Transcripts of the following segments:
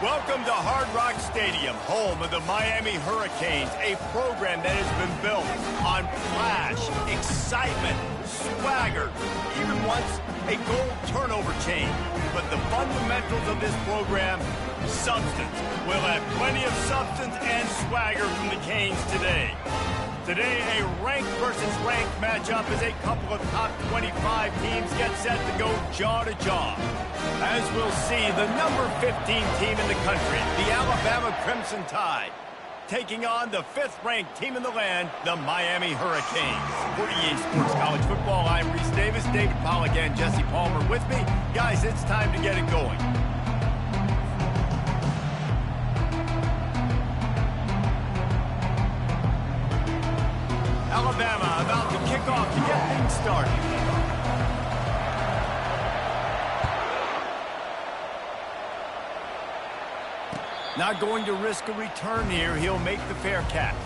Welcome to Hard Rock Stadium, home of the Miami Hurricanes, a program that has been built on flash, excitement, swagger, even once a goal turnover chain. But the fundamentals of this program, substance. We'll have plenty of substance and swagger from the Canes today. Today, a ranked versus ranked matchup as a couple of top 25 teams get set to go jaw to jaw. As we'll see, the number 15 team in the country, the Alabama Crimson Tide, taking on the 5th-ranked team in the land, the Miami Hurricanes. For EA Sports College Football, I'm Reese Davis, David Pollack, and Jesse Palmer with me. Guys, it's time to get it going. Alabama about to kick off to get things started. Not going to risk a return here. He'll make the fair catch.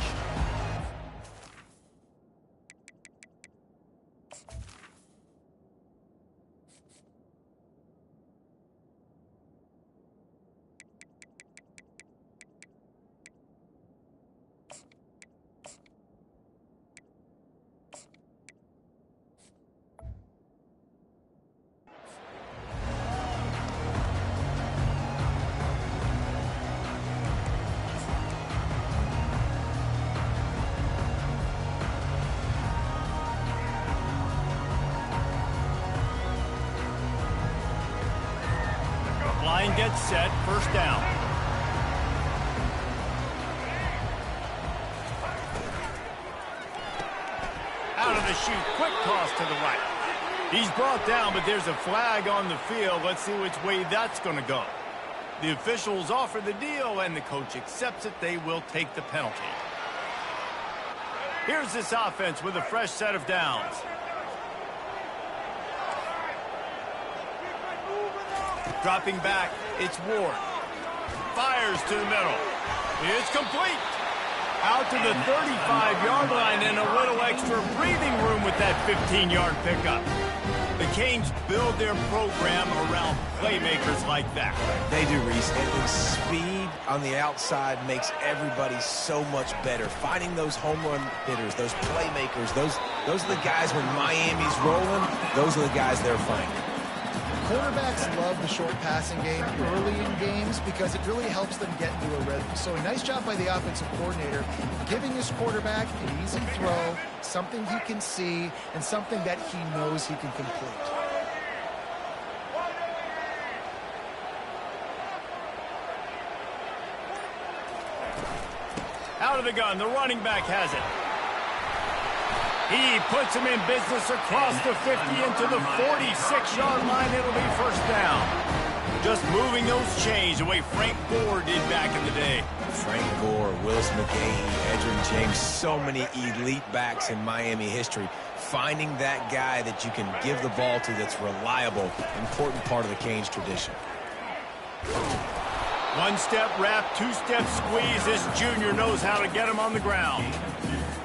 Line gets set, first down. Out of the chute, quick toss to the right. He's brought down, but there's a flag on the field. Let's see which way that's going to go. The officials offer the deal, and the coach accepts it. They will take the penalty. Here's this offense with a fresh set of downs. Dropping back, it's Ward. Fires to the middle. It's complete. Out to the 35-yard line and a little extra breathing room with that 15-yard pickup. The Canes build their program around playmakers like that. They do, Reese. And the speed on the outside makes everybody so much better. Finding those home run hitters, those playmakers, those are the guys when Miami's rolling, those are the guys they're finding. Quarterbacks love the short passing game early in games because it really helps them get into a rhythm. So a nice job by the offensive coordinator giving his quarterback an easy throw, something he can see, and something that he knows he can complete. Out of the gun, the running back has it. He puts him in business across the 50 into the 46-yard line. It'll be first down. Just moving those chains the way Frank Gore did back in the day. Frank Gore, Willis McGahee, Edgerrin James, so many elite backs in Miami history. Finding that guy that you can give the ball to that's reliable, important part of the Canes tradition. One-step wrap, two-step squeeze. This junior knows how to get him on the ground.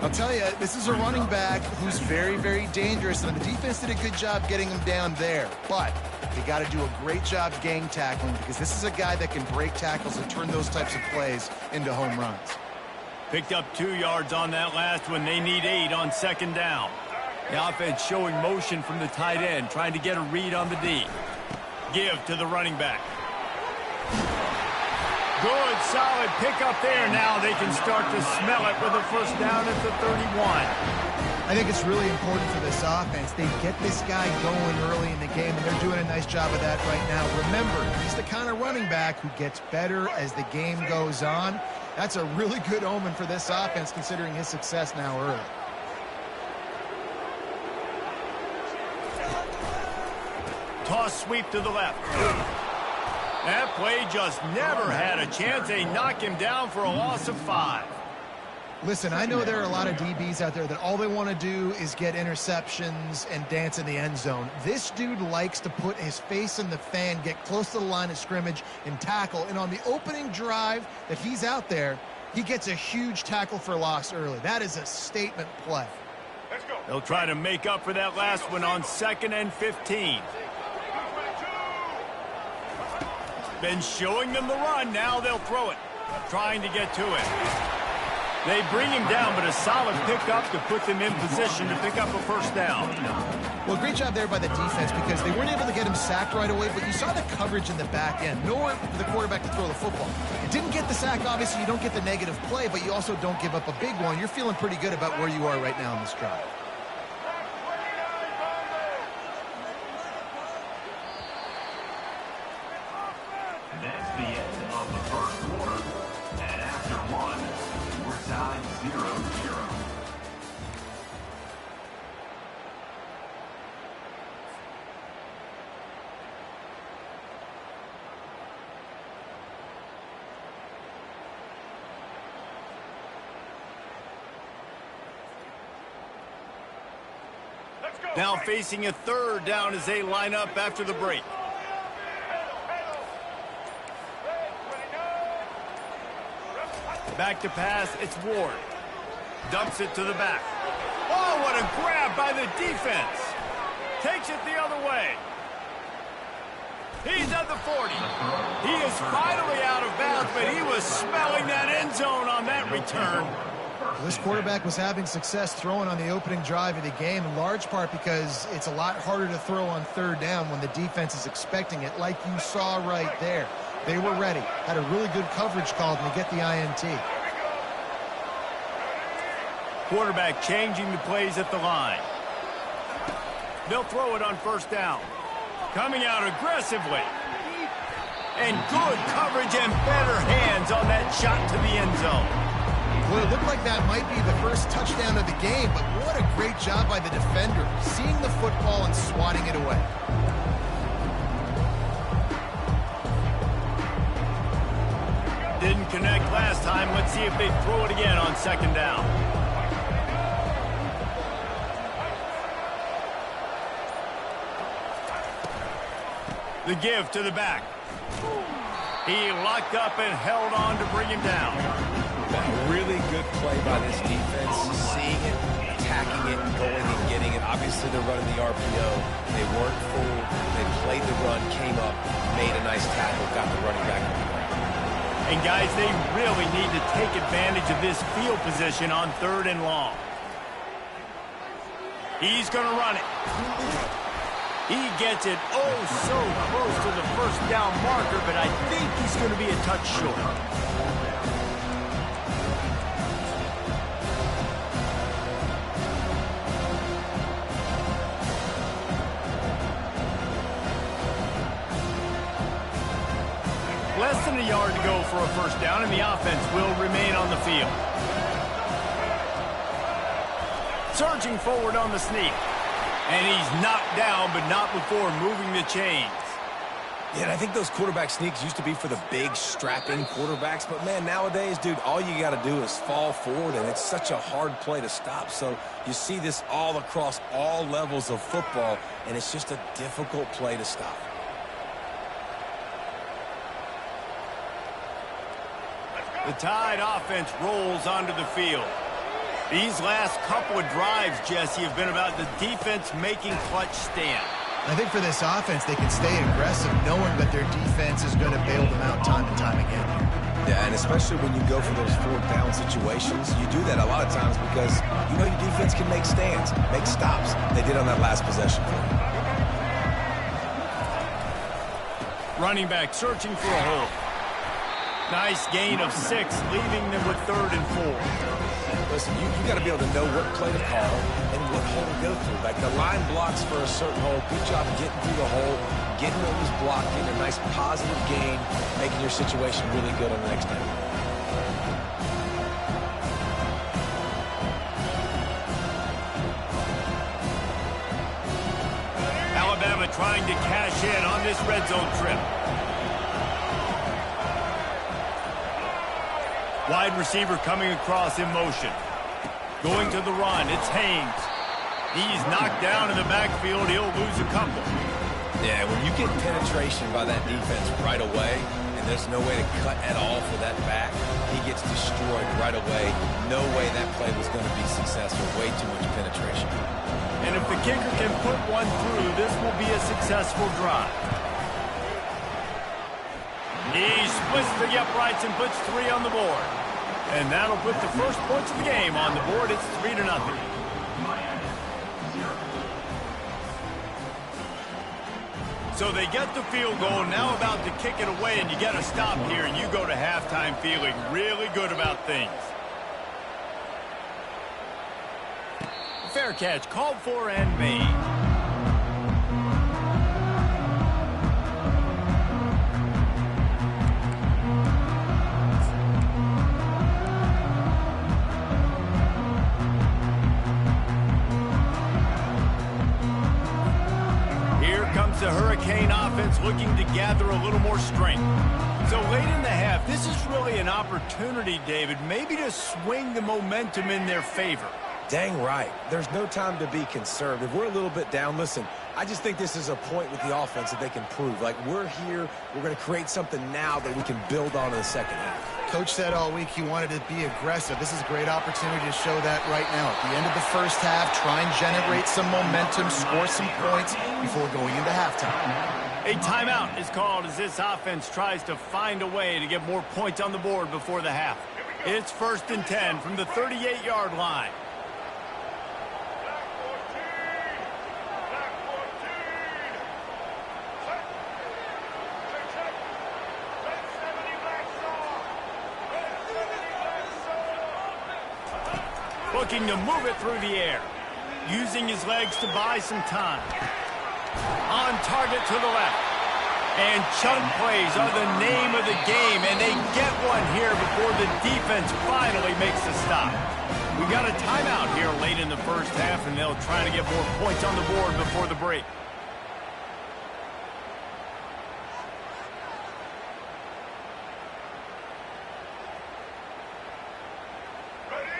I'll tell you, this is a running back who's very, very dangerous, and the defense did a good job getting him down there. But they got to do a great job gang tackling because this is a guy that can break tackles and turn those types of plays into home runs. Picked up 2 yards on that last one. They need 8 on second down. The offense showing motion from the tight end, trying to get a read on the D. Give to the running back. Good, solid pickup there. Now they can start to smell it with a first down at the 31. I think it's really important for this offense. They get this guy going early in the game, and they're doing a nice job of that right now. Remember, he's the kind of running back who gets better as the game goes on. That's a really good omen for this offense, considering his success now early. Toss sweep to the left. That play just never had a chance. They knock him down for a loss of 5. Listen, I know there are a lot of DBs out there that all they want to do is get interceptions and dance in the end zone. This dude likes to put his face in the fan, get close to the line of scrimmage, and tackle. And on the opening drive that he's out there, he gets a huge tackle for loss early. That is a statement play. Let's go. They'll try to make up for that last one on 2nd and 15. Been showing them the run. Now they'll throw it. Trying to get to it. They bring him down, but a solid pickup to put them in position to pick up a first down. Well, great job there by the defense because they weren't able to get him sacked right away, but you saw the coverage in the back end. Nowhere for the quarterback to throw the football. Didn't get the sack, obviously. You don't get the negative play, but you also don't give up a big one. You're feeling pretty good about where you are right now in this drive. That's the end of the first quarter. And after one, we're tied 0-0. Now facing a third down as they line up after the break. Back to pass, it's Ward. Dumps it to the back. Oh, what a grab by the defense. Takes it the other way. He's at the 40. He is finally out of bounds, but he was smelling that end zone on that return. This quarterback was having success throwing on the opening drive of the game, in large part because it's a lot harder to throw on third down when the defense is expecting it, like you saw right there. They were ready, had a really good coverage called, and they get the INT. Quarterback changing the plays at the line. They'll throw it on first down. Coming out aggressively. And good coverage and better hands on that shot to the end zone. Well, it looked like that might be the first touchdown of the game, but what a great job by the defender, seeing the football and swatting it away. Didn't connect last time. Let's see if they throw it again on second down. The give to the back. He locked up and held on to bring him down. A really good play by this defense, seeing it, attacking it, and going and getting it. Obviously, they're running the RPO. They weren't full. They played the run, came up, made a nice tackle, got the running back on the ground. And, guys, they really need to take advantage of this field position on third and long. He's going to run it. He gets it oh so close to the first down marker, but I think he's going to be a touch short. Less than a yard to go for a first down, and the offense will remain on the field. Surging forward on the sneak. And he's knocked down, but not before moving the chains. Yeah, and I think those quarterback sneaks used to be for the big, strapping quarterbacks. But, man, nowadays, dude, all you got to do is fall forward, and it's such a hard play to stop. So you see this all across all levels of football, and it's just a difficult play to stop. The Tide offense rolls onto the field. These last couple of drives, Jesse, have been about the defense making clutch stand. I think for this offense, they can stay aggressive knowing that their defense is going to bail them out time and time again. Yeah, and especially when you go for those fourth down situations, you do that a lot of times because you know your defense can make stands, make stops. They did on that last possession. Running back searching for a hole. Nice gain of 6, leaving them with 3rd and 4. Listen, you got to be able to know what play to call and what hole to go through. Like the line blocks for a certain hole. Good job getting through the hole, getting what was blocked, getting a nice positive gain, making your situation really good on the next time. Alabama trying to cash in on this red zone trip. Wide receiver coming across in motion. Going to the run, it's Haynes. He's knocked down in the backfield. He'll lose a couple. Yeah, when you get penetration by that defense right away, and there's no way to cut at all for that back, he gets destroyed right away. No way that play was going to be successful. Way too much penetration. And if the kicker can put one through, this will be a successful drive. He splits the uprights and puts 3 on the board. And that'll put the first points of the game on the board. It's 3-0. So they get the field goal, now about to kick it away, and you get a stop here, and you go to halftime feeling really good about things. Fair catch, called for and made. The Hurricane offense looking to gather a little more strength. So late in the half, this is really an opportunity, David, maybe to swing the momentum in their favor. Dang right. There's no time to be conservative. We're a little bit down. Listen, I just think this is a point with the offense that they can prove. Like, we're here, we're going to create something now that we can build on in the second half. Coach said all week he wanted to be aggressive. This is a great opportunity to show that right now. At the end of the first half, try and generate some momentum, score some points before going into halftime. A timeout is called as this offense tries to find a way to get more points on the board before the half. It's 1st and 10 from the 38-yard line. Looking to move it through the air. Using his legs to buy some time. On target to the left. And chunk plays are the name of the game, and they get one here before the defense finally makes the stop. We got a timeout here late in the first half, and they'll try to get more points on the board before the break.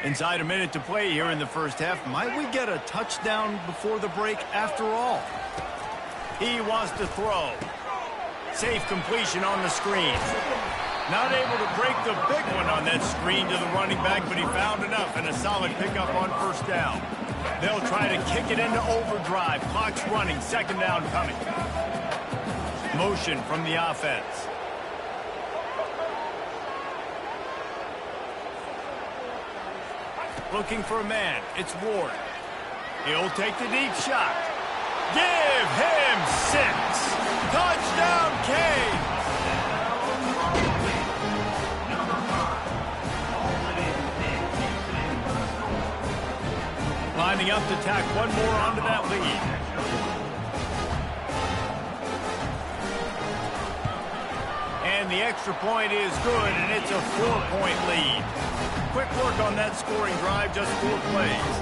Inside a minute to play here in the first half. Might we get a touchdown before the break after all? He wants to throw. Safe completion on the screen. Not able to break the big one on that screen to the running back, but he found enough and a solid pickup on first down. They'll try to kick it into overdrive. Clock's running. Second down coming. Motion from the offense. Looking for a man. It's Ward. He'll take the deep shot. Give him 6. Touchdown, Kane. Lining up to tack one more onto that lead. And the extra point is good, and it's a 4-point lead. Quick work on that scoring drive, just 4 plays.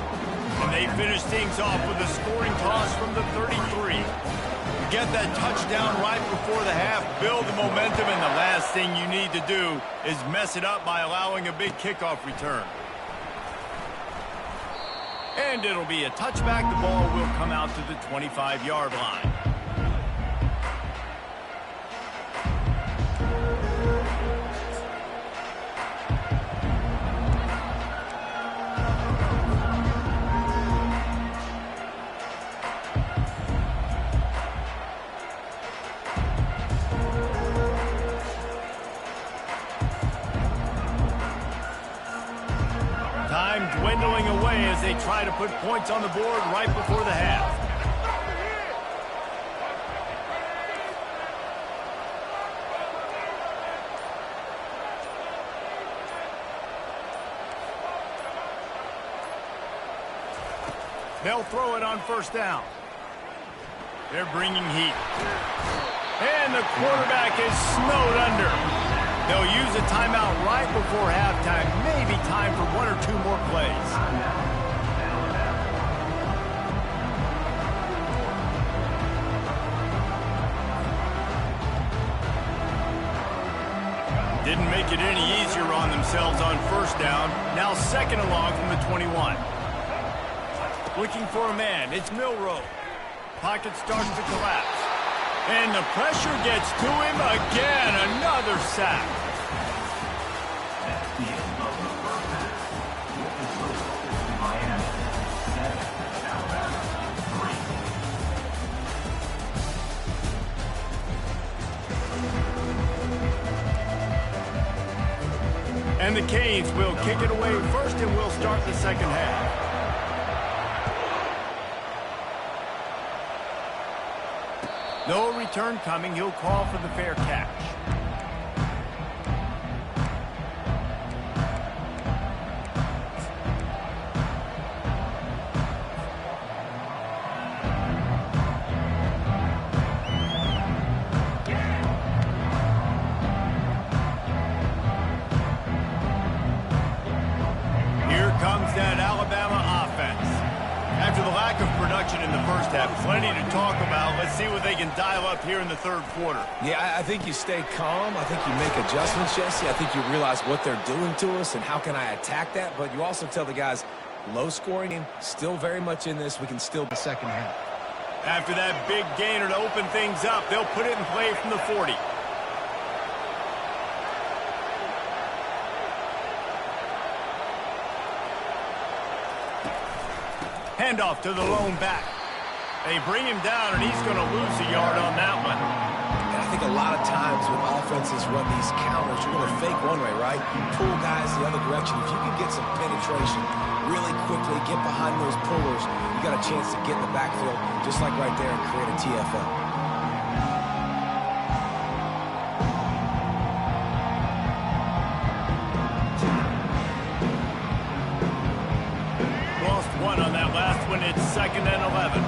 And they finish things off with a scoring toss from the 33. Get that touchdown right before the half, build the momentum, and the last thing you need to do is mess it up by allowing a big kickoff return. And it'll be a touchback. The ball will come out to the 25-yard line. Time dwindling away as they try to put points on the board right before the half. They'll throw it on first down. They're bringing heat. And the quarterback is snowed under. They'll use a timeout right before halftime. Maybe time for 1 or 2 more plays. Didn't make it any easier on themselves on first down. Now second along from the 21. Looking for a man. It's Milroe. Pocket starts to collapse. And the pressure gets to him again. Another sack. And the Canes will kick it away first, and we'll start the second half. No return coming. He'll call for the fair catch. In the first half, plenty to talk about. Let's see what they can dial up here in the third quarter. Yeah, I think you stay calm. I think you make adjustments, Jesse. I think you realize what they're doing to us and how can I attack that. But you also tell the guys, low scoring game, still very much in this. We can still the second half. After that big gainer to open things up, they'll put it in play from the 40. Handoff to the lone back. They bring him down, and he's going to lose a yard on that one. And I think a lot of times when offenses run these counters, you're going to fake one way, right? You pull guys the other direction. If you can get some penetration really quickly, get behind those pullers, you got a chance to get in the backfield, just like right there, and create a TFL. It's 2nd and 11.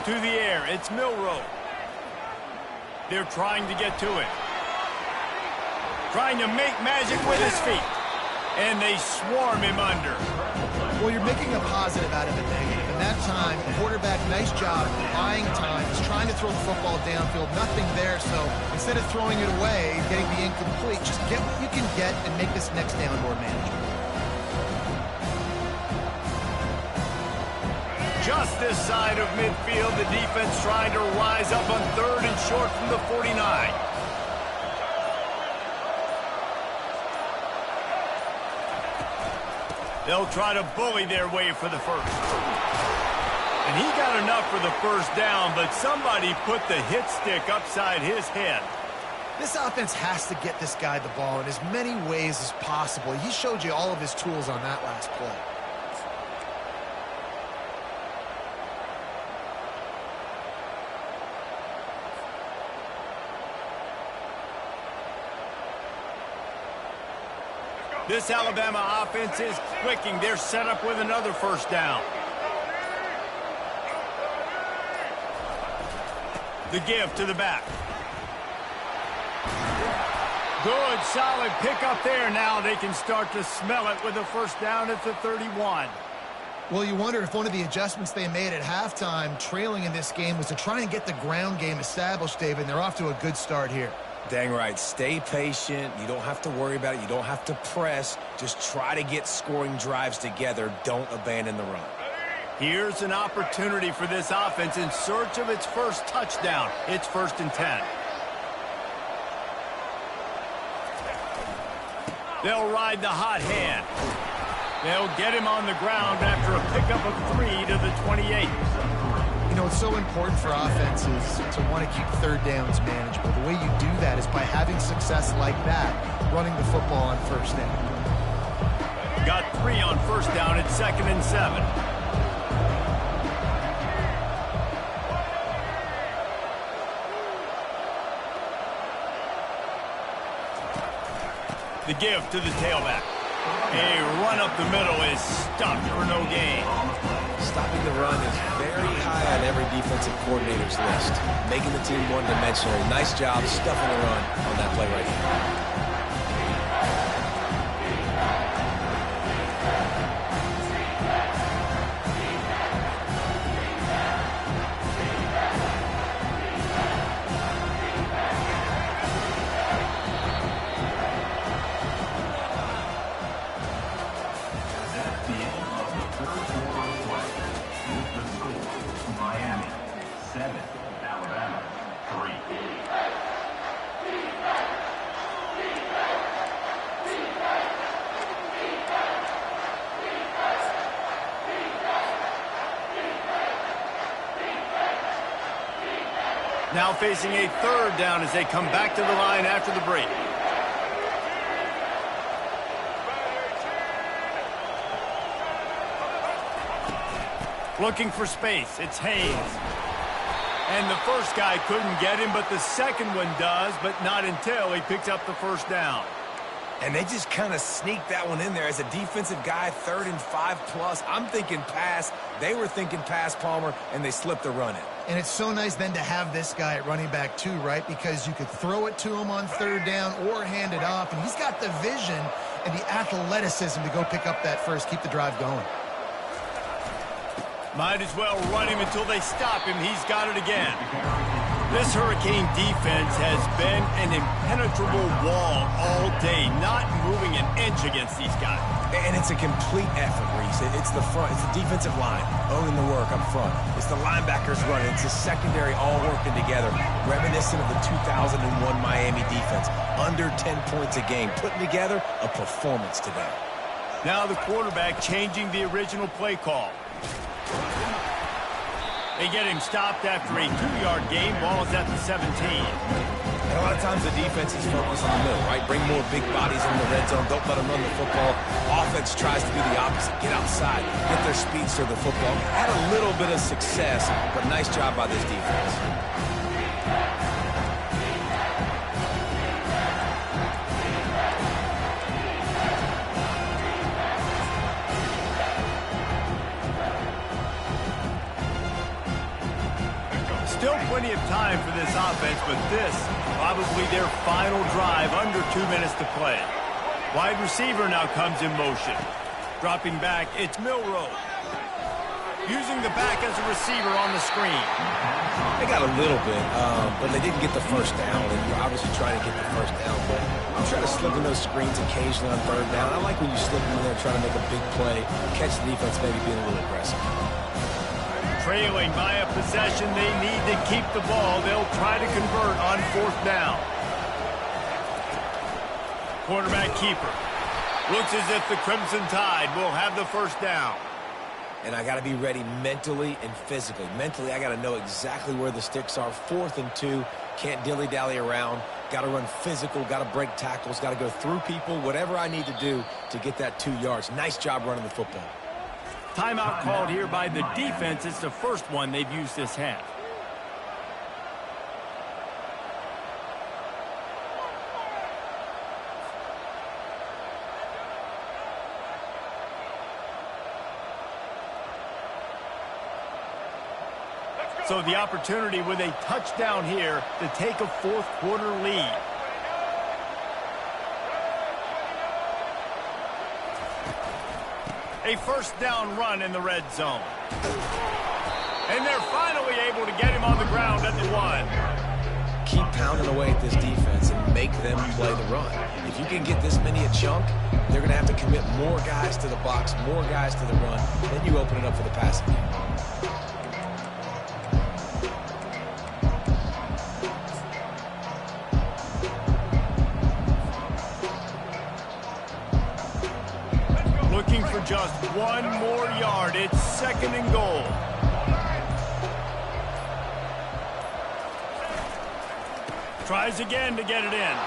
To the air, it's Milroe. They're trying to get to it. Trying to make magic with his feet. And they swarm him under. Well, you're making a positive out of a negative. And that time, the quarterback, nice job, buying time. He's trying to throw the football downfield. Nothing there, so instead of throwing it away, getting the incomplete, just get what you can get and make this next down more manageable. Just this side of midfield, the defense trying to rise up on 3rd and short from the 49. They'll try to bully their way for the first. And he got enough for the first down, but somebody put the hit stick upside his head. This offense has to get this guy the ball in as many ways as possible. He showed you all of his tools on that last play. This Alabama offense is clicking. They're set up with another first down. The give to the back. Good, solid pickup there. Now they can start to smell it with a first down at the 31. Well, you wonder if one of the adjustments they made at halftime, trailing in this game, was to try and get the ground game established, David, and they're off to a good start here. Dang right. Stay patient. You don't have to worry about it. You don't have to press. Just try to get scoring drives together. Don't abandon the run. Here's an opportunity for this offense in search of its first touchdown. It's 1st and 10. They'll ride the hot hand. They'll get him on the ground after a pickup of 3 to the 28. You know, it's so important for offenses to want to keep third downs manageable. The way you do that is by having success like that, running the football on first down. Got 3 on first down at 2nd and 7. The give to the tailback. A run up the middle is stuffed for no gain. Stopping the run is very high on every defensive coordinator's list. Making the team one-dimensional. Nice job stuffing the run on that play right here. Now facing a third down as they come back to the line after the break. Looking for space. It's Haynes. And the first guy couldn't get him, but the second one does, but not until he picks up the first down. And they just kind of sneaked that one in there as a defensive guy, 3rd and 5+. I'm thinking pass. They were thinking pass, Palmer, and they slipped the run in. And it's so nice then to have this guy at running back too, right? Because you could throw it to him on 3rd down or hand it off. And he's got the vision and the athleticism to go pick up that first, keep the drive going. Might as well run him until they stop him. He's got it again. This Hurricane defense has been an impenetrable wall all day, not moving an inch against these guys. And it's a complete effort, Reese. It's the front. It's the defensive line owning the work up front. It's the linebackers running. It's the secondary all working together, reminiscent of the 2001 Miami defense. Under 10 points a game, putting together a performance today. Now the quarterback changing the original play call. They get him stopped after a 2-yard gain. Ball is at the 17. And a lot of times the defense is focused on the middle, right? Bring more big bodies in the red zone. Don't let them run the football. Offense tries to do the opposite. Get outside. Get their speeds to the football. Had a little bit of success, but nice job by this defense. Still plenty of time for this offense, but this probably their final drive, under 2 minutes to play. Wide receiver now comes in motion. Dropping back, it's Milroe. Using the back as a receiver on the screen. They got a little bit, but they didn't get the first down, and you're obviously trying to get the first down. But I'm trying to slip in those screens occasionally on 3rd down. I like when you slip in there trying to make a big play, catch the defense maybe being a little aggressive. Trailing by a possession, they need to keep the ball. They'll try to convert on 4th down. Quarterback keeper. Looks as if the Crimson Tide will have the first down. And I got to be ready mentally and physically. Mentally, I got to know exactly where the sticks are. 4th and 2. Can't dilly-dally around. Got to run physical. Got to break tackles. Got to go through people. Whatever I need to do to get that 2 yards. Nice job running the football. Timeout called here by the defense. It's the first one they've used this half. So the opportunity with a touchdown here to take a 4th quarter lead. A first down run in the red zone. And they're finally able to get him on the ground at the 1. Keep pounding away at this defense and make them play the run. If you can get this many a chunk, they're going to have to commit more guys to the box, more guys to the run. Then you open it up for the passing game. Looking for just 1 more yard. It's 2nd and goal. Tries again to get it in.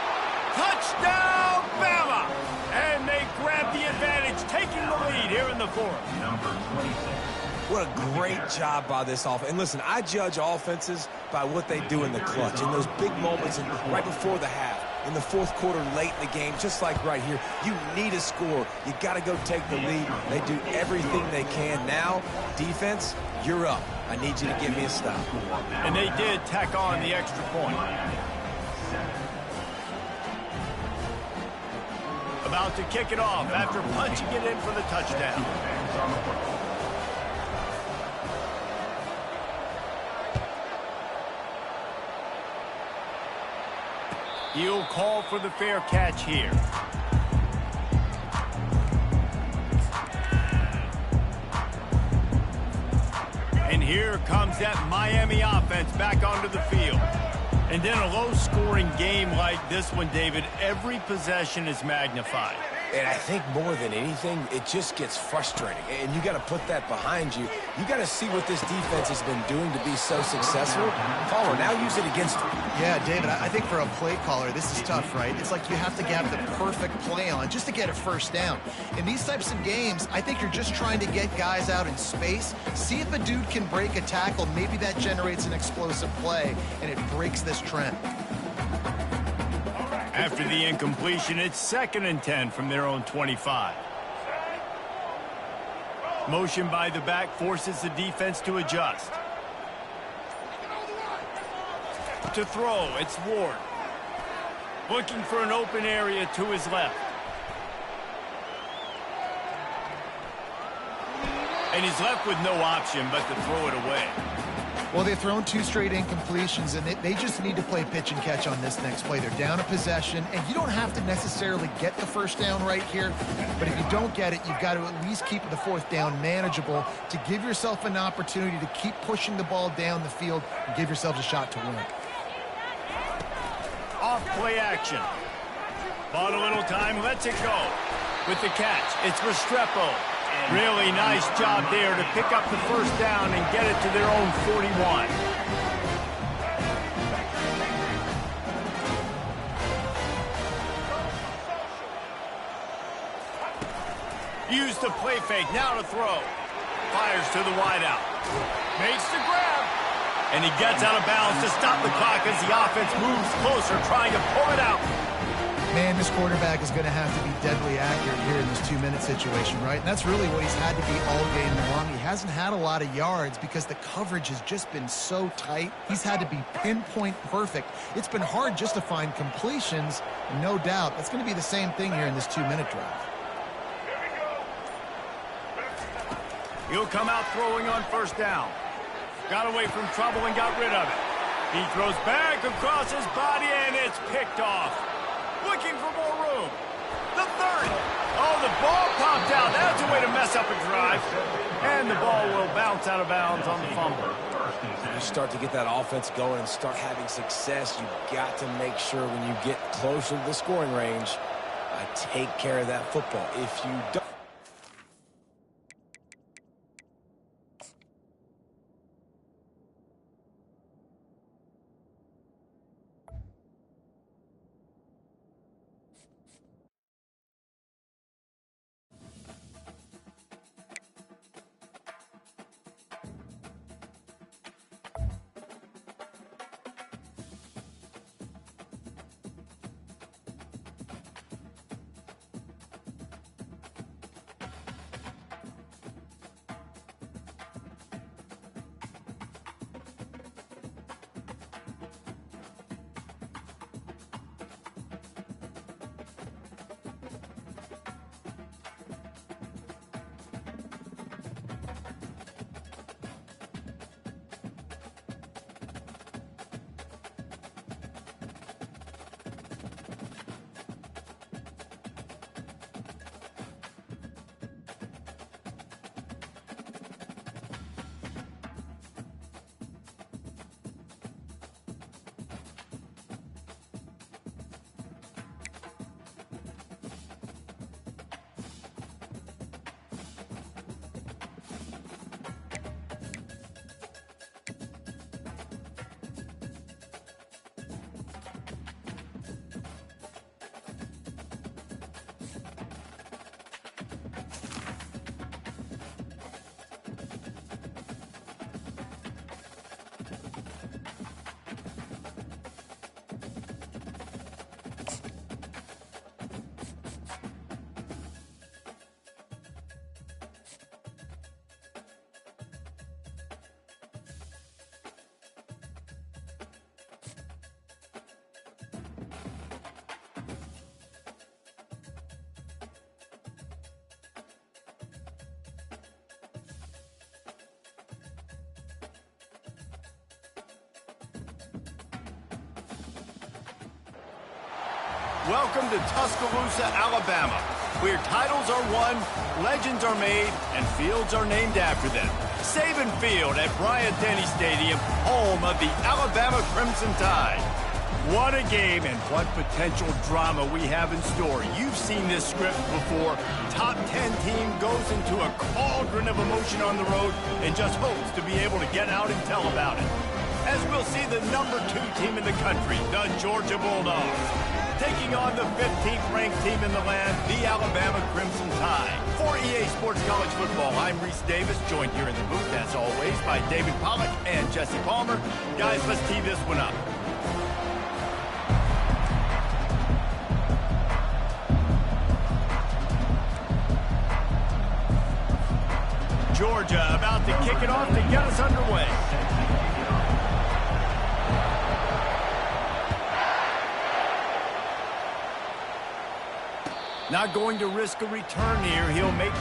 Touchdown, Bama! And they grab the advantage, taking the lead here in the 4th. Number 26. What a great job by this offense. And listen, I judge offenses by what they do in the clutch, in those big moments and right before the half, in the 4th quarter, late in the game, just like right here. You need a score. You got to go take the lead. They do everything they can. Now, defense, you're up. I need you to give me a stop. And they did tack on the extra point. About to kick it off after punching it in for the touchdown. He'll call for the fair catch here. And here comes that Miami offense back onto the field. And in a low-scoring game like this one, David, every possession is magnified. And I think more than anything, it just gets frustrating. And you got to put that behind you. You got to see what this defense has been doing to be so successful. Caller, now use it against them. Yeah, David, I think for a play caller, this is tough, right? It's like you have to get the perfect play on just to get a first down. In these types of games, I think you're just trying to get guys out in space, see if a dude can break a tackle. Maybe that generates an explosive play, and it breaks this trend. After the incompletion, it's 2nd and 10 from their own 25. Motion by the back forces the defense to adjust. To throw, it's Ward. Looking for an open area to his left. And he's left with no option but to throw it away. Well, they've thrown 2 straight incompletions, and they just need to play pitch and catch on this next play. They're down a possession, and you don't have to necessarily get the first down right here, but if you don't get it, you've got to at least keep the 4th down manageable to give yourself an opportunity to keep pushing the ball down the field and give yourselves a shot to win. Off play action. Bought a little time, lets it go. With the catch, it's Restrepo. Really nice job there to pick up the first down and get it to their own 41. Use the play fake, now to throw. Fires to the wideout. Makes the grab. And he gets out of bounds to stop the clock as the offense moves closer, trying to pull it out. Man, this quarterback is going to have to be deadly accurate here in this 2-minute situation, right? And that's really what he's had to be all game long. He hasn't had a lot of yards because the coverage has just been so tight. He's had to be pinpoint perfect. It's been hard just to find completions, and no doubt that's going to be the same thing here in this 2-minute drive. He'll come out throwing on first down. Got away from trouble and got rid of it. He throws back across his body, and it's picked off. Looking for more room. The 30. Oh, the ball popped out. That's a way to mess up a drive. And the ball will bounce out of bounds on the fumble. You start to get that offense going and start having success, you've got to make sure when you get closer to the scoring range, take care of that football. If you don't, Welcome to Tuscaloosa, Alabama, where titles are won, legends are made, and fields are named after them. Saban Field at Bryant-Denny Stadium, home of the Alabama Crimson Tide. What a game and what potential drama we have in store. You've seen this script before. Top 10 team goes into a cauldron of emotion on the road and just hopes to be able to get out and tell about it. As we'll see the number 2 team in the country, the Georgia Bulldogs, taking on the 15th ranked team in the land, the Alabama Crimson Tide. For EA Sports College Football, I'm Reese Davis, joined here in the booth, as always, by David Pollack and Jesse Palmer. Guys, let's tee this one up. Georgia about to kick it off to get us underway. Not going to risk a return here. He'll make...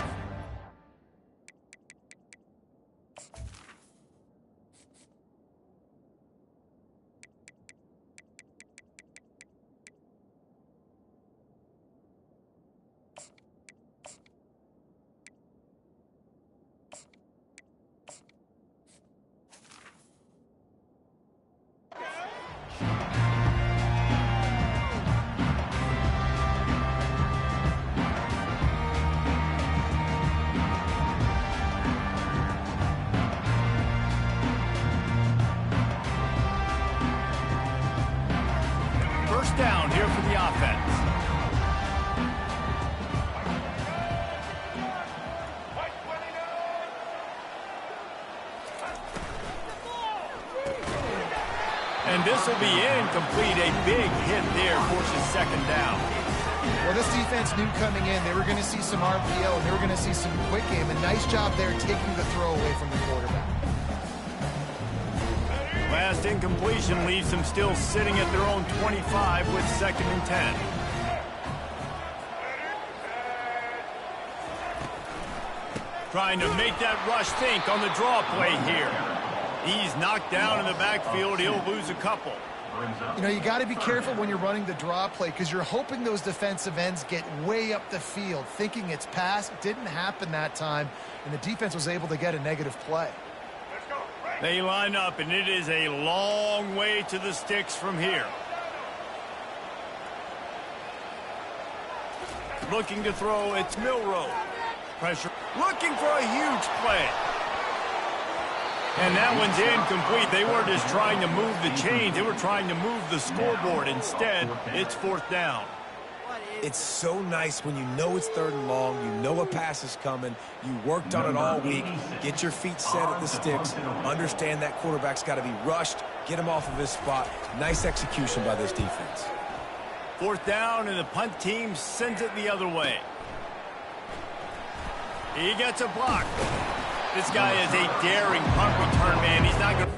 down here for the offense. And this will be incomplete. A big hit there forces second down. Well, this defense knew coming in they were going to see some RPO and they were going to see some quick game. A nice job there taking the throw away from the quarterback. Last incompletion leaves them still sitting at their own 25 with 2nd and 10. Trying to make that rush think on the draw play here. He's knocked down in the backfield. He'll lose a couple. You know, you got to be careful when you're running the draw play because you're hoping those defensive ends get way up the field, thinking it's pass. Didn't happen that time, and the defense was able to get a negative play. They line up, and it is a long way to the sticks from here. Looking to throw, it's Milroe. Pressure, looking for a huge play. And that one's incomplete. They weren't just trying to move the chains. They were trying to move the scoreboard. Instead, it's 4th down. It's so nice when you know it's 3rd and long, you know a pass is coming, you worked on it all week, get your feet set at the sticks, understand that quarterback's got to be rushed, get him off of his spot. Nice execution by this defense. 4th down, and the punt team sends it the other way. He gets a block. This guy is a daring punt return man. He's not going to...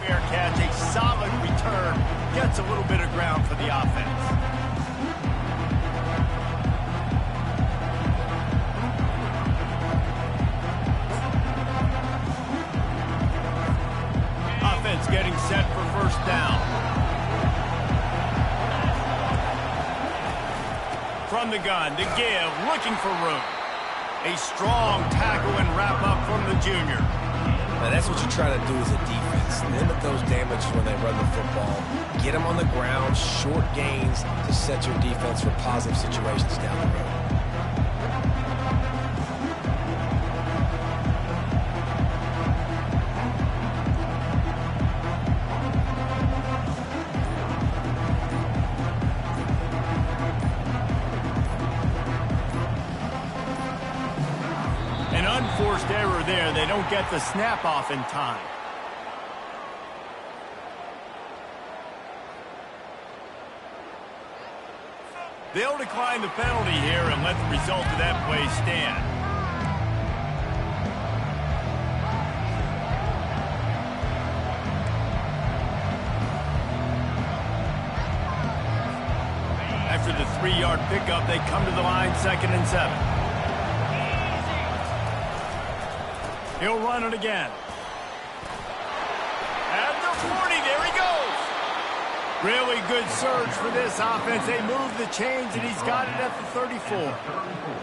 Fair catch, a solid return. Gets a little bit of ground for the offense. Offense getting set for 1st down. From the gun, to give, looking for room. A strong tackle and wrap up from the junior. Now that's what you try to do as a defense. Limit those damages when they run the football. Get them on the ground, short gains to set your defense for positive situations down the road. An unforced error there. They don't get the snap off in time. They'll decline the penalty here and let the result of that play stand. After the 3-yard pickup, they come to the line, 2nd and 7. He'll run it again. At the 40, there he goes. Really good surge for this offense. They move the chains, and he's got it at the 34.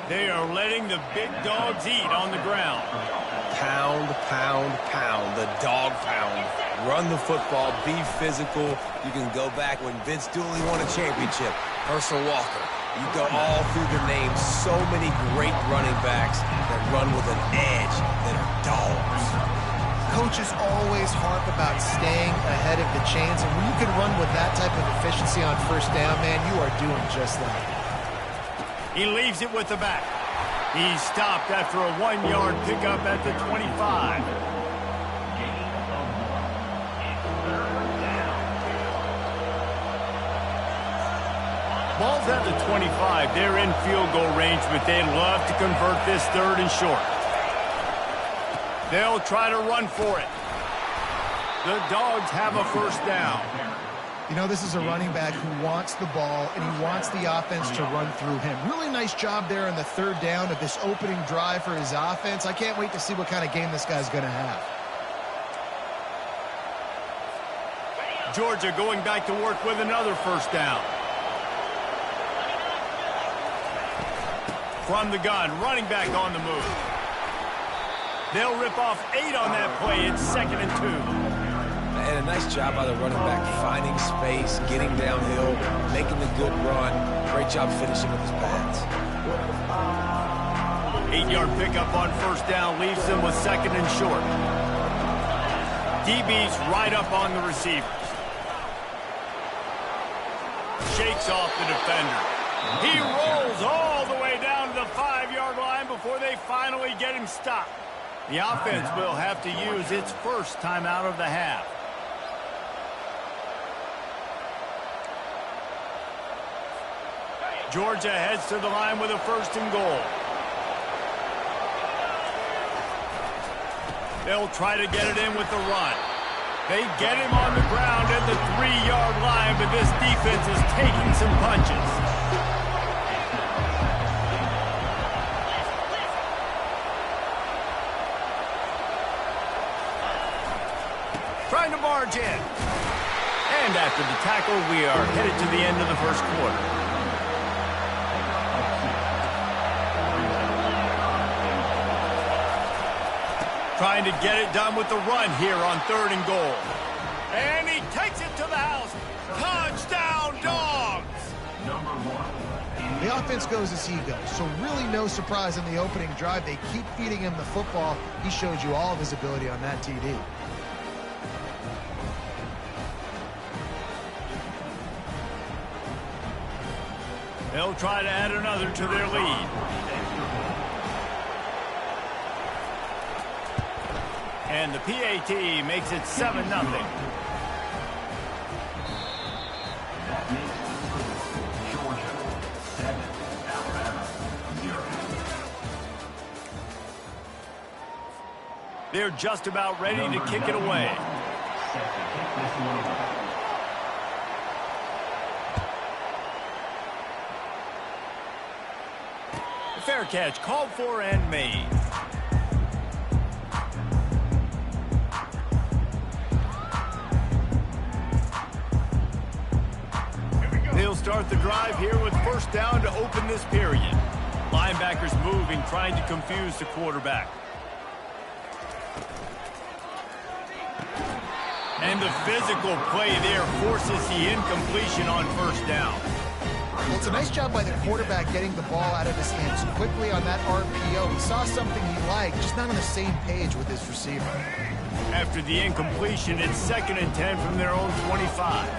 They are letting the big dogs eat on the ground. Pound, pound, pound. The dog pound. Run the football. Be physical. You can go back when Vince Dooley won a championship. Herschel Walker. You go all through the names. So many great running backs that run with an edge that are dogs. Coaches always harp about staying ahead of the chains, and when you can run with that type of efficiency on first down, man, you are doing just that. He leaves it with the back. He's stopped after a 1-yard pickup at the 25. Ball's at the 25. They're in field goal range, but they'd love to convert this 3rd and short. They'll try to run for it. The Dogs have a first down. You know, this is a running back who wants the ball, and he wants the offense to run through him. Really nice job there in the 3rd down of this opening drive for his offense. I can't wait to see what kind of game this guy's going to have. Georgia going back to work with another first down. From the gun, running back on the move. They'll rip off 8 on that play. It's 2nd and 2. And a nice job by the running back finding space, getting downhill, making the good run. Great job finishing with his pads. 8-yard pickup on first down leaves them with 2nd and short. DB's right up on the receivers. Shakes off the defender. He rolls all the way down to the 5-yard line before they finally get him stopped. The offense will have to use its first timeout of the half. Georgia heads to the line with a 1st and goal. They'll try to get it in with the run. They get him on the ground at the 3-yard line, but this defense is taking some punches. Trying to barge in. And after the tackle, we are headed to the end of the first quarter. Trying to get it done with the run here on 3rd and goal. And he takes it to the house. Touchdown, Dogs! The offense goes as he goes, so really no surprise in the opening drive. They keep feeding him the football. He showed you all of his ability on that TD. They'll try to add another to their lead. And the PAT makes it 7-0. They're just about ready to kick it away. Fair catch called for and made. They'll start the drive here with first down to open this period. Linebackers moving, trying to confuse the quarterback. And the physical play there forces the incompletion on first down. Well, it's a nice job by the quarterback getting the ball out of his hands quickly on that RPO. He saw something he liked, just not on the same page with his receiver. After the incompletion, it's 2nd and 10 from their own 25.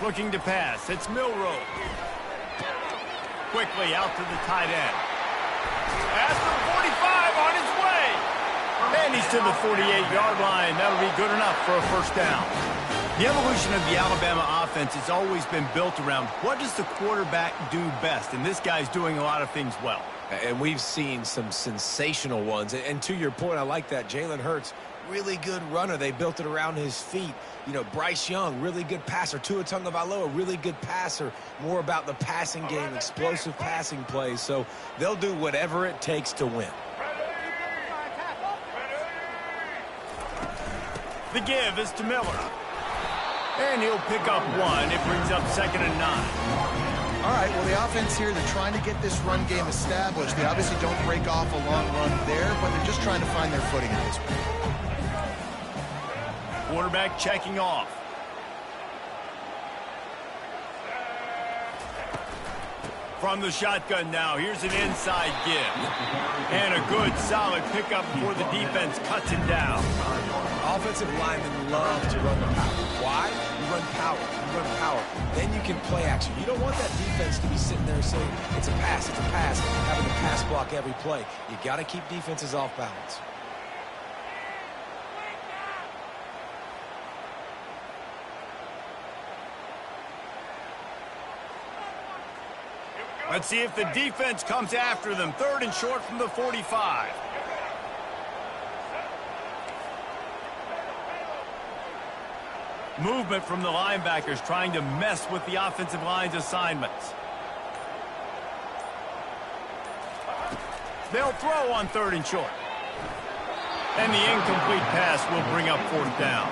Looking to pass. It's Milroe. Quickly out to the tight end. At the 45 on his way. And he's to the 48-yard line. That'll be good enough for a first down. The evolution of the Alabama offense has always been built around what does the quarterback do best, and this guy's doing a lot of things well. And we've seen some sensational ones. And to your point, I like that. Jalen Hurts, really good runner. They built it around his feet. You know, Bryce Young, really good passer. Tua Tagovailoa, really good passer. More about the passing game, explosive passing plays. So they'll do whatever it takes to win. The give is to Miller. And he'll pick up one. It brings up 2nd and 9. All right, well, the offense here, they're trying to get this run game established. They obviously don't break off a long run there, but they're just trying to find their footing at this point. Quarterback checking off. From the shotgun now, here's an inside give. And a good, solid pickup before the defense cuts it down. Offensive linemen love to run the power. Why? You run power. You run power. Then you can play action. You don't want that defense to be sitting there saying, it's a pass, having to pass block every play. You got to keep defenses off balance. Let's see if the defense comes after them. 3rd and short from the 45. Movement from the linebackers trying to mess with the offensive line's assignments. They'll throw on 3rd and short. And the incomplete pass will bring up 4th down.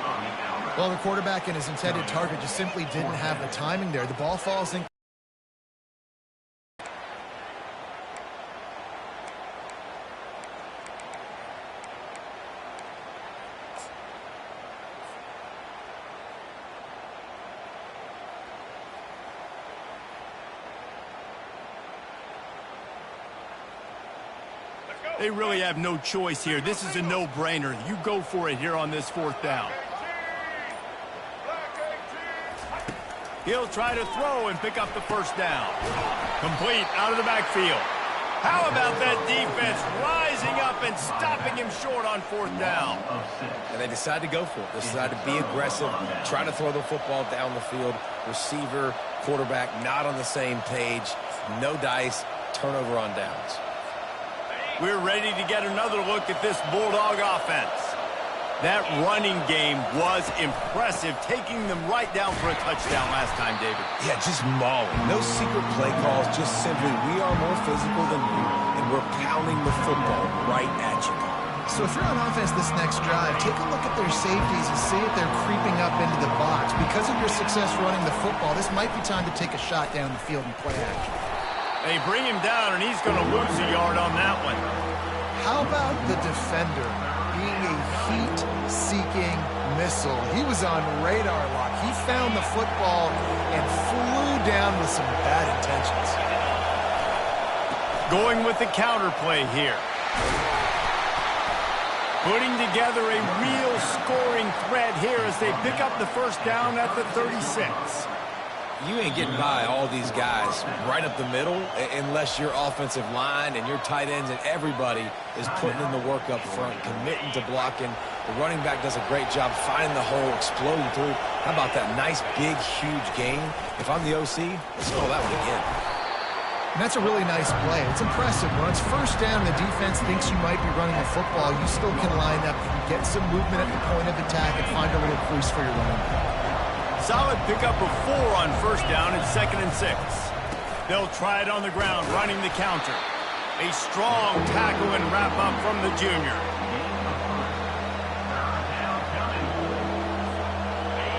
Well, the quarterback and his intended target just simply didn't have the timing there. The ball falls in. They really have no choice here. This is a no-brainer. You go for it here on this 4th down. He'll try to throw and pick up the 1st down. Complete out of the backfield. How about that defense rising up and stopping him short on 4th down? And they decide to go for it. They decide to be aggressive, try to throw the football down the field. Receiver, quarterback, not on the same page. No dice, turnover on downs. We're ready to get another look at this Bulldog offense. That running game was impressive, taking them right down for a touchdown last time, David. Yeah, just mauling. No secret play calls, just simply, we are more physical than you, and we're pounding the football right at you. So if you're on offense this next drive, take a look at their safeties and see if they're creeping up into the box. Because of your success running the football, this might be time to take a shot down the field and play action. They bring him down, and he's going to lose a yard on that one. How about the defender being a heat-seeking missile? He was on radar lock. He found the football and flew down with some bad intentions. Going with the counter play here. Putting together a real scoring threat here as they pick up the 1st down at the 36. You ain't getting by all these guys right up the middle unless your offensive line and your tight ends and everybody is putting in the work up front, committing to blocking. The running back does a great job finding the hole, exploding through. How about that nice, big, huge gain? If I'm the OC, let's call that one again. And that's a really nice play. It's impressive. When it's 1st down and the defense thinks you might be running the football, you still can line up, you can get some movement at the point of attack and find a little crease for your running back. Solid pickup of 4 on 1st down and 2nd and 6. They'll try it on the ground, running the counter. A strong tackle and wrap up from the junior.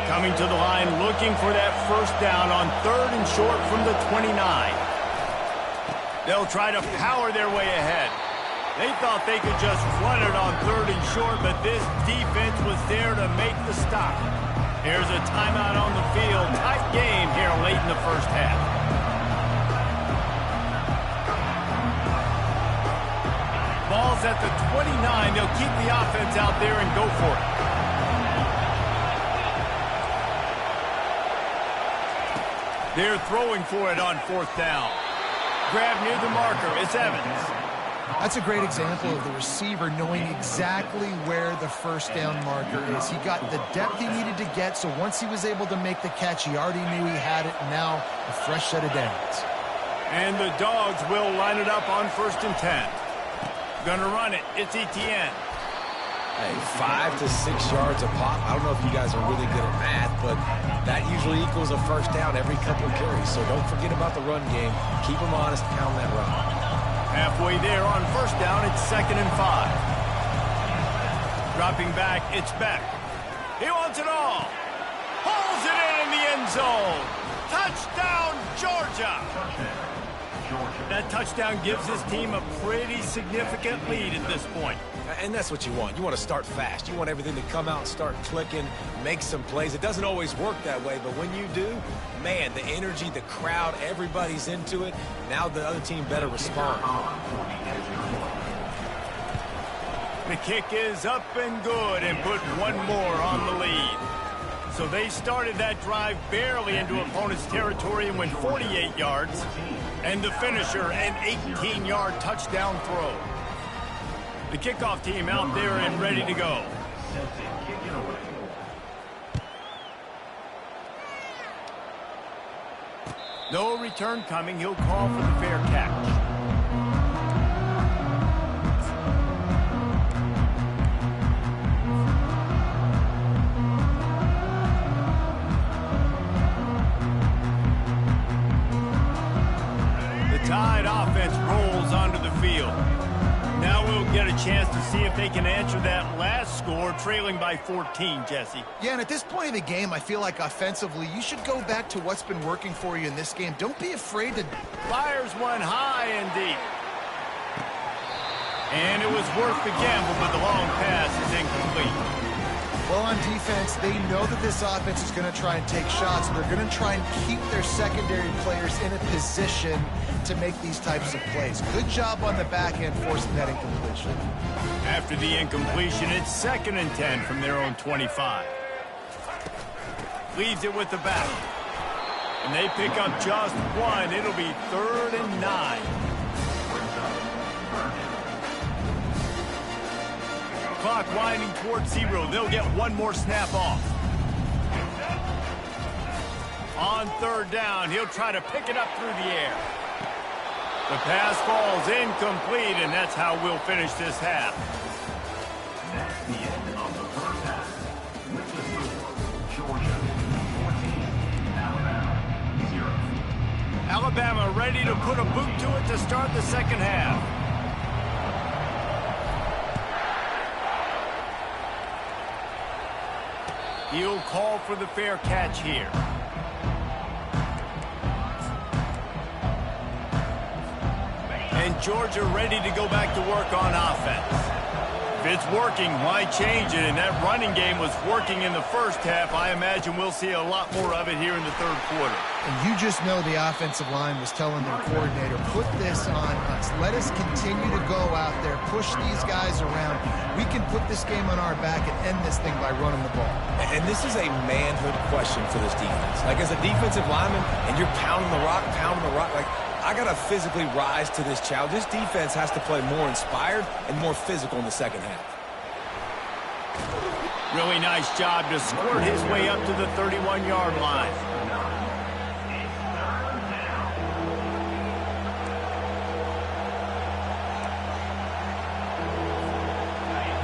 Coming to the line, looking for that 1st down on 3rd and short from the 29. They'll try to power their way ahead. They thought they could just run it on 3rd and short, but this defense was there to make the stop. Here's a timeout on the field. Tight game here late in the 1st half. Ball's at the 29. They'll keep the offense out there and go for it. They're throwing for it on 4th down. Grab near the marker. It's Evans. That's a great example of the receiver knowing exactly where the 1st down marker is. He got the depth he needed to get, so once he was able to make the catch, he already knew he had it, and now a fresh set of downs. And the Dogs will line it up on 1st and 10. Gonna run it. It's Etienne. Hey, 5 to 6 yards a pop. I don't know if you guys are really good at math, but that usually equals a 1st down every couple of carries. So don't forget about the run game. Keep them honest, pound that run. Halfway there on 1st down, it's 2nd and 5. Dropping back, it's Beck. He wants it all. Pulls it in the end zone. Touchdown, Georgia. That touchdown gives his team a pretty significant lead at this point. And that's what you want. You want to start fast. You want everything to come out and start clicking, make some plays. It doesn't always work that way, but when you do, man, the energy, the crowd, everybody's into it. Now the other team better respond. The kick is up and good and put one more on the lead. So they started that drive barely into opponent's territory and went 48 yards. And the finisher, an 18-yard touchdown throw. The kickoff team out there and ready to go. No return coming. He'll call for the fair catch. Tide offense rolls onto the field. Now we'll get a chance to see if they can answer that last score, trailing by 14, Jesse. Yeah, and at this point of the game, I feel like offensively, you should go back to what's been working for you in this game. Don't be afraid to... Fires one high and deep. And it was worth the gamble, but the long pass is incomplete. Well, on defense, they know that this offense is going to try and take shots. They're going to try and keep their secondary players in a position to make these types of plays. Good job on the back end forcing that incompletion. After the incompletion, it's 2nd and 10 from their own 25. Leaves it with the back. And they pick up just one. It'll be 3rd and 9. Clock winding towards 0. They'll get one more snap off. On 3rd down, he'll try to pick it up through the air. The pass falls incomplete, and that's how we'll finish this half. That's the end of the first half. With the score, Georgia 14, Alabama 0. Alabama ready to put a boot to it to start the second half. He'll call for the fair catch here. And Georgia ready to go back to work on offense. If it's working, why change it? And that running game was working in the first half. I imagine we'll see a lot more of it here in the 3rd quarter. And you just know the offensive line was telling their coordinator, put this on us. Let us continue to go out there, push these guys around. We can put this game on our back and end this thing by running the ball. And this is a manhood question for this defense. Like, as a defensive lineman, and you're pounding the rock, like, I got to physically rise to this challenge. This defense has to play more inspired and more physical in the second half. Really nice job to squirt his way up to the 31-yard line.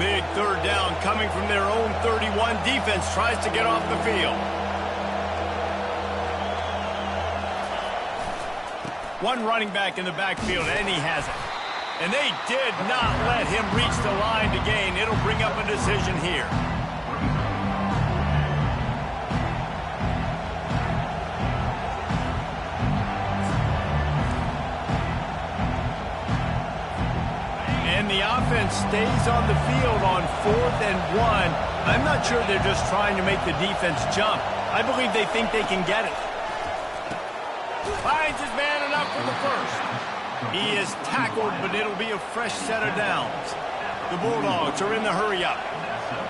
Big 3rd down coming from their own 31. Defense tries to get off the field. One running back in the backfield, and he has it. And they did not let him reach the line to gain. It'll bring up a decision here. And the offense stays on the field on 4th and 1. I'm not sure they're just trying to make the defense jump. I believe they think they can get it. Finds his man enough for the first. He is tackled, but it'll be a fresh set of downs. The Bulldogs are in the hurry-up.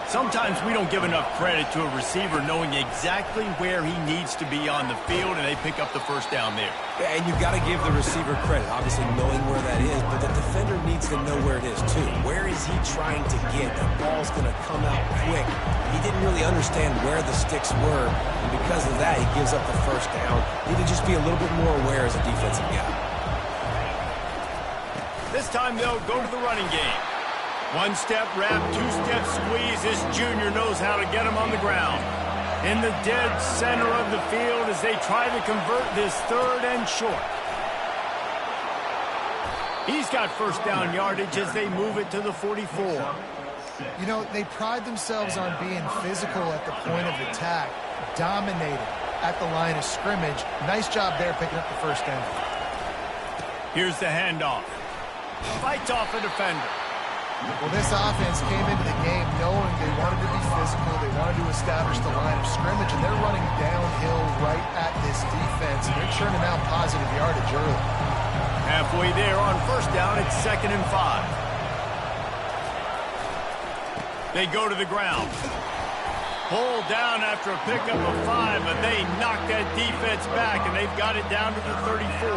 Sometimes we don't give enough credit to a receiver knowing exactly where he needs to be on the field, and they pick up the first down there. Yeah, and you've got to give the receiver credit, obviously knowing where that is, but the defender needs to know where it is too. Where is he trying to get? That ball's going to come out quick. He didn't really understand where the sticks were, and because of that, he gives up the first down. Need to just be a little bit more aware as a defensive guy. This time they'll go to the running game. One-step wrap, two-step squeeze. This junior knows how to get him on the ground. In the dead center of the field as they try to convert this 3rd and short. He's got first down yardage as they move it to the 44. You know, they pride themselves on being physical at the point of attack, dominated at the line of scrimmage. Nice job there picking up the first down. Here's the handoff. Fights off a defender. Well, this offense came into the game knowing they wanted to be physical, they wanted to establish the line of scrimmage, and they're running downhill right at this defense, and they're churning out positive yardage early. Halfway there on first down, it's 2nd and 5. They go to the ground. Pulled down after a pickup of 5, but they knock that defense back, and they've got it down to the 34.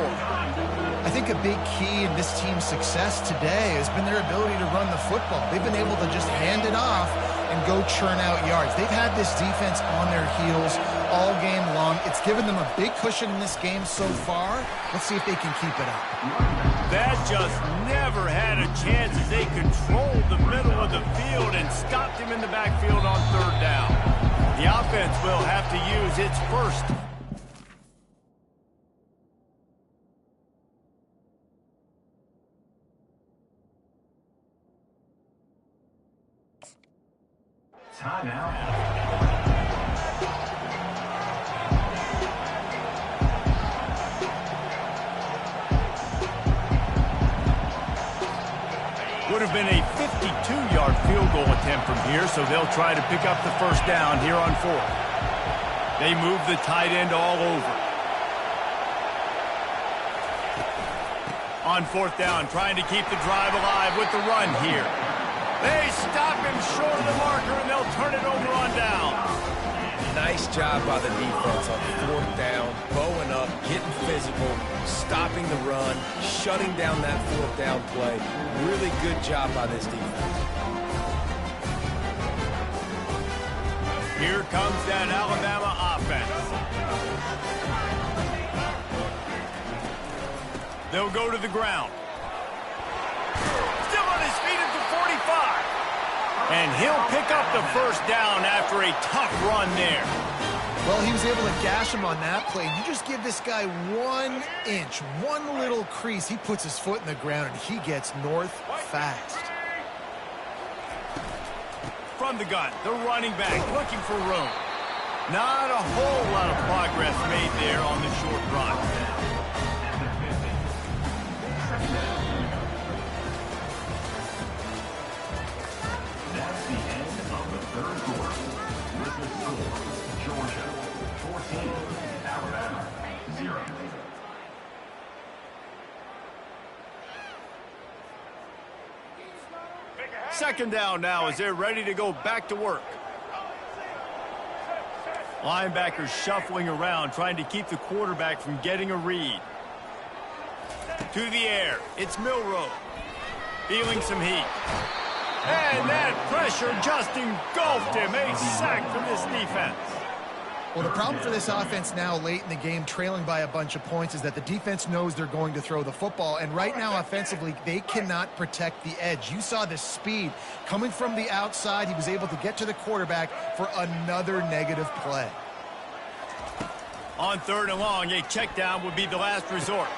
I think a big key in this team's success today has been their ability to run the football. They've been able to just hand it off and go churn out yards. They've had this defense on their heels all game long. It's given them a big cushion in this game so far. Let's see if they can keep it up. That just never had a chance as they controlled the middle of the field and stopped him in the backfield on 3rd down. The offense will have to use its first. Timeout. Would have been a 52-yard field goal attempt from here, so they'll try to pick up the first down here on 4th. They move the tight end all over. On 4th down, trying to keep the drive alive with the run here. They stop him short of the marker, and they'll turn it over on down. Nice job by the defense on 4th down, bowing up, getting physical, stopping the run, shutting down that 4th down play. Really good job by this defense. Here comes that Alabama offense. They'll go to the ground. Still on his feet at the 45. And he'll pick up the first down after a tough run there. Well, he was able to gash him on that play. You just give this guy 1 inch, one little crease. He puts his foot in the ground, and he gets north fast. From the gun, the running back looking for room. Not a whole lot of progress made there on the short run. That's the end of the 3rd quarter. With the score, Georgia 14, Alabama 0. Second down now as they're ready to go back to work. Linebackers shuffling around, trying to keep the quarterback from getting a read. To the air, it's Milroe. Feeling some heat. And that pressure just engulfed him. A sack from this defense. Well, the problem for this offense now late in the game, trailing by a bunch of points, is that the defense knows they're going to throw the football. And right now, offensively, they cannot protect the edge. You saw the speed coming from the outside. He was able to get to the quarterback for another negative play. On 3rd and long, a check down would be the last resort.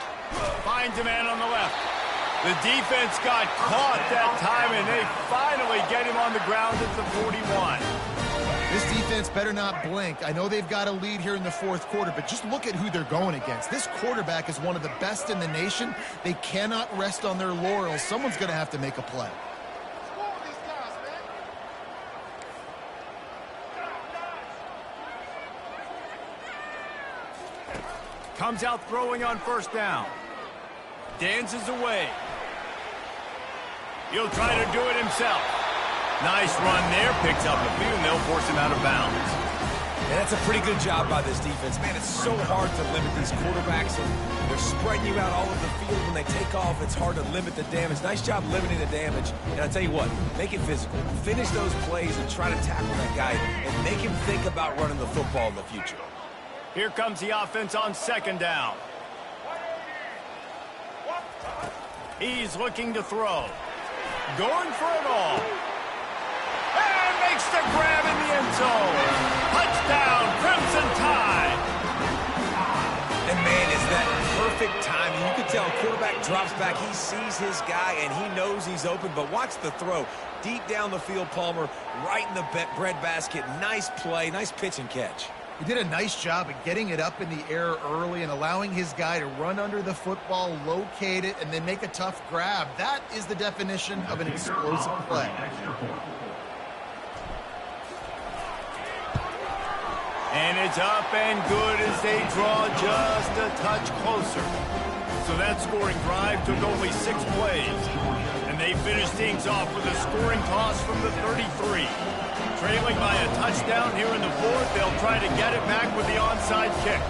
Finds a man on the left. The defense got caught that time, and they finally get him on the ground at the 41. This defense better not blink. I know they've got a lead here in the 4th quarter, but just look at who they're going against. This quarterback is one of the best in the nation. They cannot rest on their laurels. Someone's going to have to make a play. Comes out throwing on first down. Dances away. He'll try to do it himself. Nice run there. Picks up a few, and they'll force him out of bounds. And that's a pretty good job by this defense. Man, it's so hard to limit these quarterbacks, and they're spreading you out all over the field. When they take off, it's hard to limit the damage. Nice job limiting the damage. And I tell you what, make it physical. Finish those plays and try to tackle that guy and make him think about running the football in the future. Here comes the offense on 2nd down. He's looking to throw. Going for it all. And makes the grab in the end zone. Touchdown, Crimson Tide. And man, is that perfect timing. You can tell quarterback drops back. He sees his guy, and he knows he's open, but watch the throw. Deep down the field, Palmer, right in the bread basket. Nice play, nice pitch and catch. He did a nice job of getting it up in the air early and allowing his guy to run under the football, locate it, and then make a tough grab. That is the definition of an explosive play. And it's up and good as they draw just a touch closer. So that scoring drive took only 6 plays. And they finished things off with a scoring toss from the 33. Trailing by a touchdown here in the 4th, they'll try to get it back with the onside kick.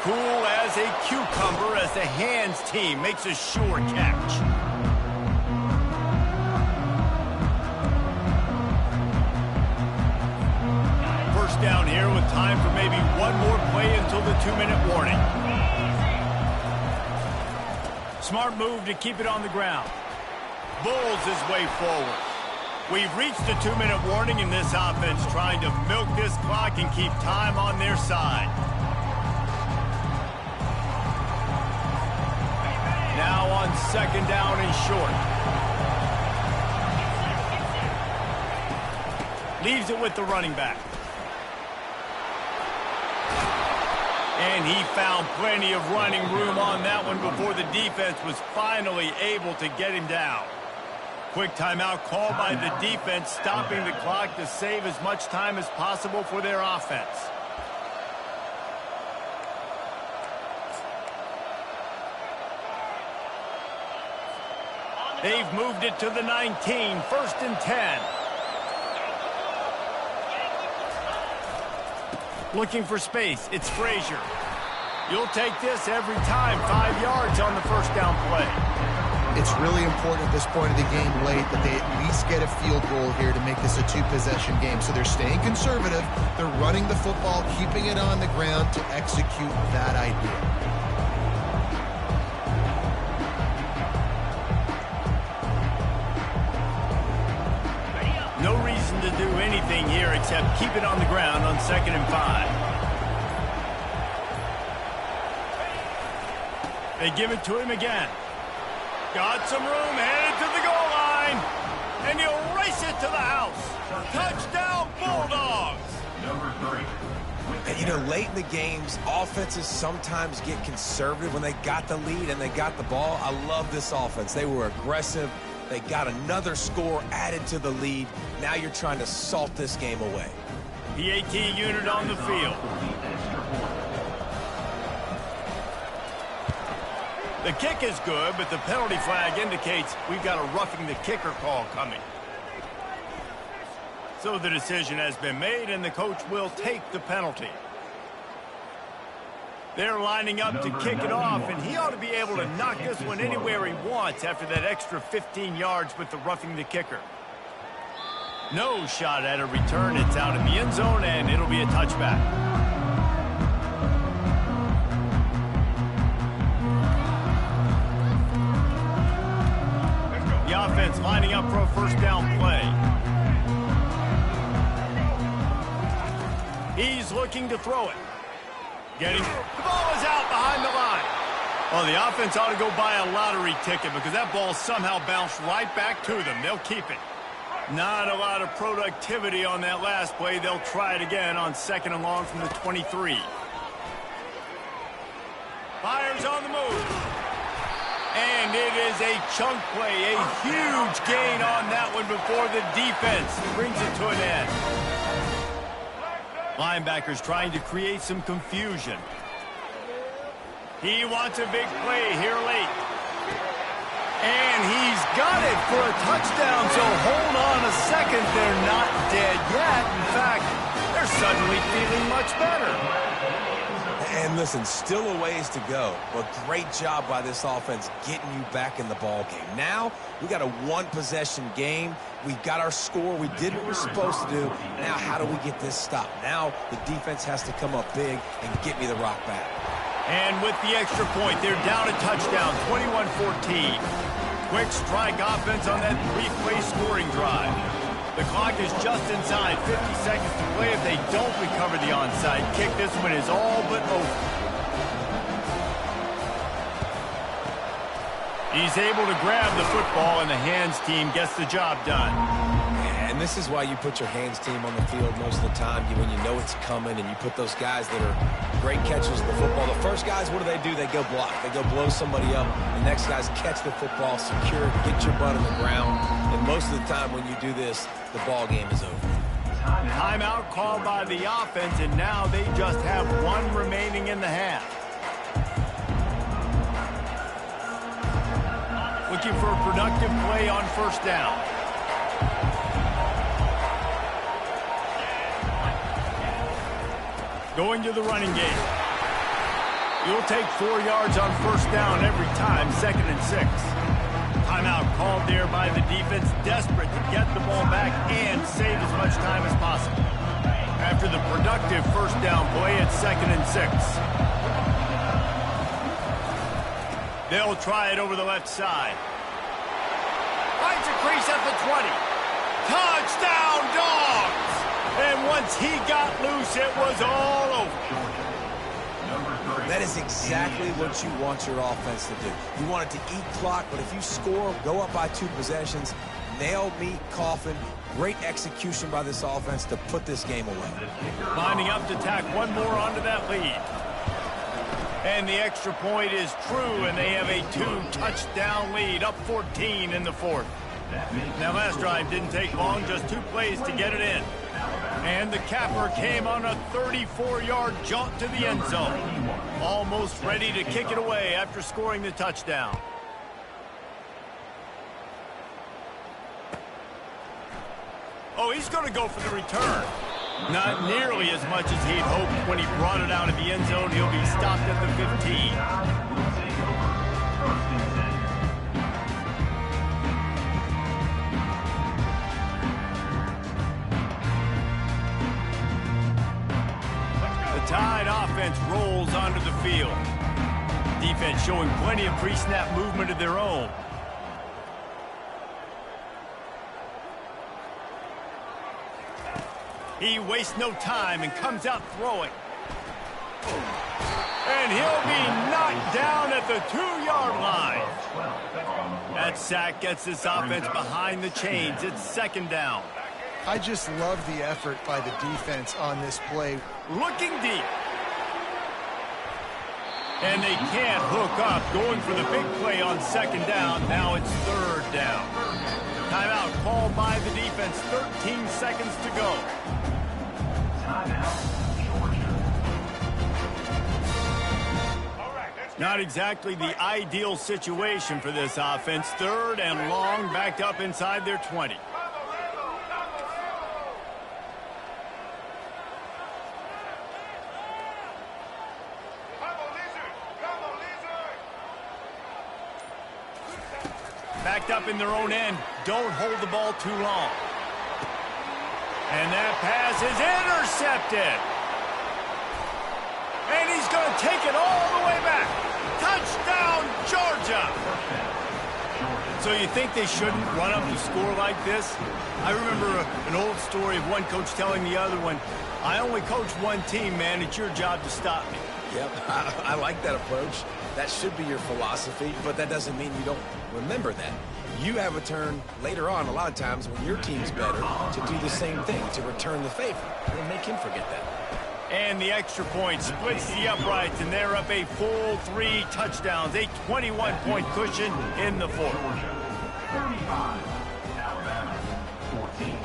Cool as a cucumber as the hands team makes a sure catch. First down here with time for maybe one more play until the 2-minute warning. Smart move to keep it on the ground. Bulls his way forward. We've reached the 2-minute warning in this offense, trying to milk this clock and keep time on their side. Now on 2nd down and short. Leaves it with the running back. And he found plenty of running room on that one before the defense was finally able to get him down. Quick timeout called by the defense, stopping the clock to save as much time as possible for their offense. They've moved it to the 19, 1st and 10. Looking for space, it's Frazier. You'll take this every time, 5 yards on the 1st down play. It's really important at this point of the game late that they at least get a field goal here to make this a 2-possession game. So they're staying conservative, they're running the football, keeping it on the ground to execute that idea. No reason to do anything here except keep it on the ground on 2nd and 5. They give it to him again. Got some room, headed to the goal line. And he'll race it to the house. Touchdown, Bulldogs. Number 3. And, you know, late in the games, offenses sometimes get conservative when they got the lead and they got the ball. I love this offense. They were aggressive. They got another score added to the lead. Now you're trying to salt this game away. PAT unit on the field. The kick is good, but the penalty flag indicates we've got a roughing the kicker call coming. So the decision has been made, and the coach will take the penalty. They're lining up to kick it off, and he ought to be able to knock this one anywhere he wants after that extra 15 yards with the roughing the kicker. No shot at a return. It's out in the end zone, and it'll be a touchback. The offense lining up for a 1st down play. He's looking to throw it. The ball is out behind the line. Well, the offense ought to go buy a lottery ticket because that ball somehow bounced right back to them. They'll keep it. Not a lot of productivity on that last play. They'll try it again on 2nd and long from the 23. Fires on the move. And it is a chunk play, a huge gain on that one before the defense brings it to an end. Linebackers trying to create some confusion. He wants a big play here late. And he's got it for a touchdown, so hold on a second. They're not dead yet. In fact, they're suddenly feeling much better. And listen, still a ways to go, but great job by this offense getting you back in the ball game. Now, we got a 1-possession game. We got our score. We did what we're supposed to do. Now, how do we get this stopped? Now, the defense has to come up big and get me the rock back. And with the extra point, they're down a touchdown, 21-14. Quick strike offense on that 3-play scoring drive. The clock is just inside 50 seconds to play. If they don't recover the onside kick, this one is all but over. He's able to grab the football, and the hands team gets the job done. And this is why you put your hands team on the field most of the time, when you know it's coming, and you put those guys that are great catchers of the football. The first guys, what do? They go block. They go blow somebody up. The next guys catch the football, secure it, get your butt on the ground. And most of the time when you do this, the ball game is over. Timeout called by the offense, and now they just have one remaining in the half. Looking for a productive play on first down. Going to the running game. You'll take 4 yards on first down every time, 2nd and 6. Timeout called there by the defense, desperate to get the ball back and save as much time as possible. After the productive first down play at 2nd and 6. They'll try it over the left side. Finds a crease at the 20. Touchdown, Dogs! And once he got loose, it was all over. That is exactly what you want your offense to do. You want it to eat clock, but if you score, go up by 2 possessions, nail, meet, coffin. Great execution by this offense to put this game away. Lining up to tack one more onto that lead. And the extra point is true, and they have a 2-touchdown lead, up 14 in the 4th. Now, last drive didn't take long, just 2 plays to get it in. And the capper came on a 34-yard jaunt to the end zone. Almost ready to kick it away after scoring the touchdown. Oh, he's going to go for the return. Not nearly as much as he'd hoped when he brought it out of the end zone. He'll be stopped at the 15. The Tide offense rolls onto the field. Defense showing plenty of pre-snap movement of their own. He wastes no time and comes out throwing. And he'll be knocked down at the 2-yard line. That sack gets this offense behind the chains. It's 2nd down. I just love the effort by the defense on this play. Looking deep. And they can't hook up. Going for the big play on 2nd down. Now it's 3rd down. Timeout called by the defense. 13 seconds to go. Not exactly the ideal situation for this offense. 3rd and long, backed up inside their 20. Backed up in their own end. Don't hold the ball too long. And that pass is intercepted. And he's going to take it all the way back. Touchdown, Georgia. So you think they shouldn't run up the score like this? I remember an old story of one coach telling the other one, I only coach one team, man. It's your job to stop me. Yep, I like that approach. That should be your philosophy, but that doesn't mean you don't remember that. You have a turn later on, a lot of times, when your team's better, to do the same thing, to return the favor. And make him forget that. And the extra point splits the uprights, and they're up a full 3 touchdowns, a 21-point cushion in the 4th. 35, Alabama, 14.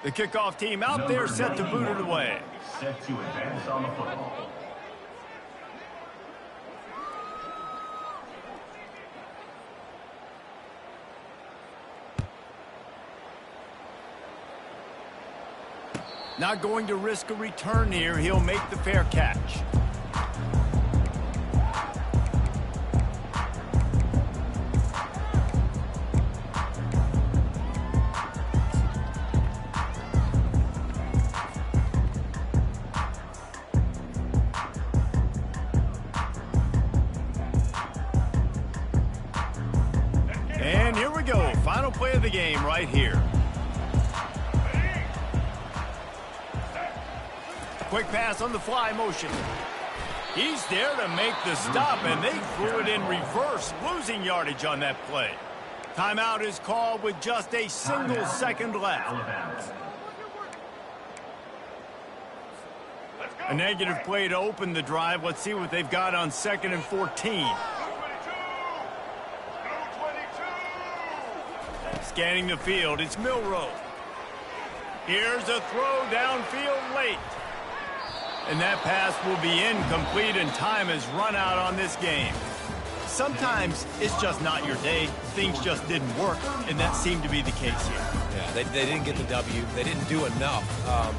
The kickoff team out there set to boot it away. Set to advance on the football. Not going to risk a return here. He'll make the fair catch. game right here. Quick pass on the fly motion. He's there to make the stop, and they threw it in reverse, losing yardage on that play. Timeout is called with just a single second left. A negative play to open the drive. Let's see what they've got on 2nd and 14. Scanning the field, it's Milroe. Here's a throw downfield late. And that pass will be incomplete, and time has run out on this game. Sometimes it's just not your day. Things just didn't work, and that seemed to be the case here. Yeah, they didn't get the W. They didn't do enough.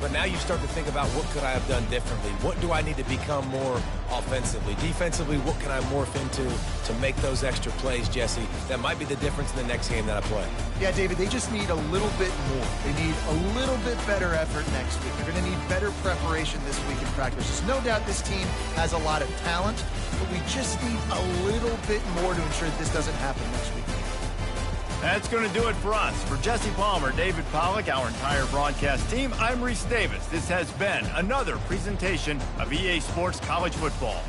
But now you start to think about, what could I have done differently? What do I need to become more offensively? Defensively, what can I morph into to make those extra plays, Jesse? That might be the difference in the next game that I play. Yeah, David, they just need a little bit more. They need a little bit better effort next week. They're going to need better preparation this week in practice. There's no doubt this team has a lot of talent, but we just need a little bit more to ensure that this doesn't happen next week. That's going to do it for us. For Jesse Palmer, David Pollack, our entire broadcast team, I'm Reese Davis. This has been another presentation of EA Sports College Football.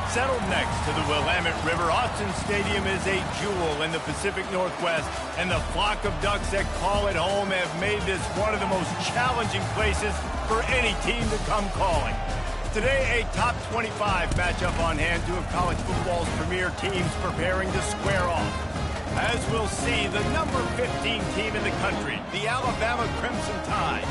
Settled next to the Willamette River, Austin Stadium is a jewel in the Pacific Northwest, and the flock of Ducks that call it home have made this one of the most challenging places for any team to come calling. Today, a top 25 matchup on hand, two of college football's premier teams preparing to square off. As we'll see, the number 15 team in the country, the Alabama Crimson Tide,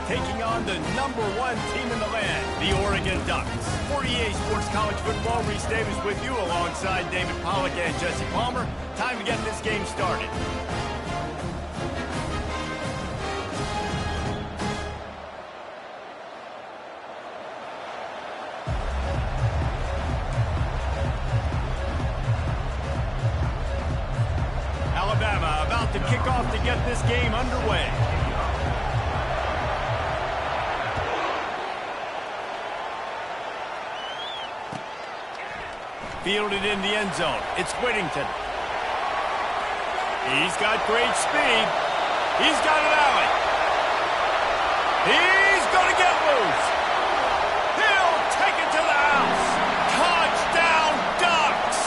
taking on the number 1 team in the land, the Oregon Ducks. For EA Sports College Football, Reese Davis with you alongside David Pollack and Jesse Palmer. Time to get this game started. Alabama about to kick off to get this game underway. Fielded in the end zone. It's Whittington. He's got great speed. He's got an alley. He's going to get loose. He'll take it to the house. Touchdown, Ducks.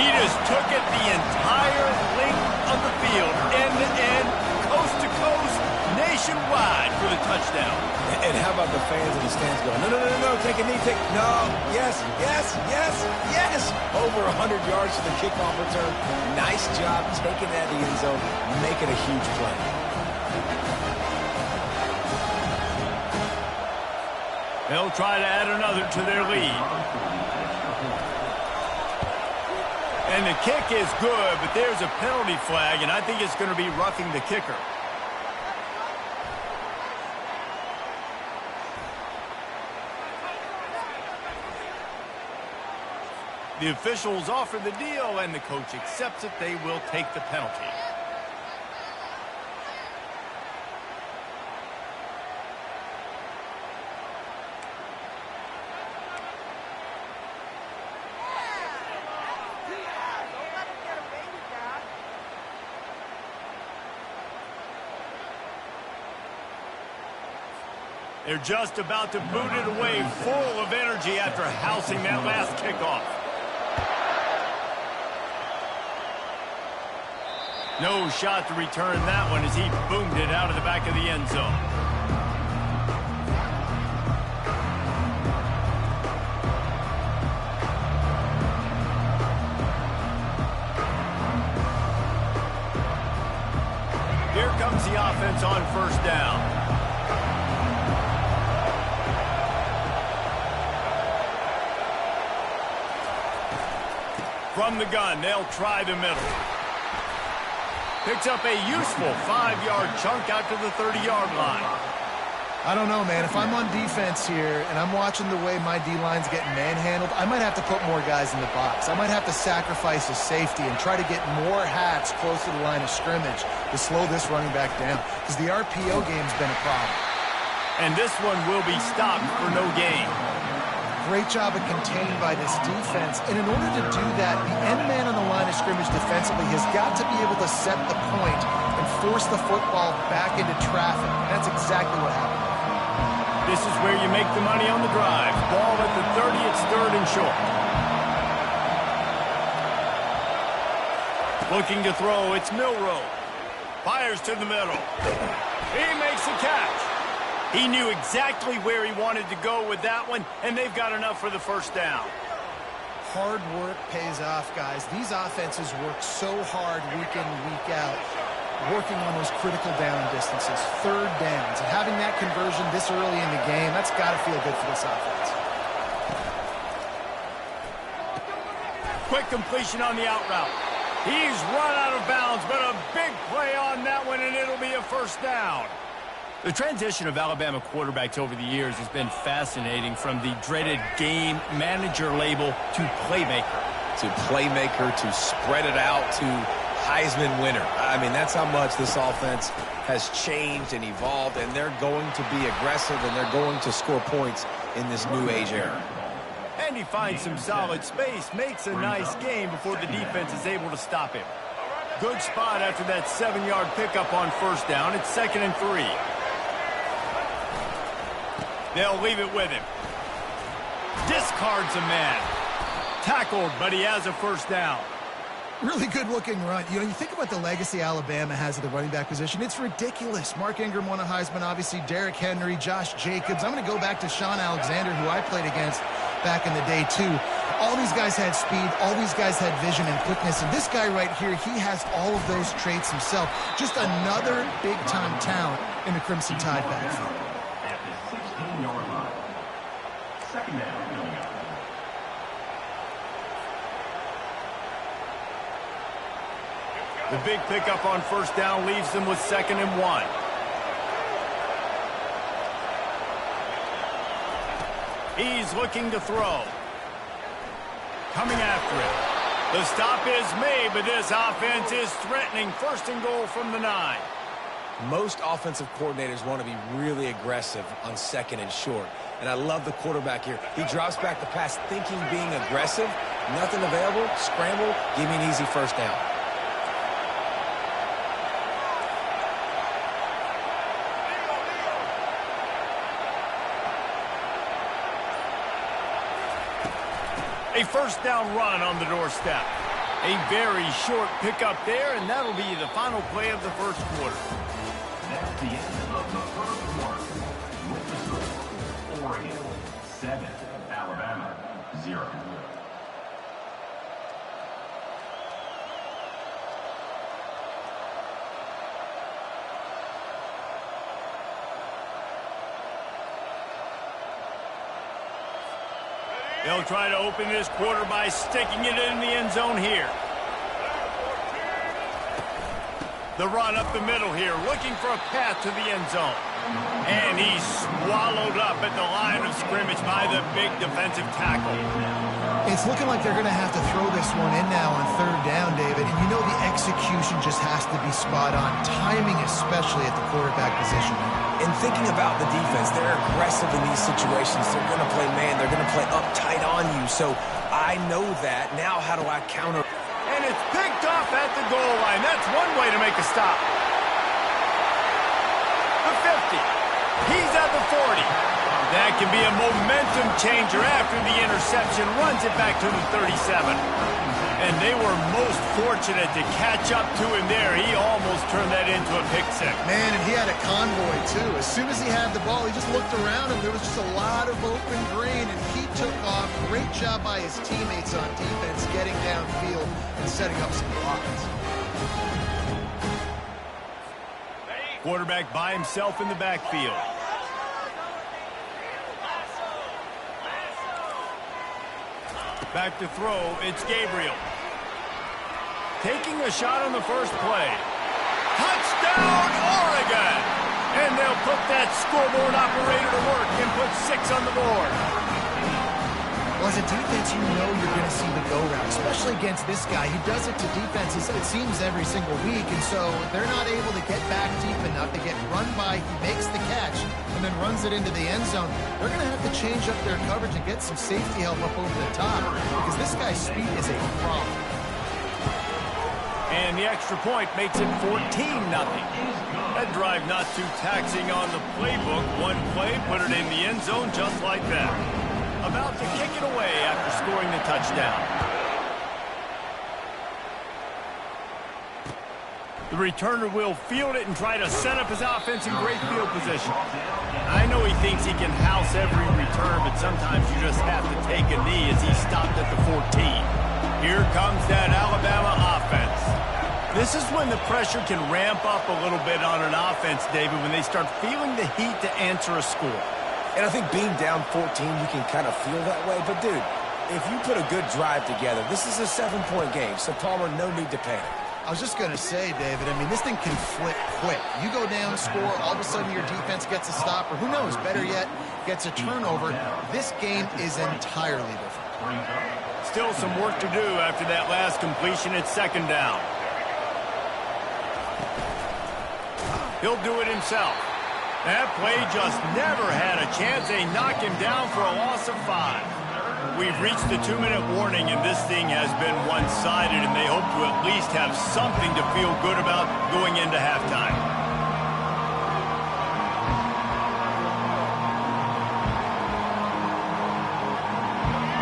He just took it the entire length of the field, end to end, coast to coast, nationwide for the touchdown. And how about the fans in the stands going, no, no, no, no, take a knee, no, yes, yes, yes, yes. Over 100 yards to the kickoff return. Nice job taking that to the end zone, making a huge play. They'll try to add another to their lead. And the kick is good, but there's a penalty flag, and I think it's going to be roughing the kicker. The officials offer the deal, and the coach accepts it. They will take the penalty. They're just about to boot it away, full of energy after housing that last kickoff. No shot to return that one as he boomed it out of the back of the end zone. Here comes the offense on first down. From the gun, they'll try the middle. Picks up a useful 5-yard chunk out to the 30-yard line. I don't know, man. If I'm on defense here and I'm watching the way my D-line's getting manhandled, I might have to put more guys in the box. I might have to sacrifice a safety and try to get more hats close to the line of scrimmage to slow this running back down, because the RPO game's been a problem. And this one will be stopped for no gain. Great job of containing by this defense. And in order to do that, the end man on the line of scrimmage defensively has got to be able to set the point and force the football back into traffic. That's exactly what happened. This is where you make the money on the drive. Ball at the 30, it's third and short. Looking to throw, it's Milroe. Fires to the middle. He makes the catch. He knew exactly where he wanted to go with that one, and they've got enough for the first down. Hard work pays off, guys. These offenses work so hard week in and week out, working on those critical down distances, third downs, and having that conversion this early in the game, that's got to feel good for this offense. Quick completion on the out route. He's run out of bounds, but a big play on that one, and it'll be a first down. The transition of Alabama quarterbacks over the years has been fascinating, from the dreaded game manager label to playmaker. To playmaker, to spread it out, to Heisman winner. I mean, that's how much this offense has changed and evolved, and they're going to be aggressive, and they're going to score points in this new age era. And he finds some solid space, makes a nice game before the defense is able to stop him. Good spot after that 7-yard pickup on first down. It's 2nd and 3. They'll leave it with him. Discards a man. Tackled, but he has a first down. Really good-looking run. You know, you think about the legacy Alabama has at the running back position. It's ridiculous. Mark Ingram won a Heisman, obviously. Derrick Henry, Josh Jacobs. I'm going to go back to Sean Alexander, who I played against back in the day, too. All these guys had speed. All these guys had vision and quickness. And this guy right here, he has all of those traits himself. Just another big-time talent in the Crimson Tide backfield. At the 16-yard line. Second down. The big pickup on first down leaves them with 2nd and 1. He's looking to throw. Coming after it. The stop is made, but this offense is threatening. 1st and goal from the 9. Most offensive coordinators want to be really aggressive on 2nd and short. And I love the quarterback here. He drops back the pass thinking being aggressive. Nothing available. Scramble. Give me an easy first down. A first down run on the doorstep. A very short pickup there, and that'll be the final play of the first quarter. That's the end of the first quarter. With the score, Oregon 7, Alabama 0. They'll try to open this quarter by sticking it in the end zone here. The run up the middle here, looking for a path to the end zone. And he's swallowed up at the line of scrimmage by the big defensive tackle. It's looking like they're going to have to throw this one in now on third down, David. And you know the execution just has to be spot on. Timing especially at the quarterback position. And thinking about the defense, they're aggressive in these situations. They're going to play man. They're going to play up tight on you. So I know that. Now how do I counter? And it's picked off at the goal line. That's one way to make a stop. The 50. He's at the 40. That can be a momentum changer after the interception. Runs it back to the 37. And they were most fortunate to catch up to him there. He almost turned that into a pick six. Man, and he had a convoy, too. As soon as he had the ball, he just looked around, and there was just a lot of open green, and he took off. Great job by his teammates on defense, getting downfield and setting up some blocks. Quarterback by himself in the backfield. Back to throw, it's Gabriel. Taking a shot on the first play. Touchdown, Oregon! And they'll put that scoreboard operator to work and put 6 on the board. Well, as a defense, you know you're going to see the go route, especially against this guy. He does it to defenses, it seems, every single week, and so they're not able to get back deep enough. They get run by, he makes the catch, and then runs it into the end zone. They're going to have to change up their coverage and get some safety help up over the top, because this guy's speed is a problem. And the extra point makes it 14-0. That drive not too taxing on the playbook. One play, put it in the end zone just like that. About to kick it away after scoring the touchdown. The returner will field it and try to set up his offense in great field position. I know he thinks he can house every return, but sometimes you just have to take a knee as he stopped at the 14. Here comes that Alabama offense. This is when the pressure can ramp up a little bit on an offense, David, when they start feeling the heat to answer a score. And I think being down 14, you can kind of feel that way. But, dude, if you put a good drive together, this is a 7-point game. So, Palmer, no need to panic. I was just going to say, David, I mean, this thing can flip quick. You go down, score, all of a sudden your defense gets a stop, or who knows, better yet, gets a turnover. This game is entirely different. Still some work to do after that last completion at second down. He'll do it himself. That play just never had a chance. They knock him down for a loss of 5. We've reached the 2-minute warning, and this thing has been one-sided, and they hope to at least have something to feel good about going into halftime.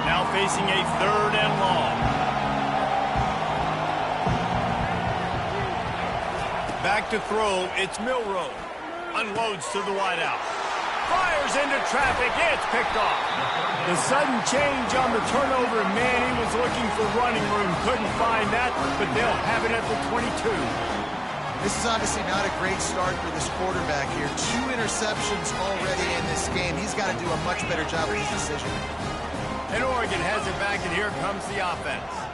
Now facing a 3rd and long. Back to throw, it's Milroe. Unloads to the wideout. Fires into traffic. It's picked off. The sudden change on the turnover, man, he was looking for running room. Couldn't find that, but they'll have it at the 22. This is obviously not a great start for this quarterback here. 2 interceptions already in this game. He's got to do a much better job with his decision. And Oregon has it back, and here comes the offense.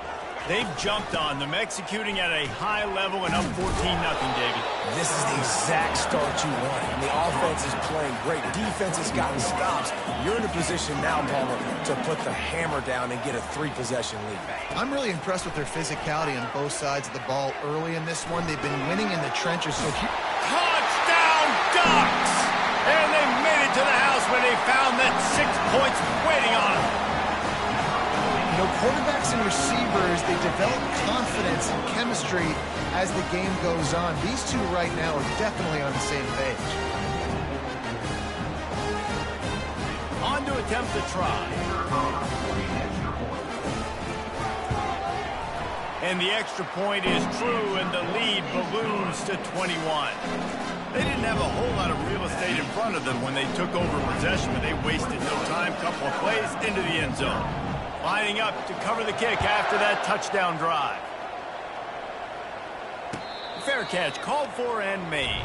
They've jumped on them, executing at a high level and up 14-0, Davey. This is the exact start you wanted. And the offense is playing great. Defense has gotten stops. You're in a position now, Palmer, to put the hammer down and get a 3-possession lead. I'm really impressed with their physicality on both sides of the ball early in this one. They've been winning in the trenches. So touchdown, Ducks! And they made it to the house when they found that 6 points waiting on them. You know, quarterbacks and receivers, they develop confidence and chemistry as the game goes on. These two right now are definitely on the same page. On to attempt the try. And the extra point is true, and the lead balloons to 21. They didn't have a whole lot of real estate in front of them when they took over possession, but they wasted no time. Couple of plays into the end zone. Lining up to cover the kick after that touchdown drive. Fair catch called for and made.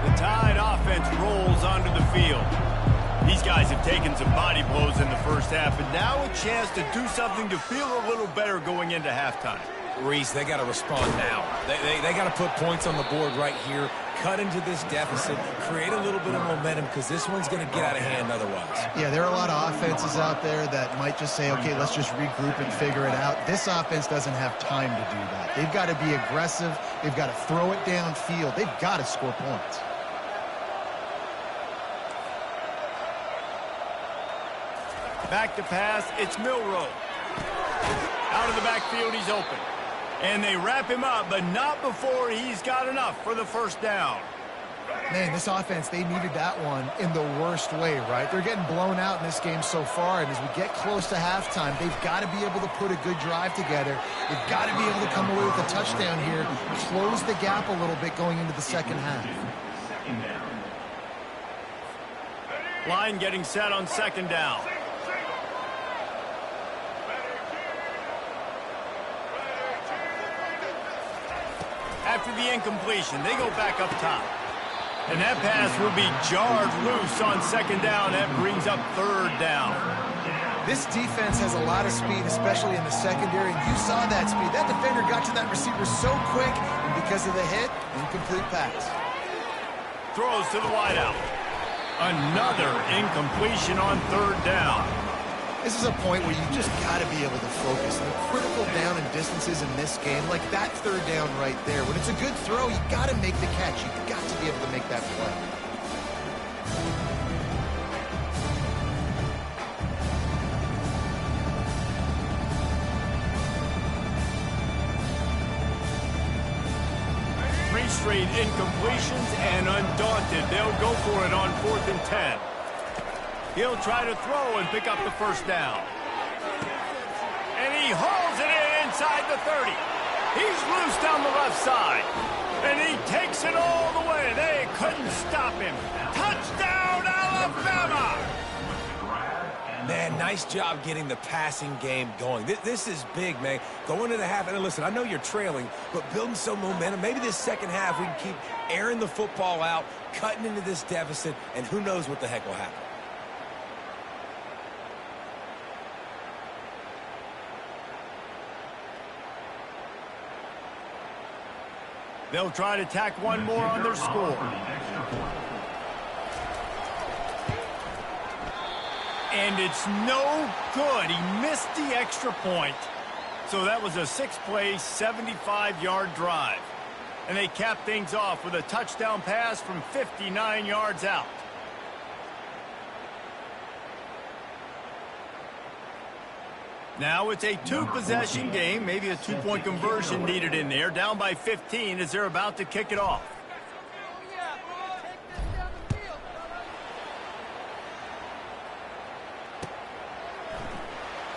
The Tide offense rolls onto the field. These guys have taken some body blows in the first half, but now a chance to do something to feel a little better going into halftime. Reese, they got to respond now. They got to put points on the board right here, cut into this deficit, create a little bit of momentum because this one's going to get out of hand otherwise. Yeah, there are a lot of offenses out there that might just say, okay, let's just regroup and figure it out. This offense doesn't have time to do that. They've got to be aggressive. They've got to throw it downfield. They've got to score points. Back to pass, it's Milroe. Out of the backfield, he's open. And they wrap him up, but not before he's got enough for the first down. Man, this offense, they needed that one in the worst way, right? They're getting blown out in this game so far, and as we get close to halftime, they've got to be able to put a good drive together. They've got to be able to come away with a touchdown here, close the gap a little bit going into the second half. Line getting set on second down. After the incompletion, they go back up top. And that pass will be jarred loose on second down. That brings up third down. This defense has a lot of speed, especially in the secondary, and you saw that speed. That defender got to that receiver so quick, and because of the hit, incomplete pass. Throws to the wideout. Another incompletion on third down. This is a point where you just got to be able to focus. The critical down and distances in this game, like that third down right there. When it's a good throw, you got to make the catch. You've got to be able to make that play. Three straight incompletions, and undaunted, they'll go for it on 4th and 10. He'll try to throw and pick up the first down. And he hauls it in inside the 30. He's loose down the left side. And he takes it all the way. They couldn't stop him. Touchdown, Alabama! Man, nice job getting the passing game going. This is big, man. Going into the half, and listen, I know you're trailing, but building some momentum. Maybe this second half we can keep airing the football out, cutting into this deficit, and who knows what the heck will happen. They'll try to tack one more on their score. And it's no good. He missed the extra point. So that was a 6-play, 75-yard drive. And they cap things off with a touchdown pass from 59 yards out. Now it's a 2-possession game, maybe a 2-point conversion needed in there. Down by 15 as they're about to kick it off.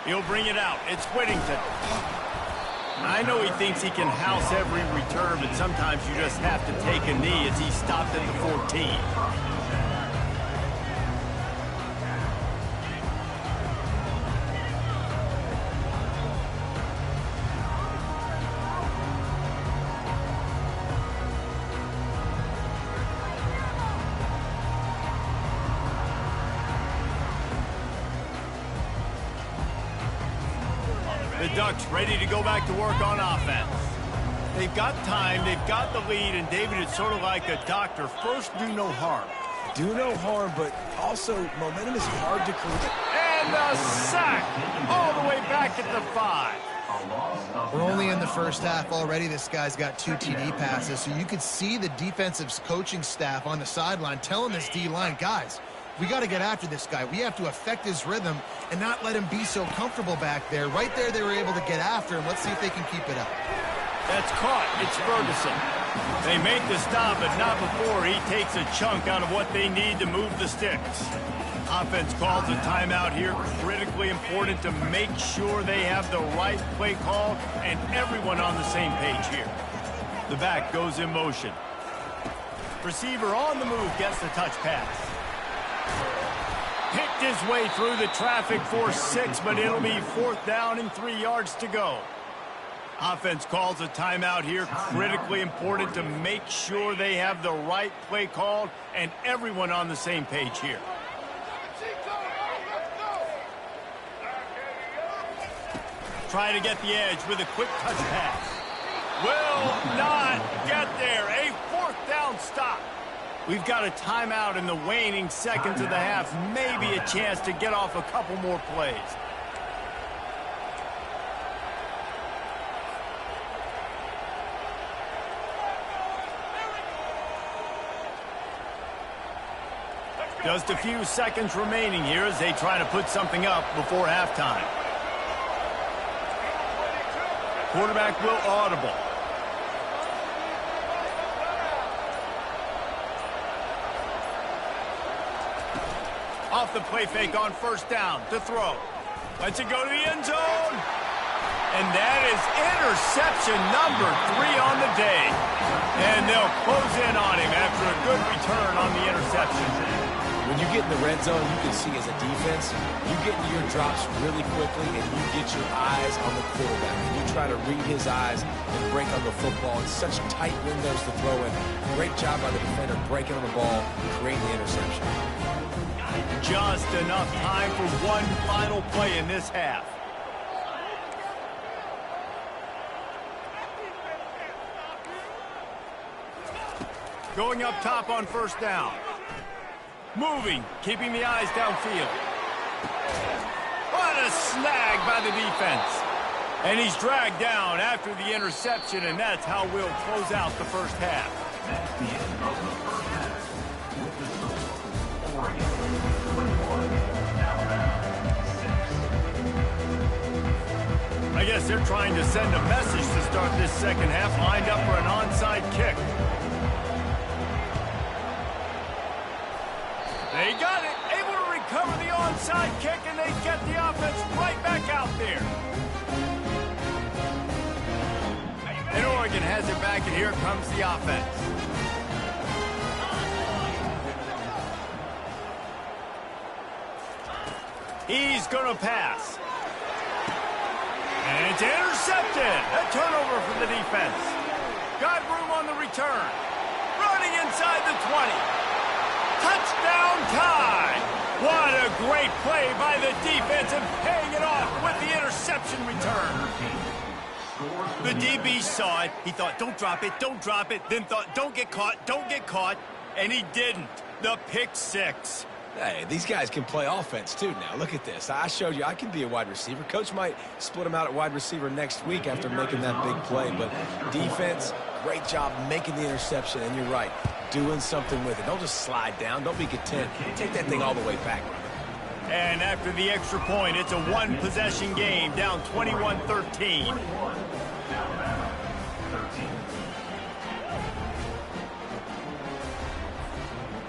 He'll bring it out. It's Whittington. I know he thinks he can house every return, but sometimes you just have to take a knee as he stopped at the 14. The Ducks ready to go back to work on offense. They've got time, they've got the lead, and David, it's sort of like a doctor. First, do no harm. Do no harm, but also momentum is hard to create. And the sack all the way back at the 5. We're only in the first half already. This guy's got 2 TD passes, so you could see the defensive coaching staff on the sideline telling this D-line, guys, we got to get after this guy. We have to affect his rhythm and not let him be so comfortable back there. Right there, they were able to get after him. Let's see if they can keep it up. That's caught. It's Ferguson. They make the stop, but not before he takes a chunk out of what they need to move the sticks. Offense calls a timeout here. Critically important to make sure they have the right play call and everyone on the same page here. The back goes in motion. Receiver on the move gets the touch pass. Picked his way through the traffic for 6, but it'll be 4th down and 3 yards to go. Offense calls a timeout here. Critically important to make sure they have the right play called and everyone on the same page here. Try to get the edge with a quick touch pass. will not get there. A fourth down stop. We've got a timeout in the waning seconds of the half. Maybe a chance to get off a couple more plays. Just a few seconds remaining here as they try to put something up before halftime. Quarterback will audible. Off the play fake on first down to throw. Lets it go to the end zone. And that is interception number 3 on the day. And they'll close in on him after a good return on the interception. When you get in the red zone, you can see as a defense, you get into your drops really quickly and you get your eyes on the quarterback. And you try to read his eyes and break on the football. It's such tight windows to throw in. Great job by the defender breaking on the ball and creating the interception. Just enough time for one final play in this half. Going up top on first down. Moving, keeping the eyes downfield. What a snag by the defense. And he's dragged down after the interception, and that's how we'll close out the first half. That's the end of the first half. With the score, Oregon 21, Alabama 6. I guess they're trying to send a message to start this second half, lined up for an onside kick. They got it, able to recover the onside kick, and they get the offense right back out there. And Oregon has it back, and here comes the offense. He's going to pass. And it's intercepted. A turnover for the defense. Got room on the return. Running inside the 20. Touchdown tie! What a great play by the defense and paying it off with the interception return. The DB saw it. He thought, don't drop it, don't drop it. Then thought, don't get caught. And he didn't. The pick six. Hey, these guys can play offense, too, now. Look at this. I showed you I can be a wide receiver. Coach might split him out at wide receiver next week after making that big play. But defense, great job making the interception. And you're right, doing something with it. Don't just slide down. Don't be content. Take that thing all the way back. And after the extra point, it's a one-possession game, down 21-13.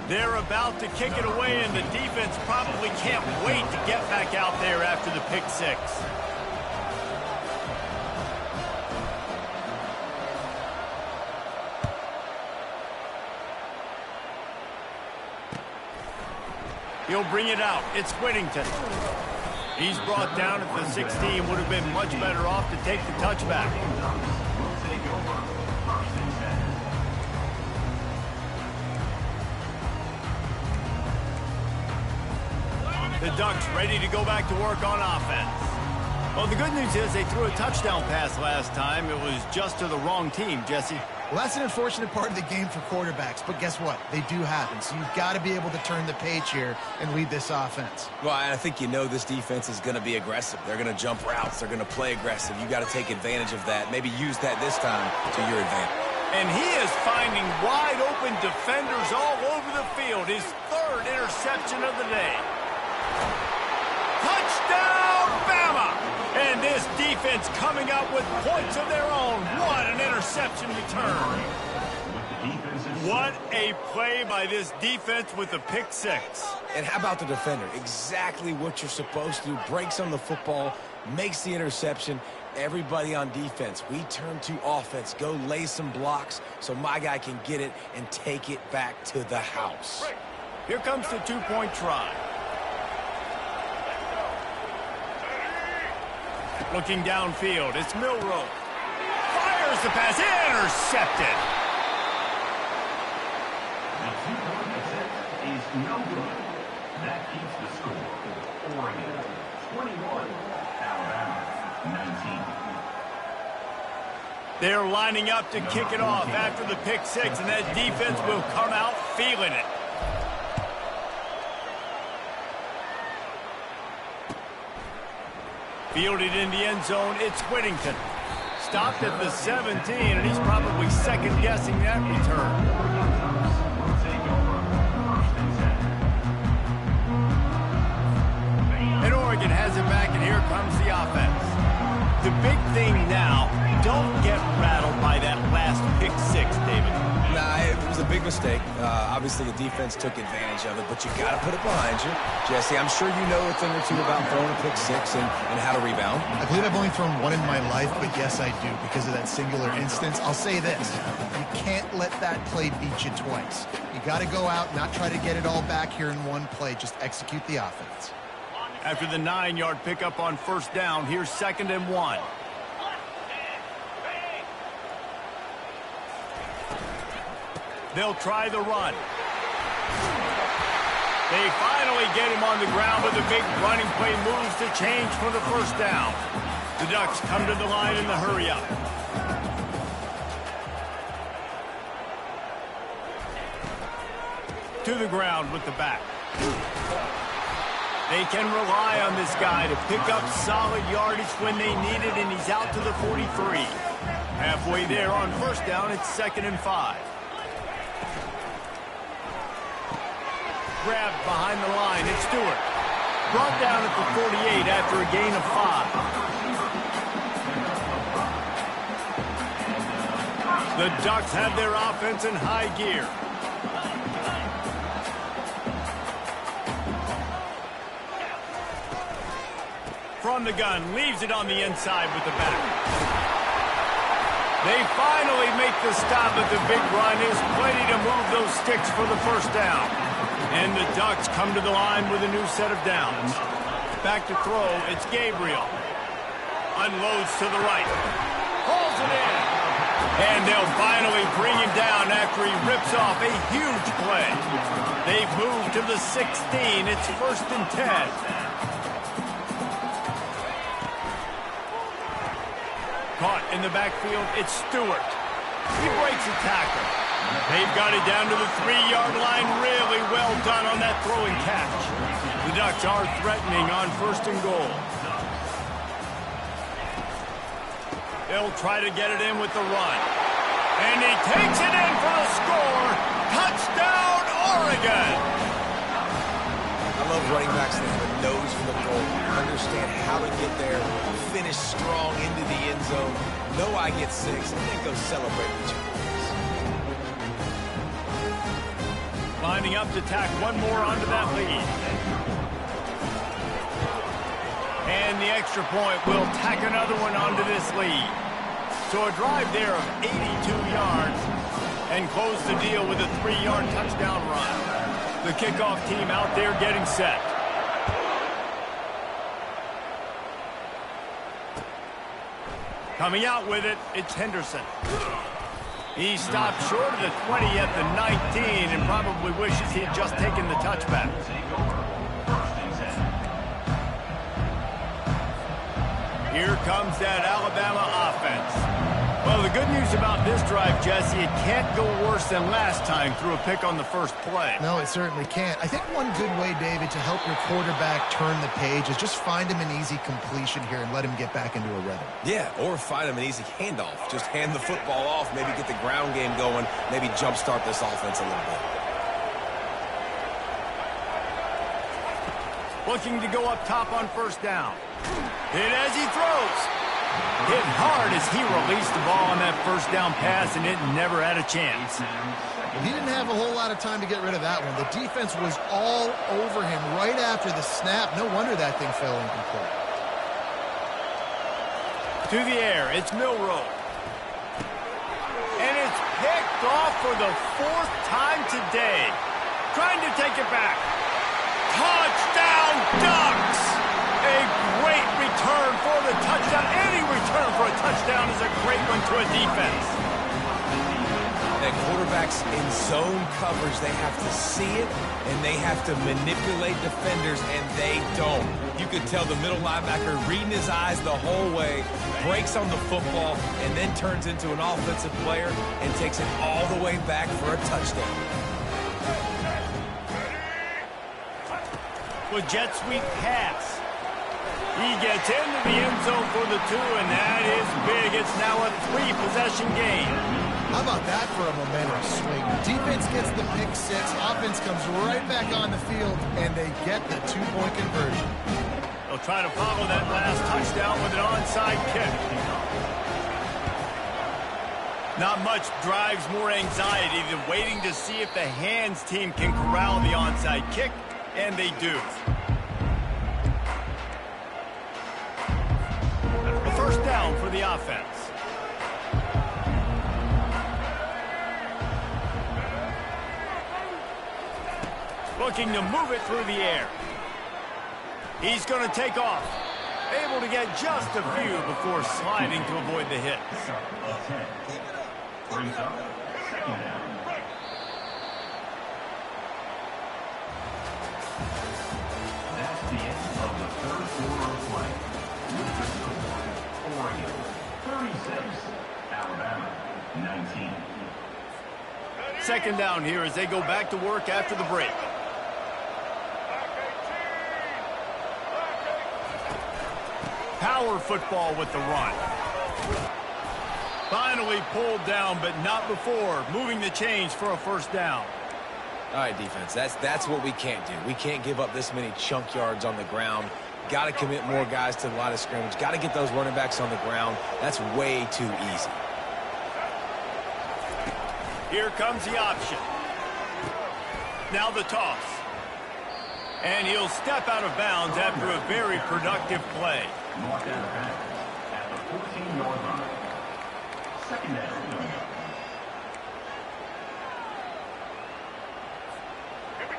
They're about to kick it away, and the defense probably can't wait to get back out there after the pick six. He'll bring it out. It's Whittington. He's brought down at the 16. Would have been much better off to take the touchback. The Ducks ready to go back to work on offense. Well, the good news is they threw a touchdown pass last time. It was just to the wrong team, Jesse. Well, that's an unfortunate part of the game for quarterbacks, but guess what? They do happen, so you've got to be able to turn the page here and lead this offense. Well, I think you know this defense is going to be aggressive. They're going to jump routes. They're going to play aggressive. You got to take advantage of that. Maybe use that this time to your advantage. And he is finding wide-open defenders all over the field. His third interception of the day. Touchdown, Bama! And this defense coming up with points of their own. What an interception return. What a play by this defense with the pick six. And how about the defender? Exactly what you're supposed to do. Breaks on the football, makes the interception. Everybody on defense, we turn to offense. Go lay some blocks so my guy can get it and take it back to the house. Here comes the two-point try. Looking downfield, it's Milroe. Fires the pass, intercepted. The two-point attempt is no good. That keeps the score. Oregon 21, Alabama 19. They're lining up to kick it off after the pick six, and that defense will come out feeling it. Fielded in the end zone, it's Whittington. Stopped at the 17, and he's probably second-guessing that return. And Oregon has it back, and here comes the offense. The big thing now, don't get rattled by that last pick six, David. Nah, it was a big mistake. Obviously, the defense took advantage of it, but you got to put it behind you. Jesse, I'm sure you know a thing or two about throwing a pick six and how to rebound. I believe I've only thrown one in my life, but yes, I do, because of that singular instance. I'll say this. You can't let that play beat you twice. You got to go out, not try to get it all back here in one play. Just execute the offense. After the 9-yard pickup on first down, here's 2nd and 1. They'll try the run. They finally get him on the ground, but the big running play moves to change for the first down. The Ducks come to the line in the hurry-up. To the ground with the back. They can rely on this guy to pick up solid yardage when they need it, and he's out to the 43. Halfway there on first down, it's 2nd and 5. Grabbed behind the line, it's Stewart. Brought down at the 48 after a gain of 5. The Ducks have their offense in high gear. From the gun, leaves it on the inside with the back. They finally make the stop, but the big run is plenty to move those sticks for the first down. And the Ducks come to the line with a new set of downs. Back to throw, it's Gabriel. Unloads to the right. Pulls it in. And they'll finally bring him down after he rips off a huge play. They've moved to the 16. It's 1st and 10. Caught in the backfield, it's Stewart. He breaks a tackle. They've got it down to the 3-yard line. Really well done on that throw and catch. The Ducks are threatening on 1st and goal. They'll try to get it in with the run. And he takes it in for the score. Touchdown, Oregon! I love running backs that have a nose for the goal, understand how to get there, finish strong into the end zone, know I get 6, and then go celebrate with you. Lining up to tack one more onto that lead. And the extra point will tack another one onto this lead. So a drive there of 82 yards and close the deal with a 3-yard touchdown run. The kickoff team out there getting set. Coming out with it, it's Henderson. He stopped short of the 20 at the 19 and probably wishes he had just taken the touchback. Here comes that Alabama offense. Well, the good news about this drive, Jesse, it can't go worse than last time through a pick on the first play. No, it certainly can't. I think one good way, David, to help your quarterback turn the page is just find him an easy completion here and let him get back into a rhythm. Yeah, or find him an easy handoff. Just hand the football off, maybe get the ground game going, maybe jumpstart this offense a little bit. Looking to go up top on first down. Hit as he throws. Hit hard as he released the ball on that first down pass, and it never had a chance. He didn't have a whole lot of time to get rid of that one. The defense was all over him right after the snap. No wonder that thing fell incomplete. To the air, it's Milroe. And it's picked off for the 4th time today. Trying to take it back. Touchdown, Ducks! A great return for the touchdown. Any return for a touchdown is a great one to a defense. that quarterbacks in zone coverage, they have to see it, and they have to manipulate defenders, and they don't. You could tell the middle linebacker reading his eyes the whole way, breaks on the football, and then turns into an offensive player and takes it all the way back for a touchdown. With jet sweep pass. He gets into the end zone for the 2, and that is big. It's now a 3-possession game. How about that for a momentum swing? Defense gets the pick 6, offense comes right back on the field, and they get the 2-point conversion. They'll try to follow that last touchdown with an onside kick. Not much drives more anxiety than waiting to see if the hands team can corral the onside kick, and they do. First down for the offense. Looking to move it through the air. He's going to take off. Able to get just a few before sliding to avoid the hit. Brings up second down. That's the end of the third quarter of play. With the score, Oregon 36, Alabama 19. Second down here as they go back to work after the break. Power football with the run. Finally pulled down, but not before moving the chains for a first down. All right, defense, that's what we can't do. We can't give up this many chunk yards on the ground. Got to commit more guys to the line of scrimmage. Got to get those running backs on the ground. That's way too easy. Here comes the option. Now the toss. And he'll step out of bounds after a very productive play. Marked out of bounds at the 14-yard line. Second down.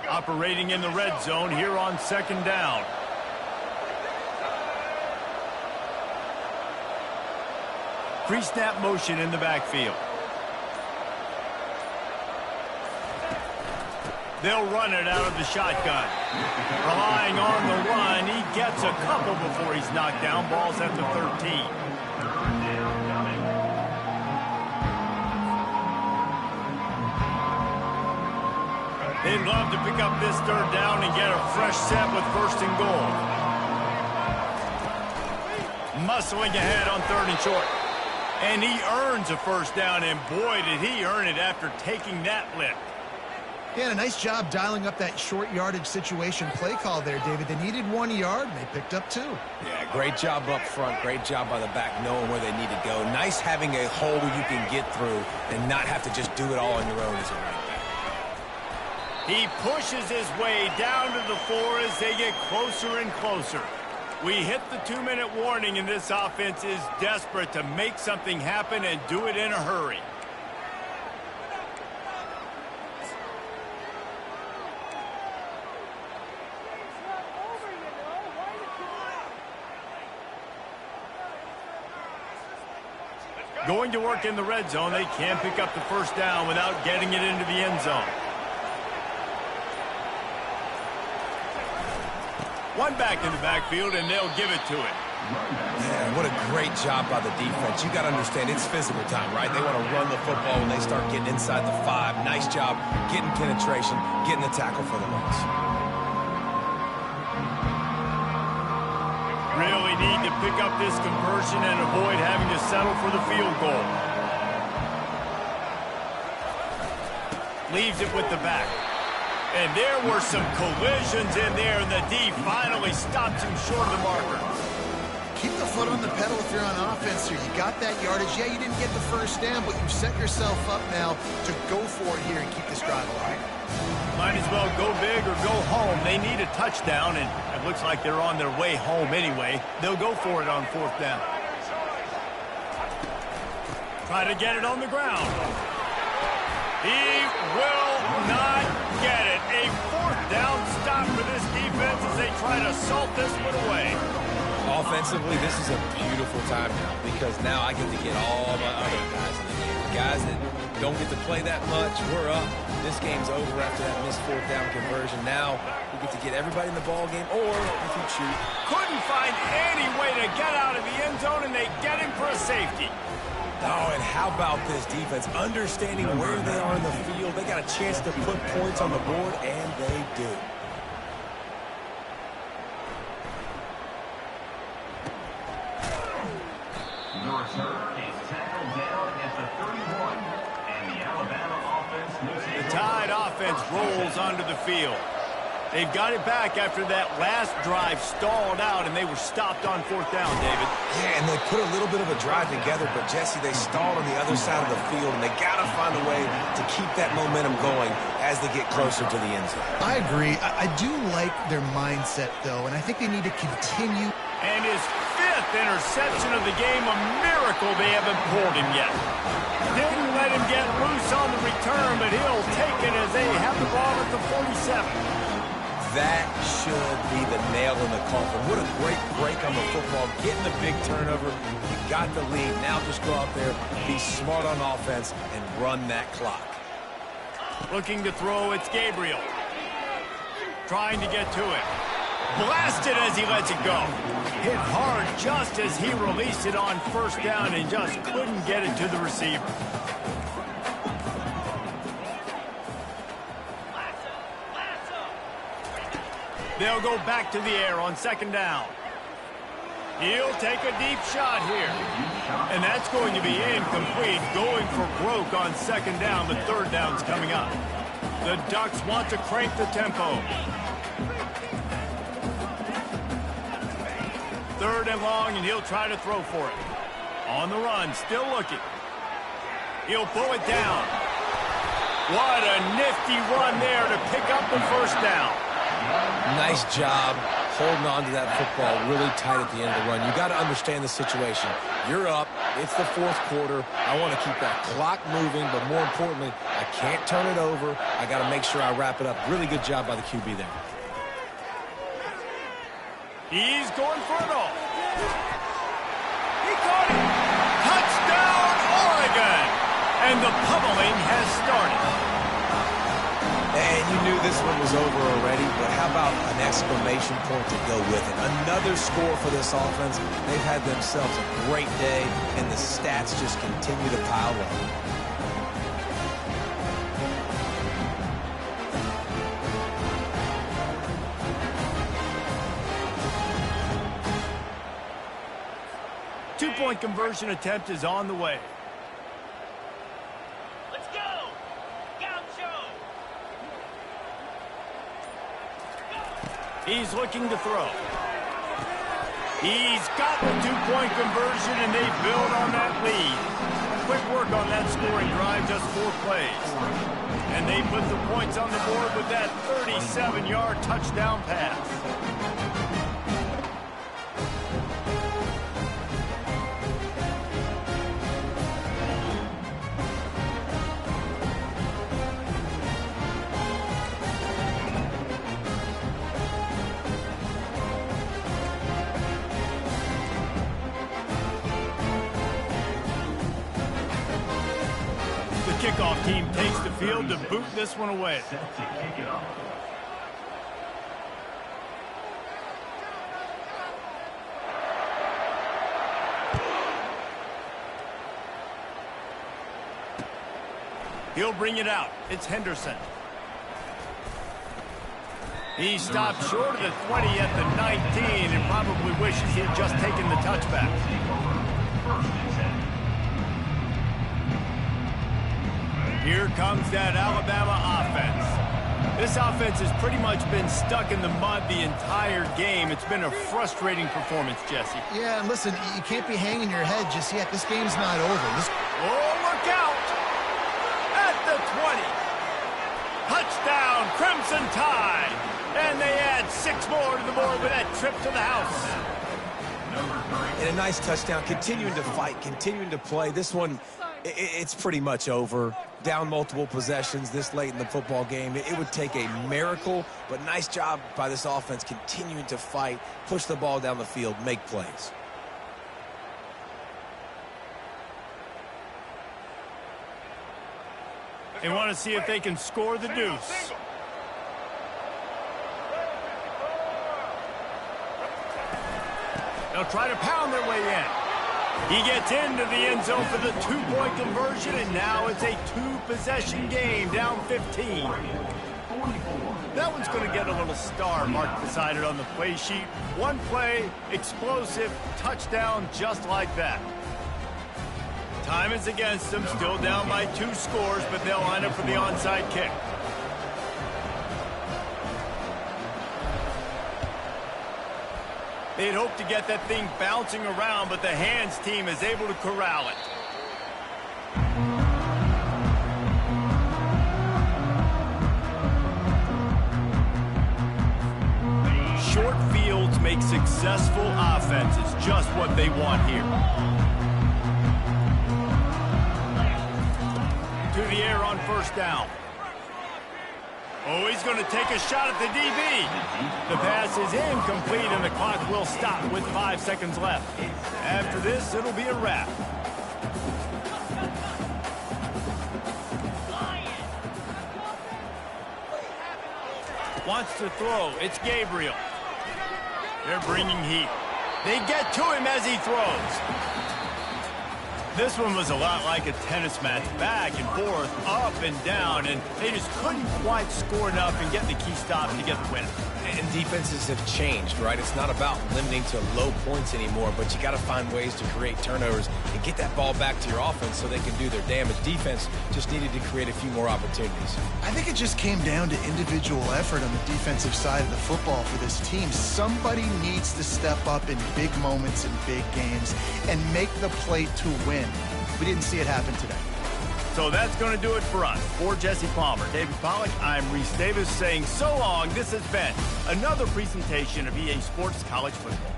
Operating in the red zone here on second down. Pre-snap motion in the backfield. They'll run it out of the shotgun. Relying on the run, he gets a couple before he's knocked down. Ball's at the 13. They'd love to pick up this third down and get a fresh set with first and goal. Muscling ahead on third and short. And he earns a first down, and boy, did he earn it after taking that lift. Yeah, and a nice job dialing up that short yardage situation play call there, David. They needed 1 yard, and they picked up 2. Yeah, great job up front. Great job by the back knowing where they need to go. Nice having a hole you can get through and not have to just do it all on your own as a running back. He pushes his way down to the 4 as they get closer and closer. We hit the 2-minute warning, and this offense is desperate to make something happen and do it in a hurry. Going to work in the red zone, they can't pick up the first down without getting it into the end zone. One back in the backfield, and they'll give it to it. Yeah, what a great job by the defense. You got to understand, it's physical time, right? They want to run the football when they start getting inside the 5. Nice job getting penetration, getting the tackle for the loss. Really need to pick up this conversion and avoid having to settle for the field goal. Leaves it with the back. And there were some collisions in there, and the D finally stops him short of the marker. Keep the foot on the pedal if you're on offense here. You got that yardage. Yeah, you didn't get the first down, but you've set yourself up now to go for it here and keep this drive alive. Might as well go big or go home. They need a touchdown, and it looks like they're on their way home anyway. They'll go for it on fourth down. Try to get it on the ground. He will not get it. A fourth down stop for this defense as they try to salt this one away. Offensively, this is a beautiful time now because now I get to get all my other guys in the game. Guys that don't get to play that much. We're up. This game's over after that missed fourth down conversion. Now we get to get everybody in the ball game, or if you choose. Couldn't find any way to get out of the end zone, and they get him for a safety. Oh, and how about this defense? Understanding where they are in the field. They got a chance to put points on the board, and they do. The return is tackled down at the 31, and the Alabama offense loses. The Tide offense rolls onto the field. They've got it back after that last drive stalled out, and they were stopped on fourth down, David. Yeah, and they put a little bit of a drive together, but, Jesse, they stalled on the other side of the field, and they got to find a way to keep that momentum going as they get closer to the end zone. I agree. I do like their mindset, though, and I think they need to continue. And his fifth interception of the game, a miracle they haven't pulled him yet. Didn't let him get loose on the return, but he'll take it as they have the ball at the 47. That should be the nail in the coffin. What a great break on the football. Getting the big turnover. You got the lead. Now just go out there, be smart on offense, and run that clock. Looking to throw, it's Gabriel. Trying to get to it. Blasted as he lets it go. Hit hard just as he released it on first down and just couldn't get it to the receiver. They'll go back to the air on second down. He'll take a deep shot here. And that's going to be incomplete. Going for broke on second down. The third down's coming up. The Ducks want to crank the tempo. Third and long, and he'll try to throw for it. On the run, still looking. He'll pull it down. What a nifty run there to pick up the first down. Nice job holding on to that football really tight at the end of the run. You got to understand the situation. You're up. It's the fourth quarter. I want to keep that clock moving, but more importantly, I can't turn it over. I got to make sure I wrap it up. Really good job by the QB there. He's going for it all. He caught it. Touchdown, Oregon. And the pummeling has started. And you knew this one was over already, but how about an exclamation point to go with it? Another score for this offense. They've had themselves a great day, and the stats just continue to pile up. Two-point conversion attempt is on the way. Let's go! Gaucho! He's looking to throw. He's got the two-point conversion, and they build on that lead. Quick work on that scoring drive, just 4 plays. And they put the points on the board with that 37-yard touchdown pass. Kickoff team takes the field to boot this one away. Set to kick it off. He'll bring it out. It's Henderson. He stopped short of the 20 at the 19 and probably wishes he had just taken the touchback. Here comes that Alabama offense. This offense has pretty much been stuck in the mud the entire game. It's been a frustrating performance, Jesse. Yeah, and listen, you can't be hanging your head just yet. This game's not over. Oh, look out! At the 20. Touchdown, Crimson Tide. And they add 6 more to the board with that trip to the house. And a nice touchdown, continuing to fight, continuing to play. This one, it's pretty much over. Down multiple possessions this late in the football game. It would take a miracle, but nice job by this offense continuing to fight, push the ball down the field, make plays. They want to see if they can score the deuce. They'll try to pound their way in. He gets into the end zone for the two-point conversion, and now it's a two-possession game, down 15. That one's going to get a little star mark beside it on the play sheet. One play, explosive, touchdown, just like that. Time is against them, still down by 2 scores, but they'll line up for the onside kick. They'd hoped to get that thing bouncing around, but the hands team is able to corral it. Short fields make successful offenses, just what they want here. To the air on first down. Oh, he's going to take a shot at the DB. The pass is incomplete, and the clock will stop with 5 seconds left. After this, it'll be a wrap. Wants to throw. It's Gabriel. They're bringing heat. They get to him as he throws. This one was a lot like a tennis match, back and forth, up and down, and they just couldn't quite score enough and get the key stop to get the win. And defenses have changed, right? It's not about limiting to low points anymore, but you got to find ways to create turnovers and get that ball back to your offense so they can do their damage. Defense just needed to create a few more opportunities. I think it just came down to individual effort on the defensive side of the football for this team. Somebody needs to step up in big moments in big games and make the play to win. We didn't see it happen today. So that's going to do it for us. For Jesse Palmer, David Pollack, I'm Reese Davis saying so long. This has been another presentation of EA Sports College Football.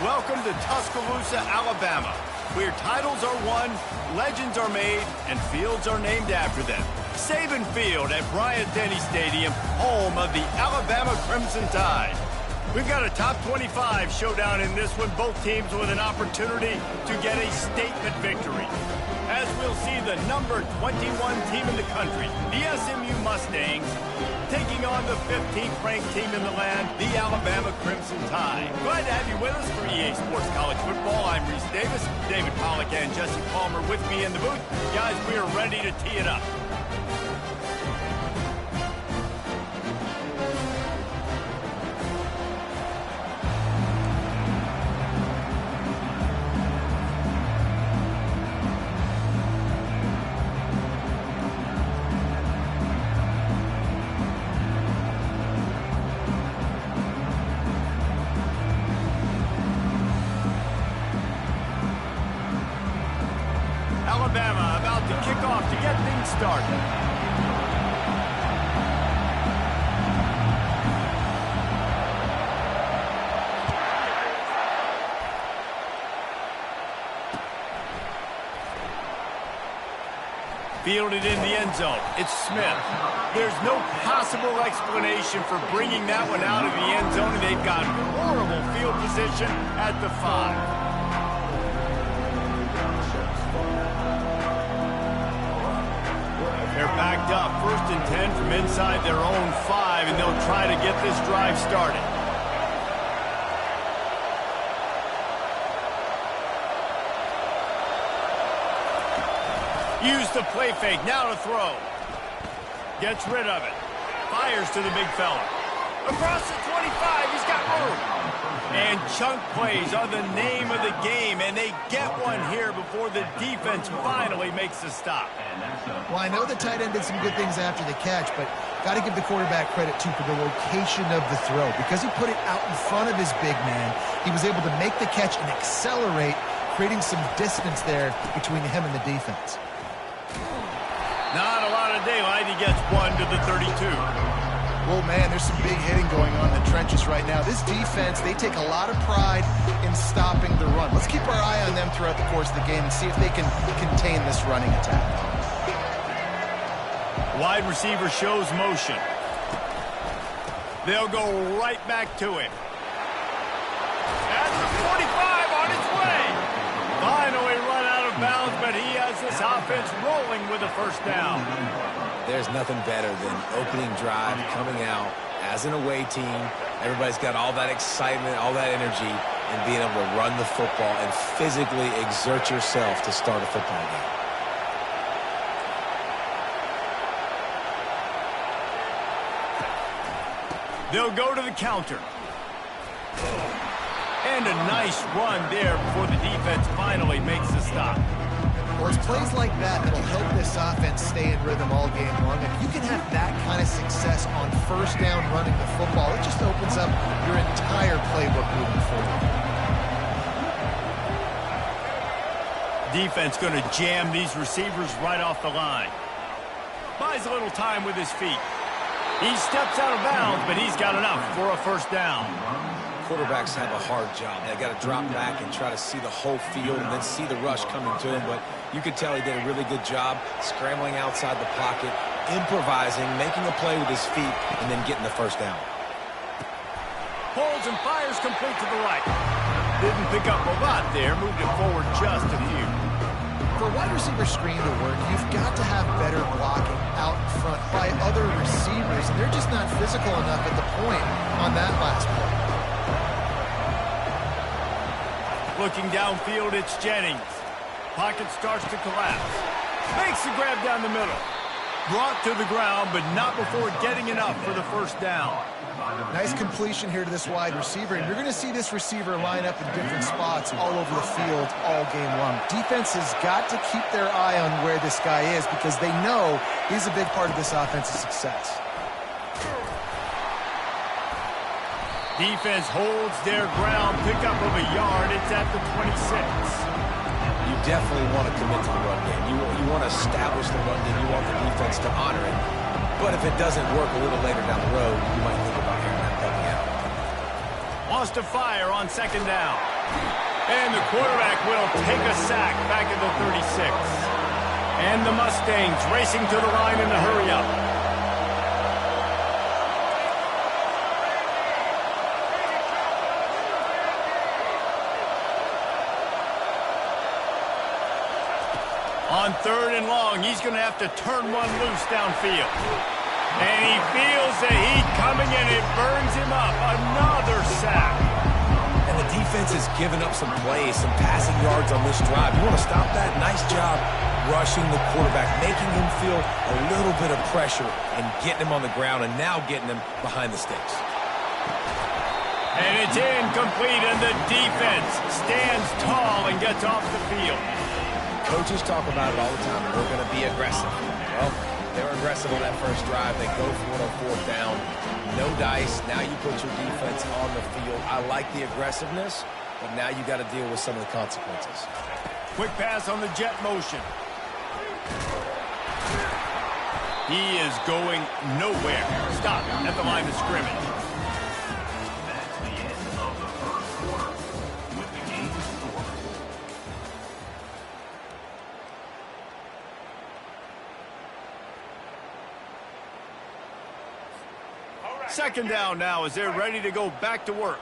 Welcome to Tuscaloosa, Alabama, where titles are won, legends are made, and fields are named after them. Saban Field at Bryant-Denny Stadium, home of the Alabama Crimson Tide. We've got a top 25 showdown in this one, both teams with an opportunity to get a statement victory. As we'll see the number 21 team in the country, the SMU Mustangs, taking on the 15th ranked team in the land, the Alabama Crimson Tide. Glad to have you with us for EA Sports College Football. I'm Reese Davis, David Pollack and Jesse Palmer with me in the booth. Guys, we are ready to tee it up. Alabama about to kick off to get things started. Fielded in the end zone. It's Smith. There's no possible explanation for bringing that one out of the end zone, and they've got horrible field position at the 5. They're backed up, 1st and 10 from inside their own 5, and they'll try to get this drive started. Use the play fake, now to throw. Gets rid of it. Fires to the big fella. Across the 25, he's got room. And chunk plays are the name of the game, and they get one here before the defense finally makes a stop. Well, I know the tight end did some good things after the catch, but got to give the quarterback credit, too, for the location of the throw. Because he put it out in front of his big man, he was able to make the catch and accelerate, creating some distance there between him and the defense. Not a lot of daylight. He gets one to the 32. Well, man, there's some big hitting going on in the trenches right now. This defense, they take a lot of pride in stopping the run. Let's keep our eye on them throughout the course of the game and see if they can contain this running attack. Wide receiver shows motion. They'll go right back to him. At the 45 on its way. Finally run out of bounds, but he has this offense rolling with a first down. There's nothing better than opening drive, coming out as an away team. Everybody's got all that excitement, all that energy, and being able to run the football and physically exert yourself to start a football game. They'll go to the counter. And a nice run there before the defense finally makes the stop. Well, it's plays like that that'll help this offense stay in rhythm all game long. If you can have that kind of success on first down running the football, it just opens up your entire playbook moving forward. Defense going to jam these receivers right off the line. Buys a little time with his feet. He steps out of bounds, but he's got enough for a first down. Quarterbacks have a hard job. They got to drop back and try to see the whole field and then see the rush coming to him. But you could tell he did a really good job scrambling outside the pocket, improvising, making a play with his feet, and then getting the first down. Pulls and fires complete to the right. Didn't pick up a lot there. Moved it forward just a few. For a wide receiver screen to work, you've got to have better blocking out in front by other receivers, and they're just not physical enough at the point on that last play. Looking downfield, it's Jennings. Pocket starts to collapse. Makes the grab down the middle. Brought to the ground, but not before getting enough for the first down. Nice completion here to this wide receiver, and you're going to see this receiver line up in different spots all over the field all game long. Defense has got to keep their eye on where this guy is because they know he's a big part of this offense's success. Defense holds their ground, pickup of a yard. It's at the 26. You definitely want to commit to the run game. You want to establish the run game. You want the defense to honor it. But if it doesn't work a little later down the road, you might think about airing that puppy out. Wants to fire on second down. And the quarterback will take a sack back at the 36. And the Mustangs racing to the line in a hurry-up. On 3rd and long, he's going to have to turn one loose downfield. And he feels the heat coming and it burns him up. Another sack. And the defense has given up some plays, some passing yards on this drive. You want to stop that? Nice job rushing the quarterback, making him feel a little bit of pressure and getting him on the ground and now getting him behind the sticks. And it's incomplete, and the defense stands tall and gets off the field. Coaches talk about it all the time. We're going to be aggressive. Well, they were aggressive on that first drive. They go for it on 4th down. No dice. Now you put your defense on the field. I like the aggressiveness, but now you got to deal with some of the consequences. Quick pass on the jet motion. He is going nowhere. Stop at the line of scrimmage. That's the end of the first quarter with the game scored. Second down now as they're ready to go back to work.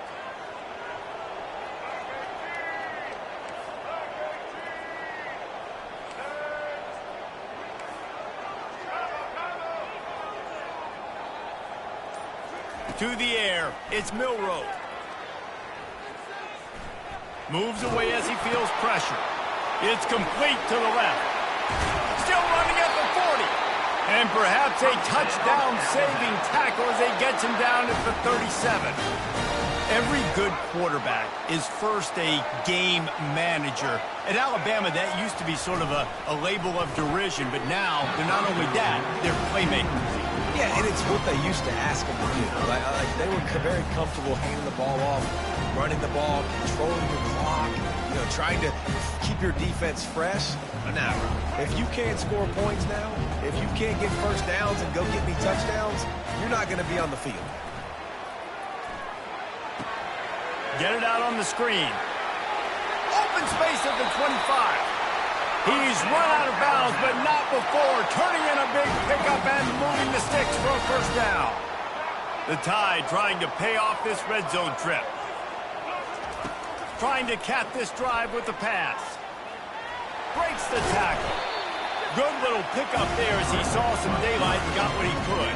To the air, it's Milroe. Moves away as he feels pressure. It's complete to the left. Still running at the 40. And perhaps a touchdown-saving tackle as he gets him down at the 37. Every good quarterback is first a game manager. At Alabama, that used to be sort of a label of derision, but now they're not only that, they're playmakers. Yeah, and it's what they used to ask them to do. Like they were very comfortable handing the ball off, running the ball, controlling the clock, trying to keep your defense fresh. But now, if you can't score points now, if you can't get first downs and go get me touchdowns, you're not going to be on the field. Get it out on the screen. Open space at the 25. He's run out of bounds, but not before turning in a big pickup and moving the sticks for a first down. The Tide trying to pay off this red zone trip. Trying to cap this drive with the pass. Breaks the tackle. Good little pickup there as he saw some daylight and got what he could.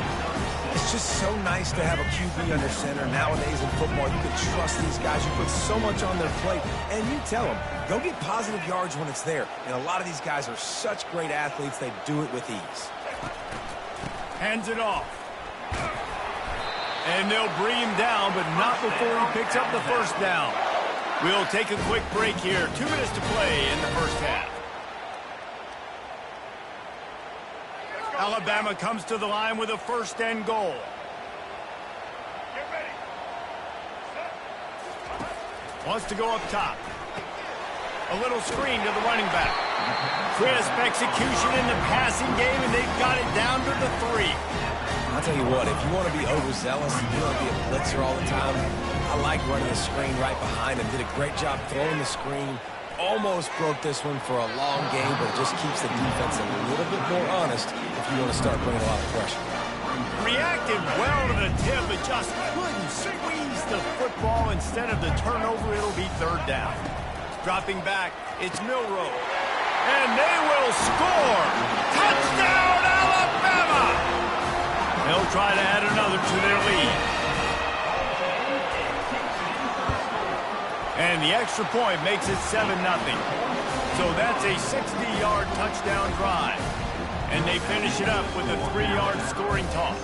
It's just so nice to have a QB under center. Nowadays in football, you can trust these guys. You put so much on their plate, and you tell them, go get positive yards when it's there. And a lot of these guys are such great athletes, they do it with ease. Hands it off. And they'll bring him down, but not before he picks up the first down. We'll take a quick break here. 2 minutes to play in the first half. Alabama comes to the line with a 1st and goal. Wants to go up top. A little screen to the running back. Crisp execution in the passing game, and they've got it down to the 3. I'll tell you what, if you want to be overzealous and you want to be a blitzer all the time, I like running the screen right behind him. Did a great job throwing the screen. Almost broke this one for a long game, but it just keeps the defense a little bit more honest if you want to start bringing a lot of pressure. Reacted well to the tip, but just couldn't squeeze the football. Instead of the turnover, it'll be 3rd down. Dropping back, it's Milroe. And they will score! Touchdown, Alabama! They'll try to add another to their lead. And the extra point makes it 7-0. So that's a 60-yard touchdown drive. And they finish it up with a 3-yard scoring toss.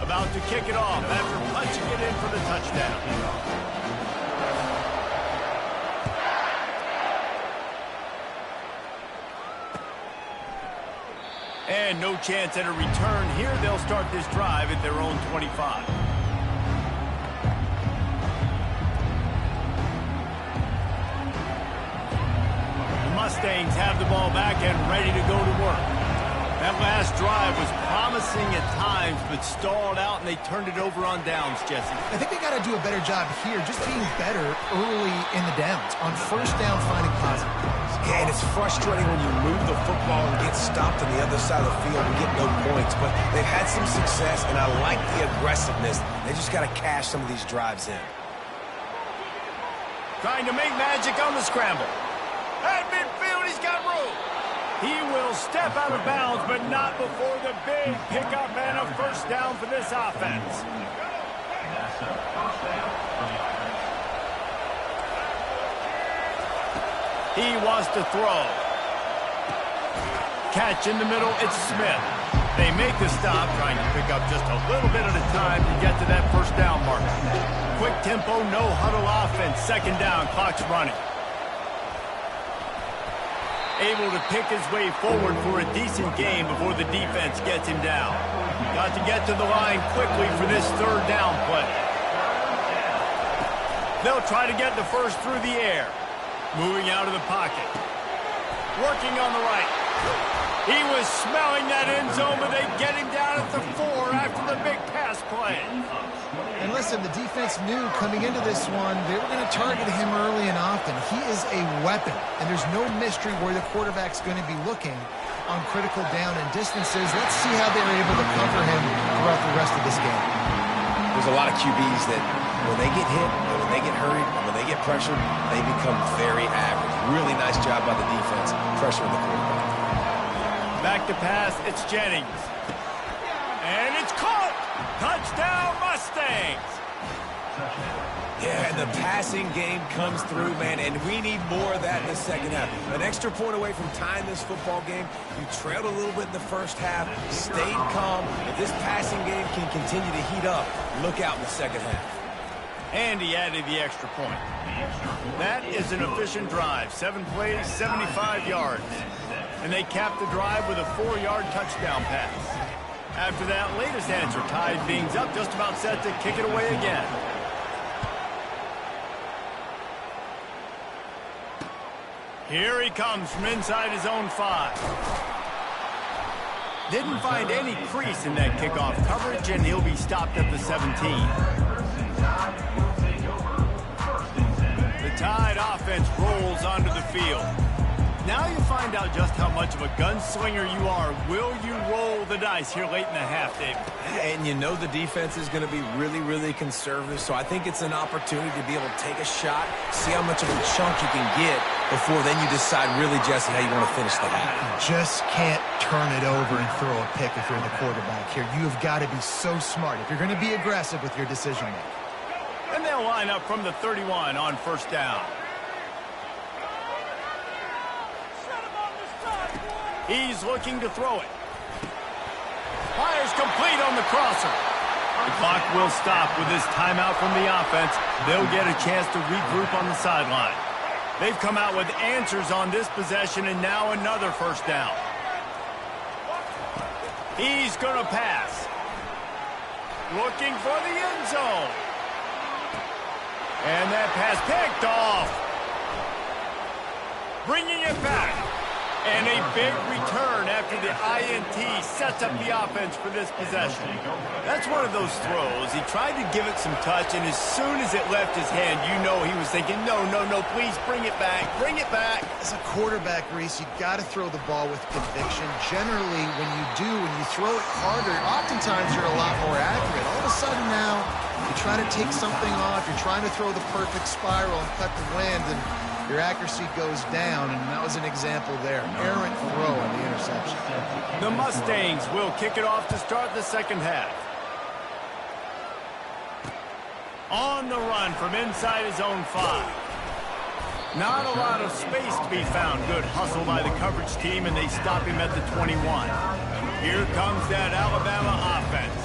About to kick it off after punching it in for the touchdown. And no chance at a return here. They'll start this drive at their own 25. The Mustangs have the ball back and ready to go to work. That last drive was promising at times, but stalled out, and they turned it over on downs, Jesse. I think they got to do a better job here, just being better early in the downs. On first down, finding positive plays. Yeah, and it's frustrating when you move the football and get stopped on the other side of the field and get no points. But they've had some success, and I like the aggressiveness. They just got to cash some of these drives in. Trying to make magic on the scramble. At midfield, he's got room. He will step out of bounds, but not before the big pickup and a first down for this offense. That's a first down for the offense. He wants to throw. Catch in the middle, it's Smith. They make the stop, trying to pick up just a little bit at a time to get to that first down mark. Quick tempo, no huddle offense. Second down, clock's running. Able to pick his way forward for a decent game before the defense gets him down. Got to get to the line quickly for this third down play. They'll try to get the first through the air. Moving out of the pocket. Working on the right. He was smelling that end zone, but they get him down at the 4 after the big pass play. And listen, the defense knew coming into this one, they were going to target him early and often. He is a weapon, and there's no mystery where the quarterback's going to be looking on critical down and distances. Let's see how they're able to cover him throughout the rest of this game. There's a lot of QBs that when they get hit, and when they get hurried, and when they get pressured, they become very average. Really nice job by the defense pressuring the quarterback. Back to pass, it's Jennings. And it's caught! Touchdown, Mustangs! Yeah, and the passing game comes through, man, and we need more of that in the second half. An extra point away from tying this football game. You trailed a little bit in the first half, stayed calm. If this passing game can continue to heat up, look out in the second half. And he added the extra point. That is an efficient drive. 7 plays, 75 yards. And they capped the drive with a 4-yard touchdown pass. After that latest answer tied things up, just about set to kick it away again. Here he comes from inside his own 5. Didn't find any crease in that kickoff coverage, and he'll be stopped at the 17. The Tide offense rolls onto the field. Now you find out just how much of a gunslinger you are. Will you roll the dice here late in the half, Dave? And you know the defense is going to be really, really conservative, so I think it's an opportunity to be able to take a shot, see how much of a chunk you can get before then you decide really, Jesse, how you want to finish the half. You just can't turn it over and throw a pick if you're the quarterback here. You have got to be so smart if you're going to be aggressive with your decision making. And they'll line up from the 31 on first down. He's looking to throw it. Fires complete on the crosser. The clock will stop with this timeout from the offense. They'll get a chance to regroup on the sideline. They've come out with answers on this possession, and now another first down. He's going to pass. Looking for the end zone. And that pass picked off. Bringing it back. And a big return after the INT sets up the offense for this possession. That's one of those throws. He tried to give it some touch, and as soon as it left his hand, you know he was thinking, no, please bring it back, bring it back. As a quarterback, Reese, you've got to throw the ball with conviction. Generally, when you throw it harder, oftentimes you're a lot more accurate. All of a sudden now, you try to take something off, you're trying to throw the perfect spiral and cut the wind, and your accuracy goes down, and that was an example there. Errant throw on the interception. The Mustangs will kick it off to start the second half. On the run from inside his own 5. Not a lot of space to be found. Good hustle by the coverage team, and they stop him at the 21. Here comes that Alabama offense.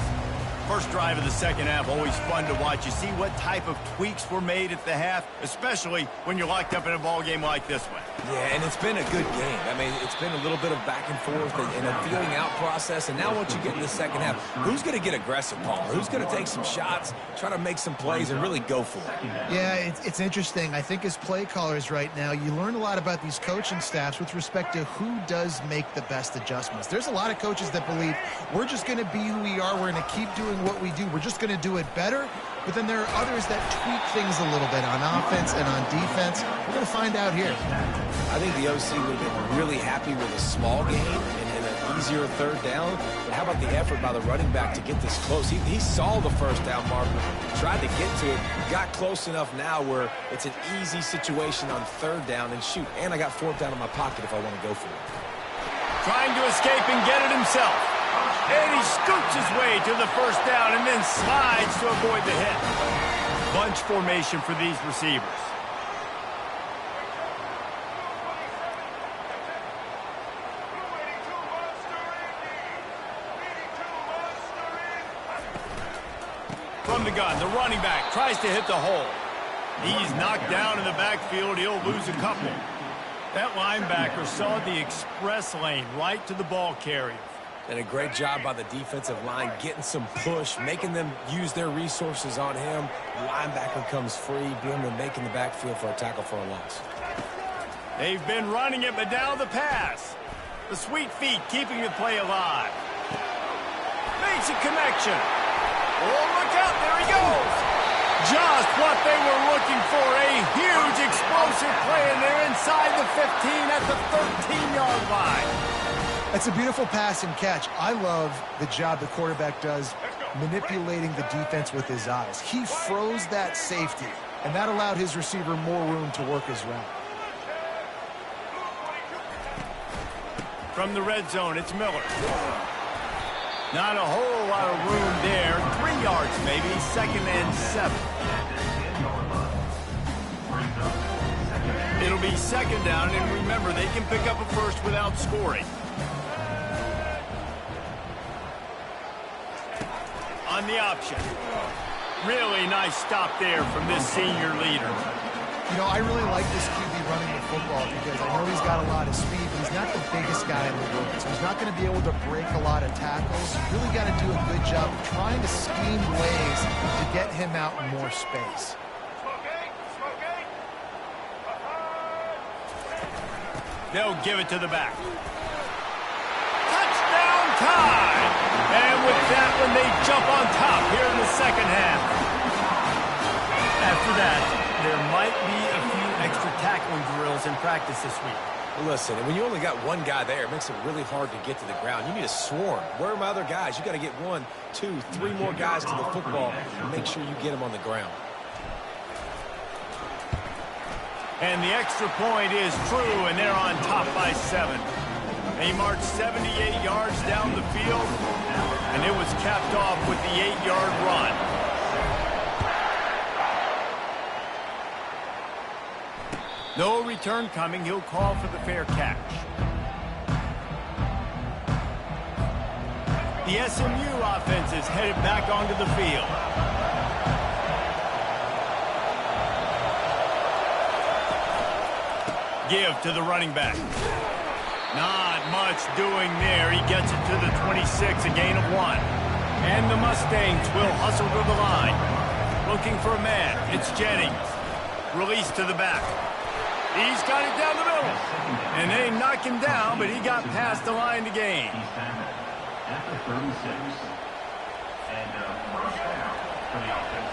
First drive of the second half, always fun to watch. You see what type of tweaks were made at the half, especially when you're locked up in a ball game like this one. Yeah, and it's been a good game. I mean, it's been a little bit of back and forth and a feeling out process. And now once you get in the second half, who's going to get aggressive, Paul? Who's going to take some shots, try to make some plays, and really go for it? Yeah, it's interesting. I think as play callers right now, you learn a lot about these coaching staffs with respect to who does make the best adjustments. There's a lot of coaches that believe we're just going to be who we are. We're going to keep doing what we do. We're just going to do it better. But then there are others that tweak things a little bit on offense and on defense. We're going to find out here. I think the OC would have been really happy with a small game and an easier third down. But how about the effort by the running back to get this close? He saw the first down marker, tried to get to it, got close enough now where it's an easy situation on third down. And shoot, and I got fourth down in my pocket if I want to go for it. Trying to escape and get it himself. And he scoots his way to the first down and then slides to avoid the hit. Bunch formation for these receivers. From the gun, the running back tries to hit the hole. He's knocked down in the backfield. He'll lose a couple. That linebacker saw the express lane right to the ball carrier. And a great job by the defensive line, getting some push, making them use their resources on him. The linebacker comes free, being able to make in the backfield for a tackle for a loss. They've been running it, but now the pass. The sweet feet keeping the play alive. Makes a connection. Oh, look out, there he goes. Just what they were looking for, a huge explosive play, and they're inside the 15 at the 13-yard line. It's a beautiful pass and catch. I love the job the quarterback does manipulating the defense with his eyes. He froze that safety, and that allowed his receiver more room to work his route. From the red zone, it's Miller. Not a whole lot of room there. 3 yards maybe, 2nd and 7. It'll be 2nd down, and remember, they can pick up a first without scoring. On the option. Really nice stop there from this senior leader. You know, I really like this QB running the football because I know he's got a lot of speed, but he's not the biggest guy in the room. So he's not going to be able to break a lot of tackles. You really got to do a good job of trying to scheme ways to get him out in more space. They'll give it to the back. Touchdown time! And with that one, they jump on top here in the second half. After that, there might be a few extra tackling drills in practice this week. Well, listen, when you only got one guy there, it makes it really hard to get to the ground. You need a swarm. Where are my other guys? You got to get 1, 2, 3 more guys to the football and make sure you get them on the ground. And the extra point is true, and they're on top by 7. They marched 78 yards down the field, and it was capped off with the 8-yard run. No return coming. He'll call for the fair catch. The SMU offense is headed back onto the field. Give to the running back. Not much doing there. He gets it to the 26, a gain of 1. And the Mustangs will hustle to the line. Looking for a man. It's Jennings. Release to the back. He's got it down the middle. And they knock him down, but he got past the line to gain. At the 36. And first down for the offense.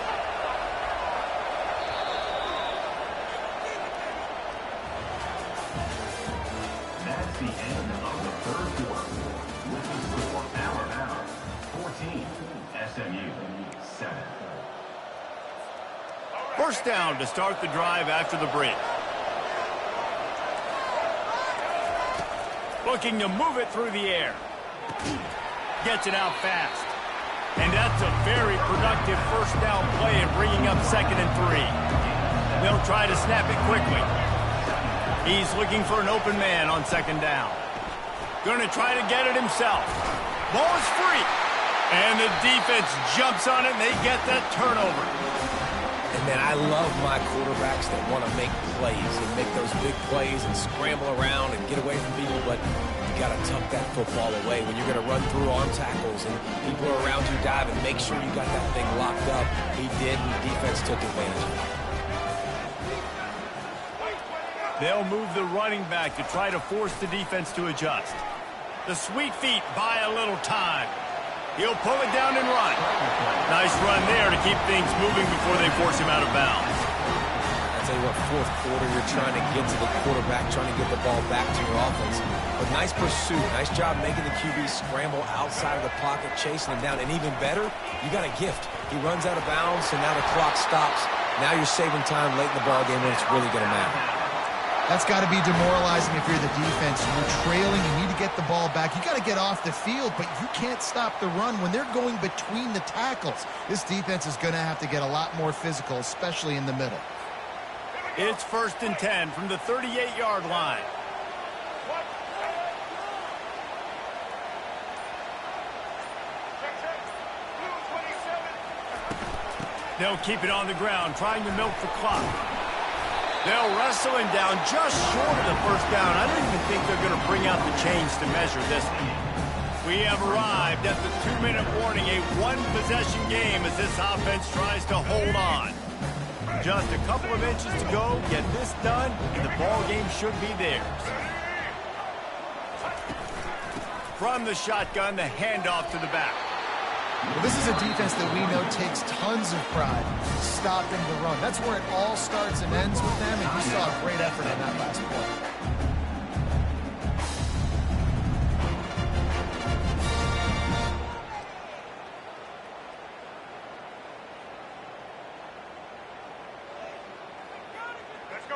That's the end of the third quarter. With the score, Alabama 14, SMU 7. First down to start the drive after the break. Looking to move it through the air. Gets it out fast. And that's a very productive first down play and bringing up 2nd and 3. They'll try to snap it quickly. He's looking for an open man on 2nd down. Going to try to get it himself. Ball is free. And And the defense jumps on it, and they get that turnover. And man, I love my quarterbacks that want to make plays and make those big plays and scramble around and get away from people, but you got to tuck that football away when you're going to run through arm tackles and people are around you diving. Make sure you got that thing locked up. He did, and the defense took advantage of it. They'll move the running back to try to force the defense to adjust. The sweet feet buy a little time. He'll pull it down and run. Nice run there to keep things moving before they force him out of bounds. I'll tell you what, fourth quarter, you're trying to get to the quarterback, trying to get the ball back to your offense. But nice pursuit. Nice job making the QB scramble outside of the pocket, chasing him down. And even better, you got a gift. He runs out of bounds, so now the clock stops. Now you're saving time late in the ball game when it's really going to matter. That's got to be demoralizing if you're the defense. You're trailing. You need to get the ball back. You got to get off the field, but you can't stop the run when they're going between the tackles. This defense is going to have to get a lot more physical, especially in the middle. It's 1st and 10 from the 38-yard line. They'll keep it on the ground, trying to milk the clock. They'll wrestle him down just short of the first down. I don't even think they're going to bring out the chains to measure this one. We have arrived at the 2-minute warning, a one-possession game as this offense tries to hold on. Just a couple of inches to go, get this done, and the ball game should be theirs. From the shotgun, the handoff to the back. Well, this is a defense that we know takes tons of pride stopping the run. That's where it all starts and ends with them, and you saw a great effort on that last play.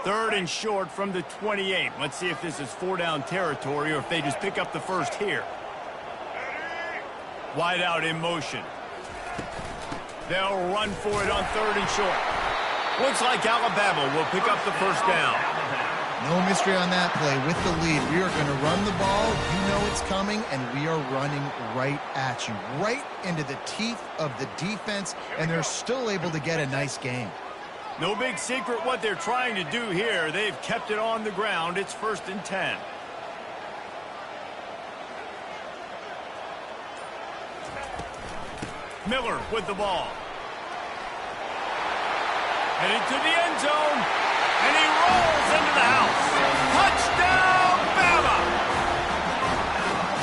Third and short from the 28. Let's see if this is 4-down territory or if they just pick up the first here. Wide out in motion. They'll run for it on 3rd and short. Looks like Alabama will pick up the first down. No mystery on that play. With the lead, we are going to run the ball. You know it's coming, and we are running right at you, right into the teeth of the defense, and they're still able to get a nice game. No big secret what they're trying to do here. They've kept it on the ground. It's 1st and 10. Miller with the ball. Headed to the end zone, and he rolls into the house. Touchdown, Bama!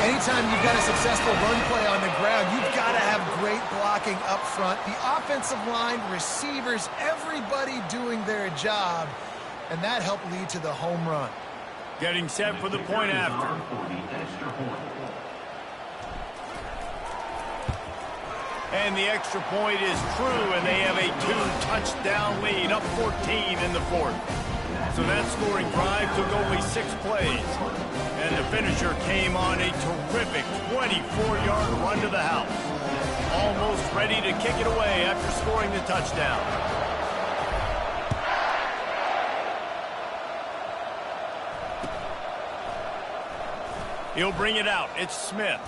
Anytime you've got a successful run play on the ground, you've got to have great blocking up front. The offensive line, receivers, everybody doing their job, and that helped lead to the home run. Getting set for the point after. And the extra point is true, and they have a 2-touchdown lead, up 14 in the 4th. So that scoring drive took only 6 plays. And the finisher came on a terrific 24-yard run to the house. Almost ready to kick it away after scoring the touchdown. He'll bring it out. It's Smith.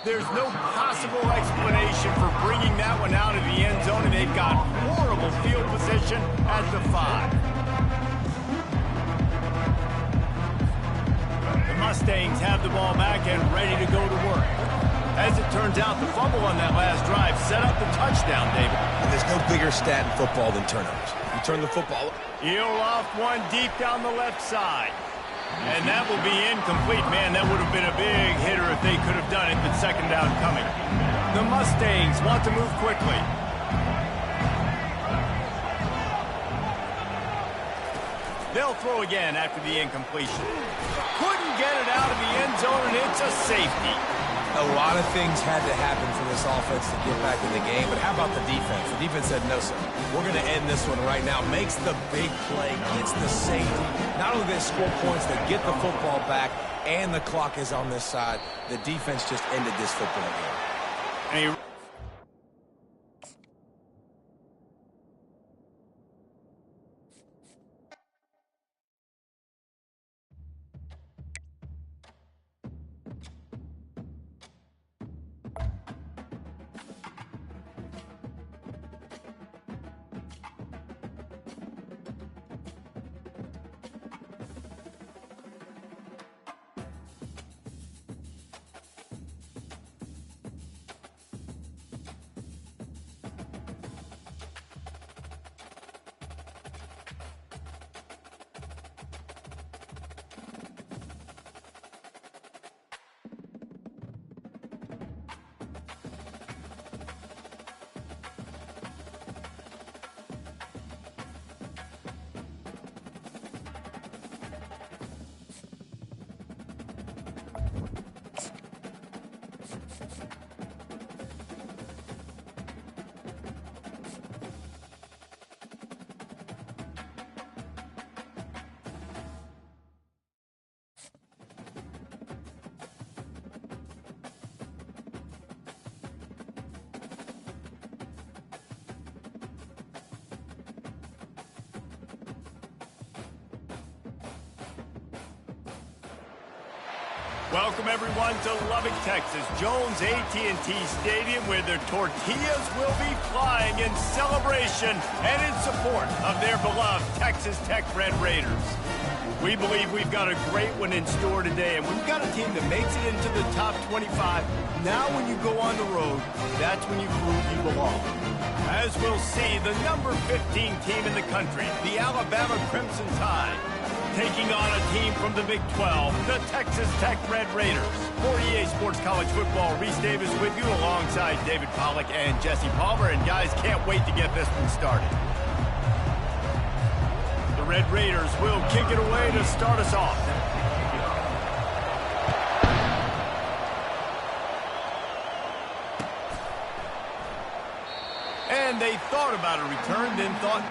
There's no possible explanation for bringing that one out of the end zone, and they've got horrible field position at the 5. The Mustangs have the ball back and ready to go to work. As it turns out, the fumble on that last drive set up the touchdown, David. And there's no bigger stat in football than turnovers. You turn the football. He'll loft one deep down the left side. And that will be incomplete. Man, that would have been a big hitter if they could have done it, but second down coming. The Mustangs want to move quickly. They'll throw again after the incompletion. Couldn't get it out of the end zone, and it's a safety. A lot of things had to happen for this offense to get back in the game, but how about the defense? The defense said, no, sir, we're going to end this one right now. Makes the big play, gets the safety. Not only they score points, they get the football back, and the clock is on this side. The defense just ended this football game. And Welcome everyone to Lubbock, Texas, Jones AT&T Stadium, where their tortillas will be flying in celebration and in support of their beloved Texas Tech Red Raiders. We believe we've got a great one in store today, and we've got a team that makes it into the top 25. Now when you go on the road, that's when you prove you belong. As we'll see, the number 15 team in the country, the Alabama Crimson Tide, taking on a team from the Big 12, the Texas Tech Red Raiders. For EA Sports College Football, Reese Davis with you alongside David Pollack and Jesse Palmer. And guys, can't wait to get this one started. The Red Raiders will kick it away to start us off. And they thought about a return, then thought...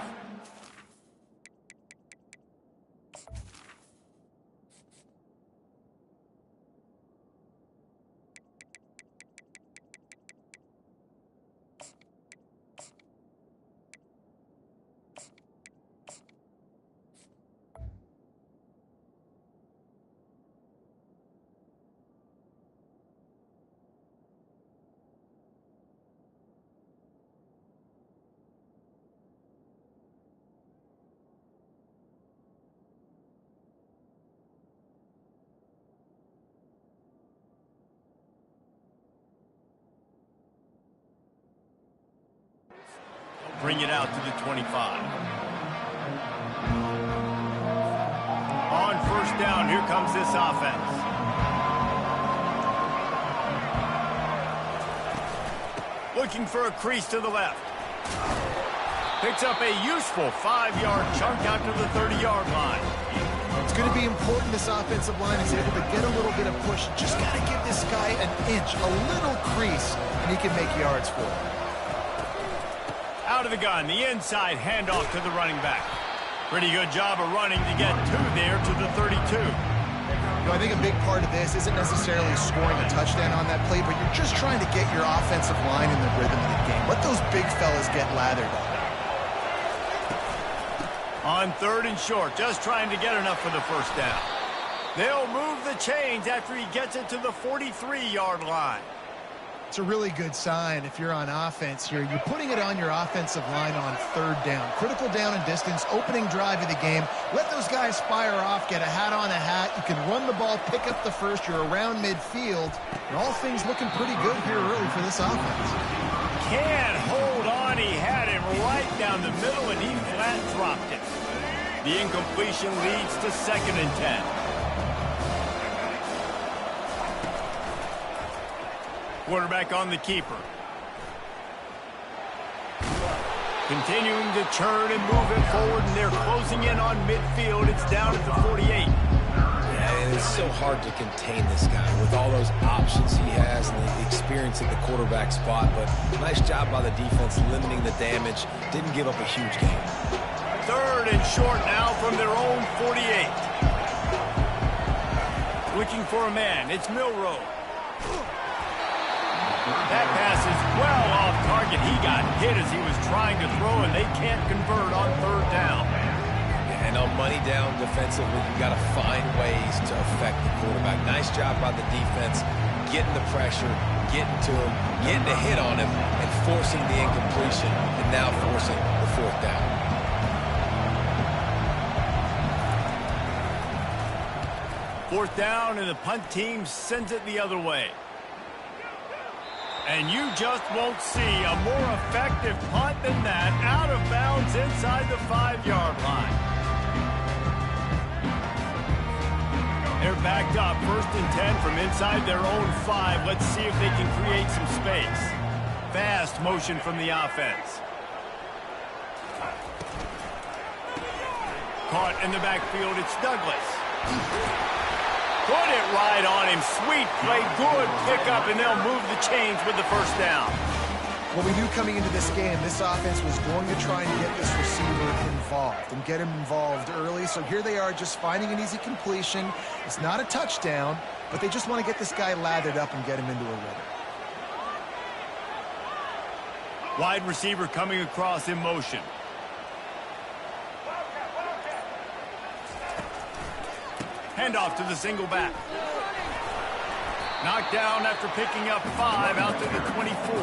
Bring it out to the 25. On first down, here comes this offense. Looking for a crease to the left. Picks up a useful 5-yard chunk out to the 30-yard line. It's going to be important this offensive line is able to get a little bit of push. Just got to give this guy an inch, a little crease, and he can make yards for it. Out of the gun, the inside handoff to the running back. Pretty good job of running to get there to the 32. I think a big part of this isn't necessarily scoring a touchdown on that play, but you're just trying to get your offensive line in the rhythm of the game. Let those big fellas get lathered on third and short, just trying to get enough for the first down. They'll move the chains after he gets it to the 43-yard line. It's a really good sign if you're on offense here. You're putting it on your offensive line on third down. Critical down and distance, opening drive of the game. Let those guys fire off, get a hat on a hat. You can run the ball, pick up the first. You're around midfield. And all things looking pretty good here early for this offense. Can't hold on. He had it right down the middle, and he flat dropped it. The incompletion leads to 2nd and 10. Quarterback on the keeper. Continuing to turn and move it forward, and they're closing in on midfield. It's down at the 48. Yeah, and it's so hard to contain this guy with all those options he has and the experience at the quarterback spot. But nice job by the defense limiting the damage. Didn't give up a huge gain. 3rd and short now from their own 48. Looking for a man. It's Milroe. That pass is well off target. He got hit as he was trying to throw, and they can't convert on 3rd down. And on money down defensively, you got to find ways to affect the quarterback. Nice job by the defense, getting the pressure, getting to him, getting a hit on him, and forcing the incompletion, and now forcing the 4th down. Fourth down, and the punt team sends it the other way. And you just won't see a more effective punt than that, out of bounds inside the 5-yard line. They're backed up, 1st and 10 from inside their own 5. Let's see if they can create some space. Fast motion from the offense. Caught in the backfield, it's Douglas. Put it right on him. Sweet play, good pickup, and they'll move the chains with the 1st down. What we knew coming into this game, this offense was going to try and get this receiver involved and get him involved early. So here they are just finding an easy completion. It's not a touchdown, but they just want to get this guy lathered up and get him into a rhythm. Wide receiver coming across in motion. Handoff to the single back. Knocked down after picking up 5 out to the 24.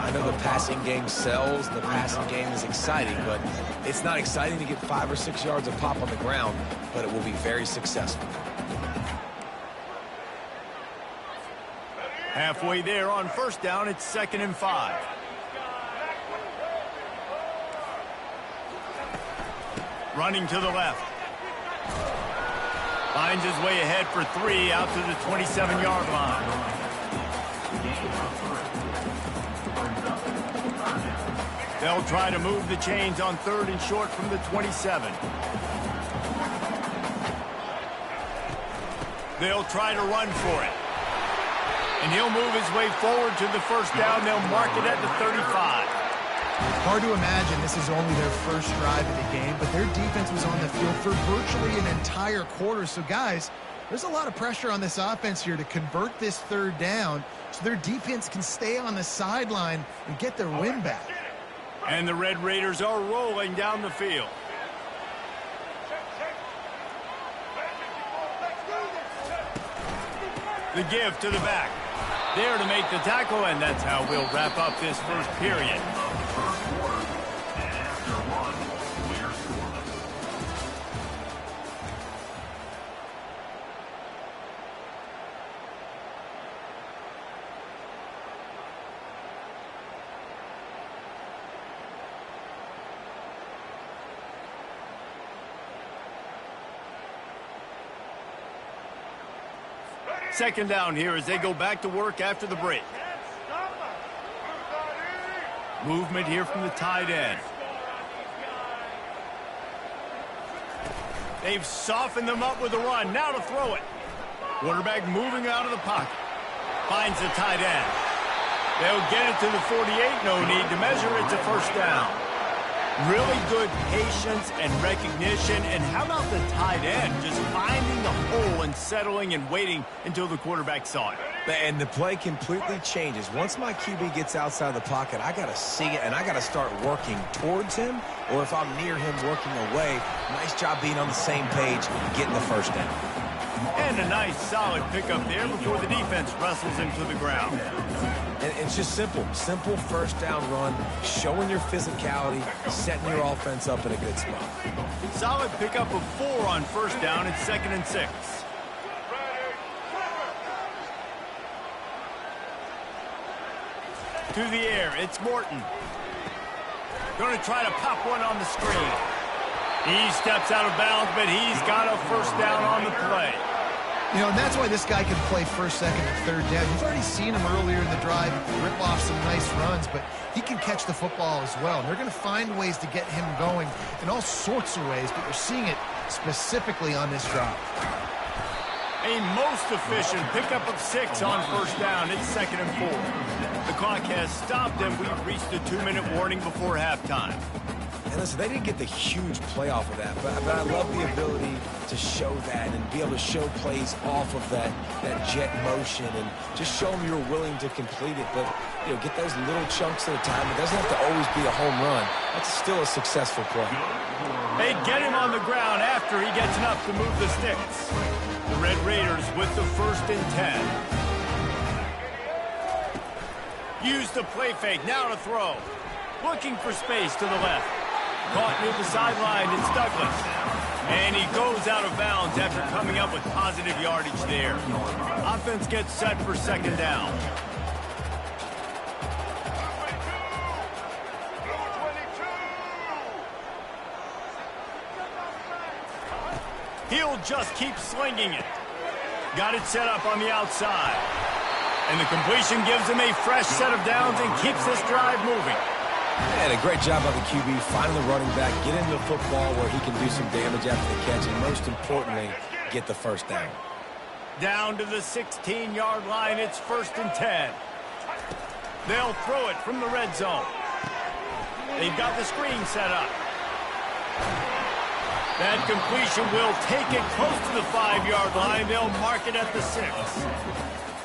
I know the passing game sells, the passing game is exciting, but it's not exciting to get 5 or 6 yards of pop on the ground, but it will be very successful. Halfway there on first down, it's 2nd and 5. Running to the left. Finds his way ahead for 3 out to the 27-yard line. They'll try to move the chains on 3rd and short from the 27. They'll try to run for it. And he'll move his way forward to the first down. They'll mark it at the 35. Hard to imagine this is only their first drive of the game, but their defense was on the field for virtually an entire quarter. So, guys, there's a lot of pressure on this offense here to convert this 3rd down so their defense can stay on the sideline and get their win back. And the Red Raiders are rolling down the field. The give to the back. There to make the tackle, and that's how we'll wrap up this first period. Second down here as they go back to work after the break. Movement here from the tight end. They've softened them up with a run. Now to throw it. Quarterback moving out of the pocket. Finds the tight end. They'll get it to the 48. No need to measure. It's a first down. Really good patience and recognition. And how about the tight end just finding the hole and settling and waiting until the quarterback saw it? And the play completely changes. Once my QB gets outside the pocket, I got to see it, and I got to start working towards him, or if I'm near him working away, nice job being on the same page, getting the first down. And a nice solid pickup there before the defense wrestles him to the ground. And it's just simple first down run, showing your physicality, setting your offense up in a good spot. Solid pickup of 4 on first down. It's 2nd and 6. To the air, it's Morton. Going to try to pop one on the screen. He steps out of bounds, but he's got a first down on the play. You know, and that's why this guy can play 1st, 2nd, and 3rd down. You've already seen him earlier in the drive rip off some nice runs, but he can catch the football as well. And they're going to find ways to get him going in all sorts of ways, but you're seeing it specifically on this drive. A most efficient pickup of 6 on first down. It's 2nd and 4. The clock has stopped, and we've reached the 2-minute warning before halftime. And listen, they didn't get the huge play off of that, but I love the ability to show that and be able to show plays off of that jet motion and just show them you're willing to complete it. But, you know, get those little chunks at a time. It doesn't have to always be a home run. That's still a successful play. They get him on the ground after he gets enough to move the sticks. The Red Raiders with the 1st and 10. Use the play fake. Now to throw. Looking for space to the left. Caught near the sideline, it's Douglas. And he goes out of bounds after coming up with positive yardage there. Offense gets set for 2nd down. He'll just keep slinging it. Got it set up on the outside. And the completion gives him a fresh set of downs and keeps this drive moving. And a great job by the QB, finding the running back, get into the football where he can do some damage after the catch, and most importantly, get the first down. Down to the 16-yard line, it's 1st and 10. They'll throw it from the red zone. They've got the screen set up. That completion will take it close to the 5-yard line. They'll mark it at the 6.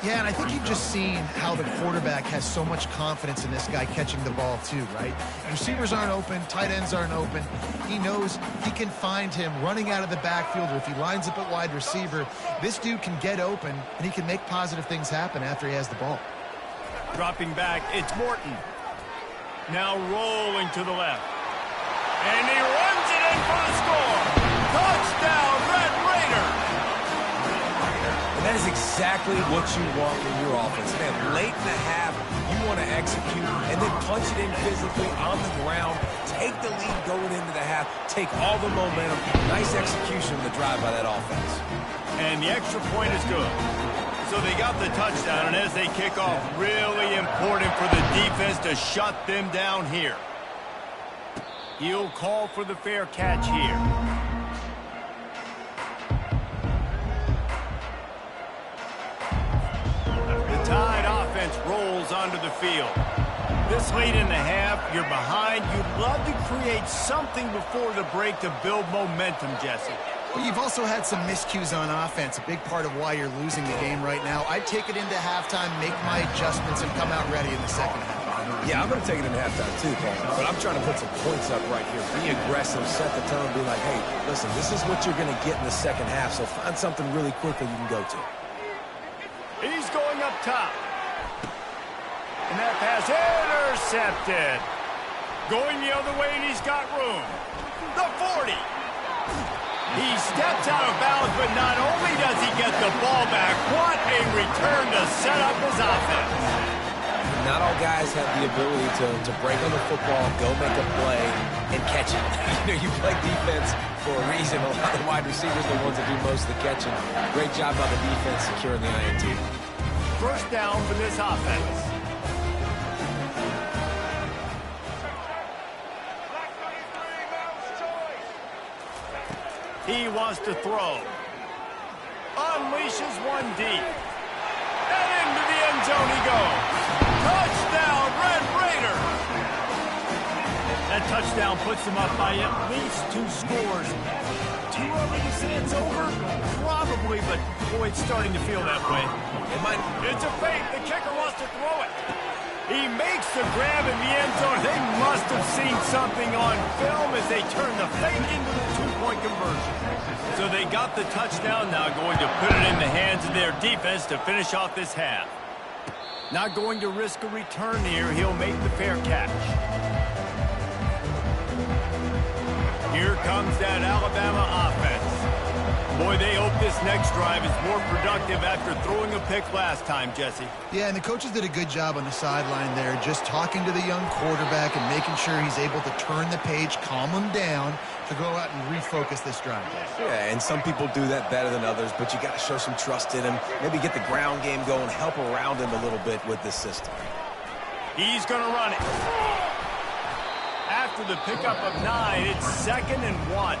Yeah, and I think you've just seen how the quarterback has so much confidence in this guy catching the ball too, right? Receivers aren't open, tight ends aren't open. He knows he can find him running out of the backfield, or if he lines up at wide receiver, this dude can get open, and he can make positive things happen after he has the ball. Dropping back, it's Morton. Now rolling to the left. And he runs it in for the score. Touchdown, Red Raiders! And that is exactly what you want in your offense. Man, late in the half, you want to execute and then punch it in physically on the ground, take the lead going into the half, take all the momentum. Nice execution of the drive by that offense. And the extra point is good. So they got the touchdown, and as they kick off, really important for the defense to shut them down here. He'll call for the fair catch here. Tide offense rolls onto the field. This late in the half, you're behind. You'd love to create something before the break to build momentum, Jesse. But you've also had some miscues on offense, a big part of why you're losing the game right now. I'd take it into halftime, make my adjustments, and come out ready in the second half. Yeah, I'm going to take it in halftime too, Paul. But I'm trying to put some points up right here. Be aggressive, set the tone, be like, hey, listen, this is what you're going to get in the second half, so find something really quickly you can go to. He's going up top. And that pass intercepted. Going the other way, and he's got room. The 40. He steps out of bounds, but not only does he get the ball back, what a return to set up his offense. Not all guys have the ability to break on the football, go make a play, and catch it. You play defense for a reason. A lot of the wide receivers are the ones that do most of the catching. Great job by the defense securing the INT. First down for this offense. He wants to throw. Unleashes one deep. And into the end zone he goes. Touchdown, Red Raiders! That touchdown puts them up by at least 2 scores. Too early to say it's over? Probably, but boy, it's starting to feel that way. It's a fake. The kicker wants to throw it. He makes the grab in the end zone. They must have seen something on film as they turn the fake into the 2-point conversion. So they got the touchdown, now going to put it in the hands of their defense to finish off this half. Not going to risk a return here. He'll make the fair catch. Here comes that Alabama offense. Boy, they hope this next drive is more productive after throwing a pick last time, Jesse. Yeah, and the coaches did a good job on the sideline there, just talking to the young quarterback and making sure he's able to turn the page, calm him down, to go out and refocus this drive. Yeah, and some people do that better than others, but you got to show some trust in him. Maybe get the ground game going, help around him a little bit with this system. He's going to run it. After the pickup of 9, it's 2nd and 1.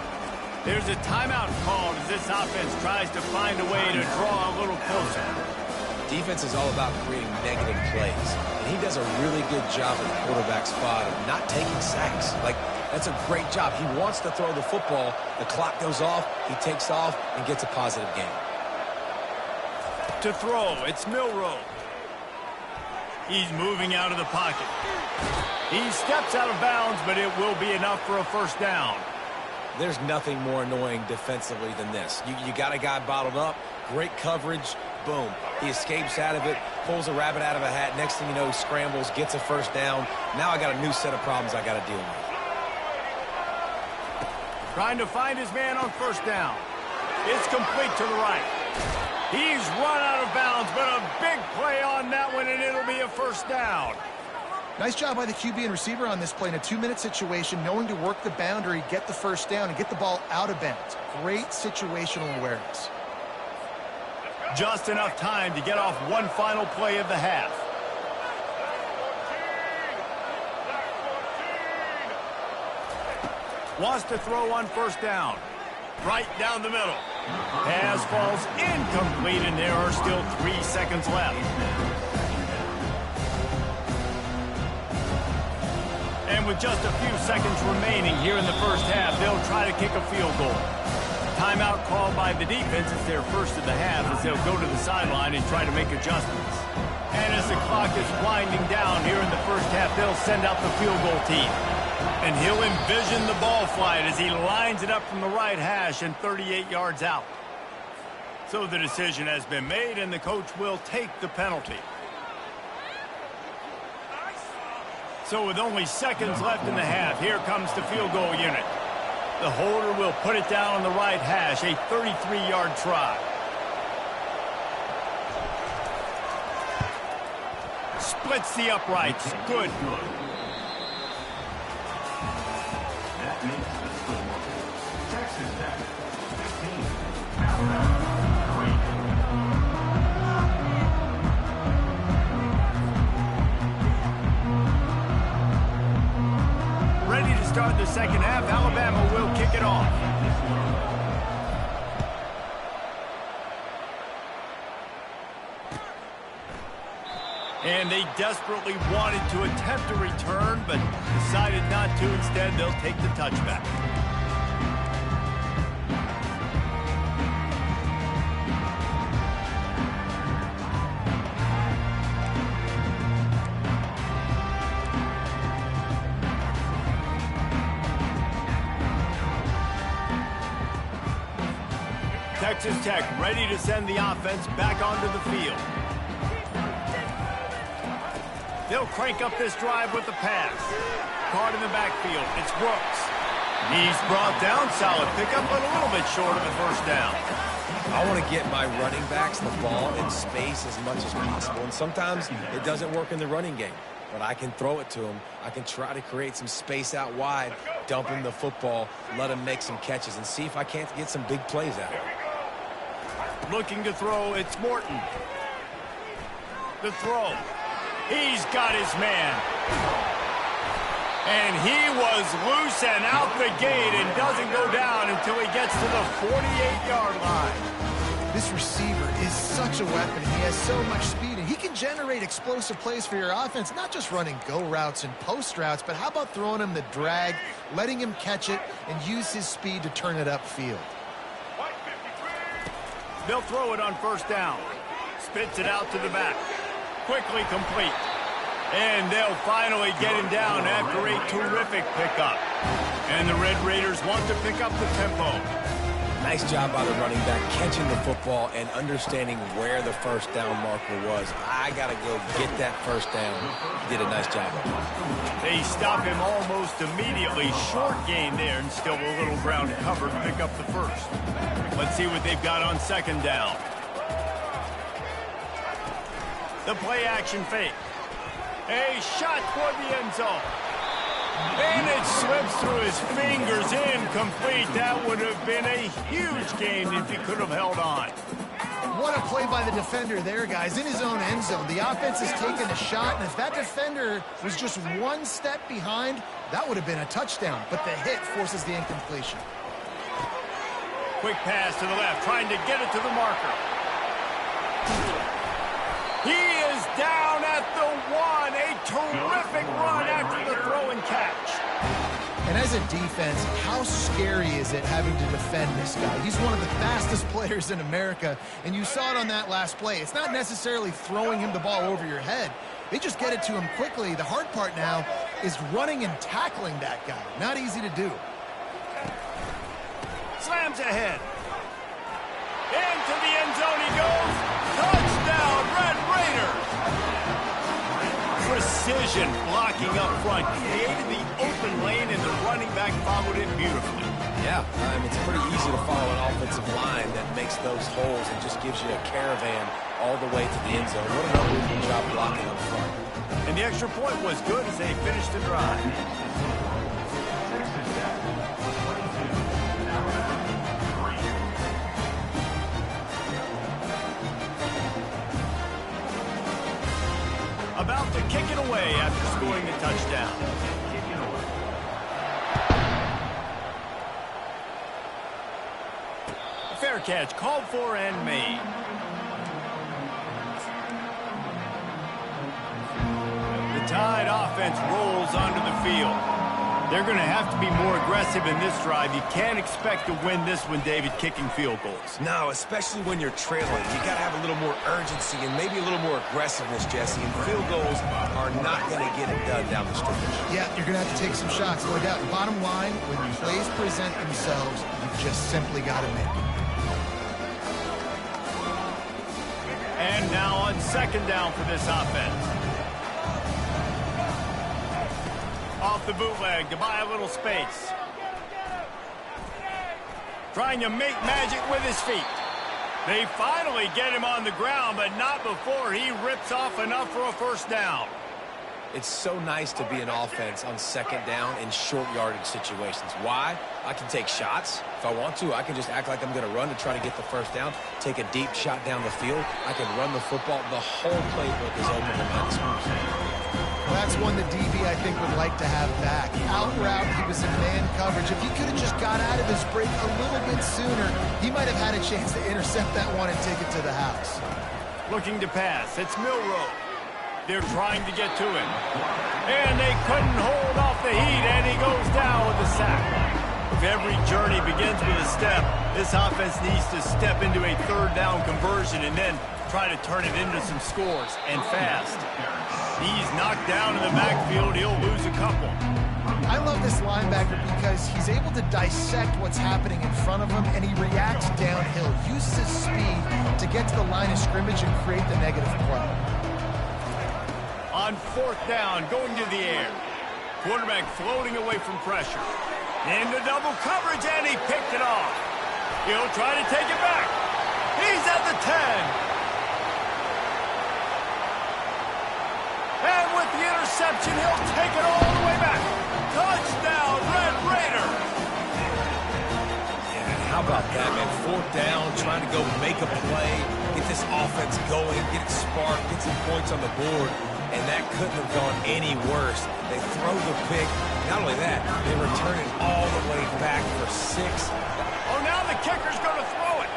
There's a timeout called as this offense tries to find a way to draw a little closer. Defense is all about creating negative plays, and he does a really good job at the quarterback spot of not taking sacks. That's a great job. He wants to throw the football. The clock goes off, he takes off, and gets a positive gain. To throw, it's Milroe. He's moving out of the pocket. He steps out of bounds, but it will be enough for a first down. There's nothing more annoying defensively than this. You got a guy bottled up, great coverage, boom. He escapes out of it, pulls a rabbit out of a hat. Next thing you know, he scrambles, gets a first down. Now I got a new set of problems I got to deal with. Trying to find his man on first down. It's complete to the right. He's run out of bounds, but a big play on that one, and it'll be a first down. Nice job by the QB and receiver on this play in a 2-minute situation, knowing to work the boundary, get the first down, and get the ball out of bounds. Great situational awareness. Just enough time to get off one final play of the half. Wants to throw on first down. Right down the middle. Pass falls incomplete, and there are still 3 seconds left. And with just a few seconds remaining here in the first half, they'll try to kick a field goal. Timeout called by the defense. It's their first of the half as they'll go to the sideline and try to make adjustments. And as the clock is winding down here in the first half, they'll send out the field goal team. And he'll envision the ball flight as he lines it up from the right hash and 38 yards out. So the decision has been made, and the coach will take the penalty. So with only seconds left in the half, here comes the field goal unit. The holder will put it down on the right hash, a 33-yard try. Splits the uprights. Good. That makes the score. Texas Tech 15, Alabama 3. Ready to start the second half. Alabama will kick it off. And they desperately wanted to attempt a return, but decided not to. Instead, they'll take the touchback. Texas Tech ready to send the offense back onto the field. They'll crank up this drive with the pass. Caught in the backfield. It's Brooks. He's brought down. Solid pickup, but a little bit short of a first down. I want to get my running backs the ball in space as much as possible. And sometimes it doesn't work in the running game. But I can throw it to him. I can try to create some space out wide, dump him the football, let him make some catches, and see if I can't get some big plays out of it. Looking to throw, it's Morton. The throw. He's got his man. And he was loose and out the gate and doesn't go down until he gets to the 48-yard line. This receiver is such a weapon. He has so much speed, and he can generate explosive plays for your offense, not just running go routes and post routes, but how about throwing him the drag, letting him catch it, and use his speed to turn it upfield. They'll throw it on first down. Spits it out to the back. Quickly complete. And they'll finally get him down after a terrific pickup. And the Red Raiders want to pick up the tempo. Nice job by the running back catching the football and understanding where the first down marker was. I got to go get that first down. He did a nice job of it. They stop him almost immediately. Short gain there and still a little ground covered to pick up the first. Let's see what they've got on second down. The play action fake. A shot toward the end zone. And it slips through his fingers, incomplete. That would have been a huge gain if he could have held on. What a play by the defender there, guys, in his own end zone. The offense has taken a shot, and if that defender was just one step behind, that would have been a touchdown. But the hit forces the incompletion. Quick pass to the left, trying to get it to the marker. He is down at the 1. A terrific run after the throw and catch. And as a defense, how scary is it having to defend this guy? He's one of the fastest players in America, and you saw it on that last play. It's not necessarily throwing him the ball over your head. They just get it to him quickly. The hard part now is running and tackling that guy. Not easy to do. Slams ahead. Into the end zone he goes. Touchdown, Red Raiders. Precision blocking up front. Created the open lane, and the running back followed it beautifully. Yeah, it's pretty easy to follow an offensive line that makes those holes and just gives you a caravan all the way to the end zone. What an unbelievable job blocking up front. And the extra point was good as they finished the drive. About to kick it away after scoring a touchdown. A fair catch called for and made. The Tide offense rolls onto the field. They're going to have to be more aggressive in this drive. You can't expect to win this one, David, kicking field goals. No, especially when you're trailing. You got to have a little more urgency and maybe a little more aggressiveness, Jesse. And field goals are not going to get it done down the stretch. Yeah, you're going to have to take some shots, no doubt. Bottom line, when plays present themselves, you just simply got to make them. And now on second down for this offense. Off the bootleg to buy a little space. Trying to make magic with his feet. They finally get him on the ground, but not before he rips off enough for a first down. It's so nice to be an offense on second down in short yardage situations. Why? I can take shots. If I want to, I can just act like I'm going to run to try to get the first down, take a deep shot down the field. I can run the football. The whole playbook is open behind the screws. That's one the DB, I think, would like to have back. Out route, he was in man coverage. If he could have just got out of his break a little bit sooner, he might have had a chance to intercept that one and take it to the house. Looking to pass. It's Milroe. They're trying to get to him. And they couldn't hold off the heat, and he goes down with a sack. If every journey begins with a step, this offense needs to step into a third down conversion and then try to turn it into some scores, and fast. He's knocked down in the backfield. He'll lose a couple. I love this linebacker because he's able to dissect what's happening in front of him, and he reacts downhill, uses his speed to get to the line of scrimmage and create the negative play. On fourth down, going to the air. Quarterback floating away from pressure. Into double coverage, and he picked it off. He'll try to take it back. He's at the 10. And with the interception, he'll take it all the way back. Touchdown, Red Raider. Yeah, how about that, man? Fourth down, trying to go make a play, get this offense going, get it sparked, get some points on the board, and that couldn't have gone any worse. They throw the pick. Not only that, they return it all the way back for 6. Oh, now the kicker's going to throw it.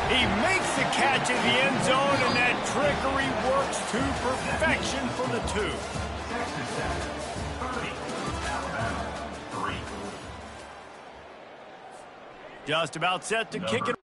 He makes the catch in the end zone, and that trickery works to perfection for the 2. Just about set to kick it.